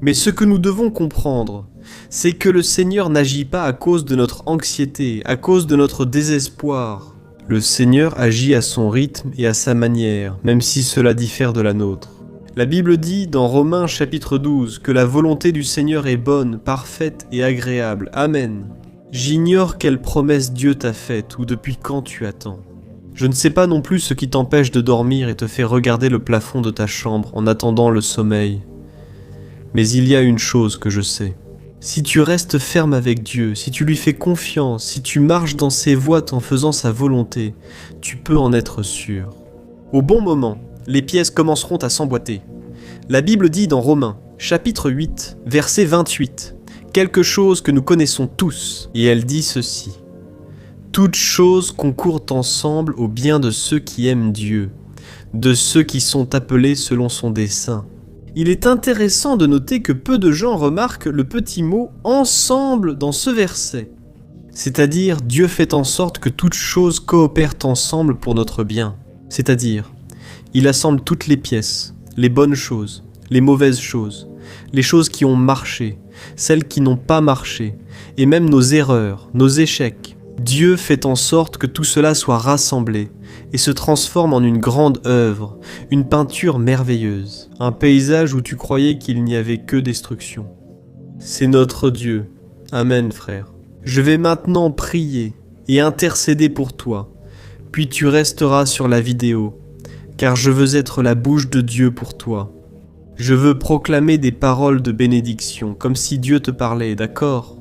Mais ce que nous devons comprendre, c'est que le Seigneur n'agit pas à cause de notre anxiété, à cause de notre désespoir. Le Seigneur agit à son rythme et à sa manière, même si cela diffère de la nôtre. La Bible dit dans Romains chapitre 12 que la volonté du Seigneur est bonne, parfaite et agréable. Amen. J'ignore quelle promesse Dieu t'a faite ou depuis quand tu attends. Je ne sais pas non plus ce qui t'empêche de dormir et te fait regarder le plafond de ta chambre en attendant le sommeil. Mais il y a une chose que je sais. Si tu restes ferme avec Dieu, si tu lui fais confiance, si tu marches dans ses voies en faisant sa volonté, tu peux en être sûr. Au bon moment, les pièces commenceront à s'emboîter. La Bible dit dans Romains, chapitre 8, verset 28, quelque chose que nous connaissons tous, et elle dit ceci. Toutes choses concourent ensemble au bien de ceux qui aiment Dieu, de ceux qui sont appelés selon son dessein. Il est intéressant de noter que peu de gens remarquent le petit mot « ensemble » dans ce verset. C'est-à-dire, Dieu fait en sorte que toutes choses coopèrent ensemble pour notre bien. C'est-à-dire, il assemble toutes les pièces, les bonnes choses, les mauvaises choses, les choses qui ont marché, celles qui n'ont pas marché, et même nos erreurs, nos échecs. Dieu fait en sorte que tout cela soit rassemblé et se transforme en une grande œuvre, une peinture merveilleuse, un paysage où tu croyais qu'il n'y avait que destruction. C'est notre Dieu. Amen, frère. Je vais maintenant prier et intercéder pour toi, puis tu resteras sur la vidéo, car je veux être la bouche de Dieu pour toi. Je veux proclamer des paroles de bénédiction, comme si Dieu te parlait, d'accord ?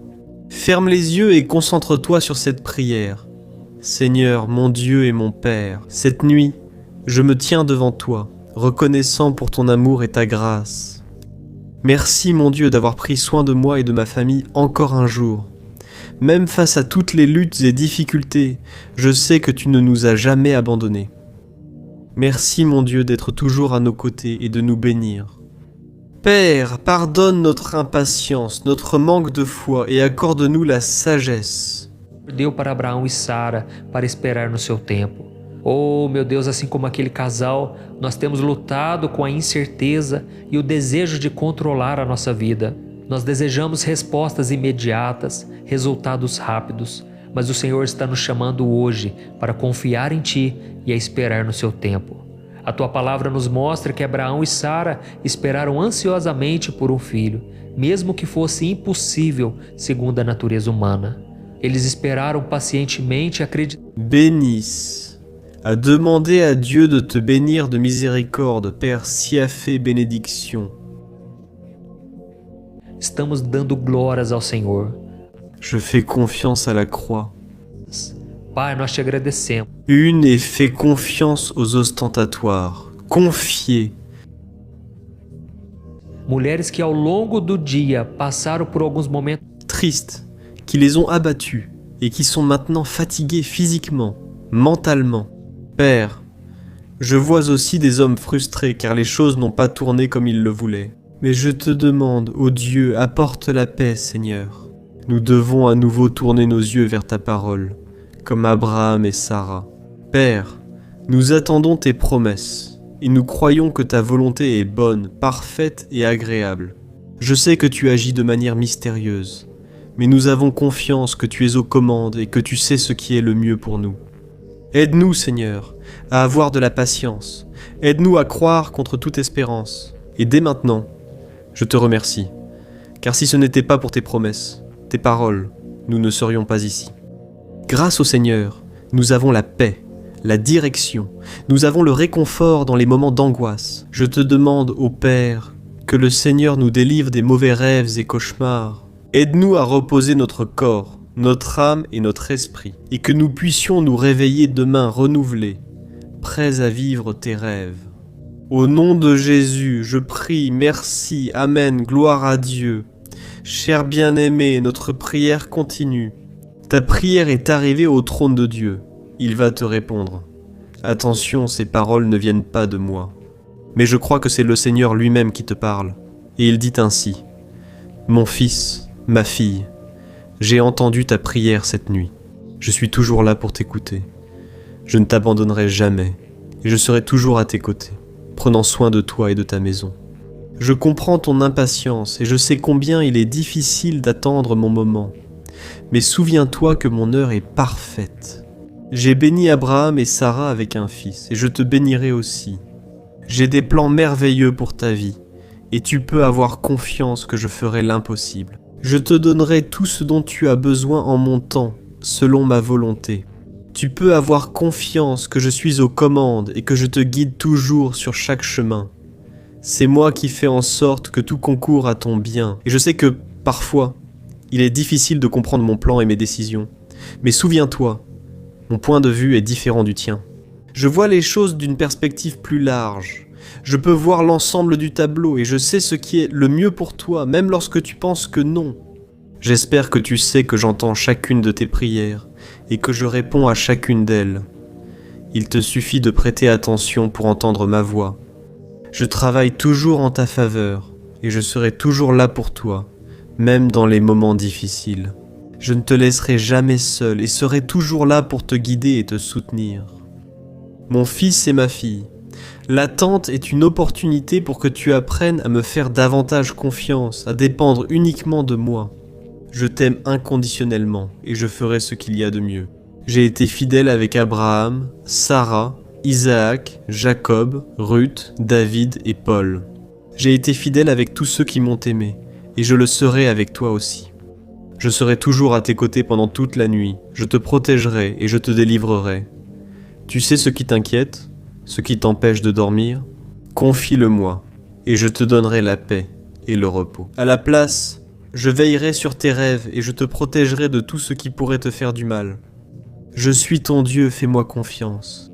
Ferme les yeux et concentre-toi sur cette prière. Seigneur, mon Dieu et mon Père, cette nuit, je me tiens devant toi, reconnaissant pour ton amour et ta grâce. Merci, mon Dieu, d'avoir pris soin de moi et de ma famille encore un jour. Même face à toutes les luttes et difficultés, je sais que tu ne nous as jamais abandonnés. Merci, mon Dieu, d'être toujours à nos côtés et de nous bénir. Père, pardonne notre impatience, notre manque de foi et accorde-nous la sagesse. Deu para Abraão e Sara para esperar no seu tempo. Oh, meu Deus, assim como aquele casal, nós temos lutado com a incerteza e o desejo de controlar a nossa vida. Nós desejamos respostas imediatas, resultados rápidos, mas o Senhor está nos chamando hoje para confiar em Ti e a esperar no seu tempo. A Tua palavra nos mostra que Abraão e Sara esperaram ansiosamente por um filho, mesmo que fosse impossível segundo a natureza humana. Eles esperaram pacientemente acreditando. Bénisse. À demander à Dieu de te bénir de miséricorde, Père, si a fait bénédiction. Estamos dando glórias ao Senhor. Je fais confiance à la croix. Pai, nós te agradecemos. Une et fais confiance aux ostentatoires. Confier. Mulheres que ao longo do dia passaram por alguns momentos Tristes, qui les ont abattus et qui sont maintenant fatigués physiquement, mentalement. Père, je vois aussi des hommes frustrés car les choses n'ont pas tourné comme ils le voulaient. Mais je te demande, ô Dieu, apporte la paix, Seigneur. Nous devons à nouveau tourner nos yeux vers ta parole, comme Abraham et Sarah. Père, nous attendons tes promesses, et nous croyons que ta volonté est bonne, parfaite et agréable. Je sais que tu agis de manière mystérieuse, mais nous avons confiance que tu es aux commandes et que tu sais ce qui est le mieux pour nous. Aide-nous, Seigneur, à avoir de la patience. Aide-nous à croire contre toute espérance. Et dès maintenant, je te remercie, car si ce n'était pas pour tes promesses, tes paroles, nous ne serions pas ici. Grâce au Seigneur, nous avons la paix, la direction, nous avons le réconfort dans les moments d'angoisse. Je te demande, ô Père, que le Seigneur nous délivre des mauvais rêves et cauchemars. Aide-nous à reposer notre corps, notre âme et notre esprit, et que nous puissions nous réveiller demain renouvelés, prêts à vivre tes rêves. Au nom de Jésus, je prie, merci, Amen, gloire à Dieu. Cher bien-aimé, notre prière continue. Ta prière est arrivée au trône de Dieu. Il va te répondre. Attention, ces paroles ne viennent pas de moi. Mais je crois que c'est le Seigneur lui-même qui te parle. Et il dit ainsi. Mon fils, ma fille, j'ai entendu ta prière cette nuit. Je suis toujours là pour t'écouter. Je ne t'abandonnerai jamais. Et je serai toujours à tes côtés, prenant soin de toi et de ta maison. Je comprends ton impatience et je sais combien il est difficile d'attendre mon moment. Mais souviens-toi que mon heure est parfaite. J'ai béni Abraham et Sarah avec un fils, et je te bénirai aussi. J'ai des plans merveilleux pour ta vie, et tu peux avoir confiance que je ferai l'impossible. Je te donnerai tout ce dont tu as besoin en mon temps, selon ma volonté. Tu peux avoir confiance que je suis aux commandes et que je te guide toujours sur chaque chemin. C'est moi qui fais en sorte que tout concourt à ton bien. Et je sais que, parfois, il est difficile de comprendre mon plan et mes décisions. Mais souviens-toi, mon point de vue est différent du tien. Je vois les choses d'une perspective plus large. Je peux voir l'ensemble du tableau et je sais ce qui est le mieux pour toi, même lorsque tu penses que non. J'espère que tu sais que j'entends chacune de tes prières et que je réponds à chacune d'elles. Il te suffit de prêter attention pour entendre ma voix. Je travaille toujours en ta faveur, et je serai toujours là pour toi, même dans les moments difficiles. Je ne te laisserai jamais seul et serai toujours là pour te guider et te soutenir. Mon fils et ma fille, l'attente est une opportunité pour que tu apprennes à me faire davantage confiance, à dépendre uniquement de moi. Je t'aime inconditionnellement et je ferai ce qu'il y a de mieux. J'ai été fidèle avec Abraham, Sarah, Isaac, Jacob, Ruth, David et Paul. J'ai été fidèle avec tous ceux qui m'ont aimé, et je le serai avec toi aussi. Je serai toujours à tes côtés pendant toute la nuit, je te protégerai et je te délivrerai. Tu sais ce qui t'inquiète, ce qui t'empêche de dormir? Confie-le-moi, et je te donnerai la paix et le repos. À la place, je veillerai sur tes rêves et je te protégerai de tout ce qui pourrait te faire du mal. Je suis ton Dieu, fais-moi confiance.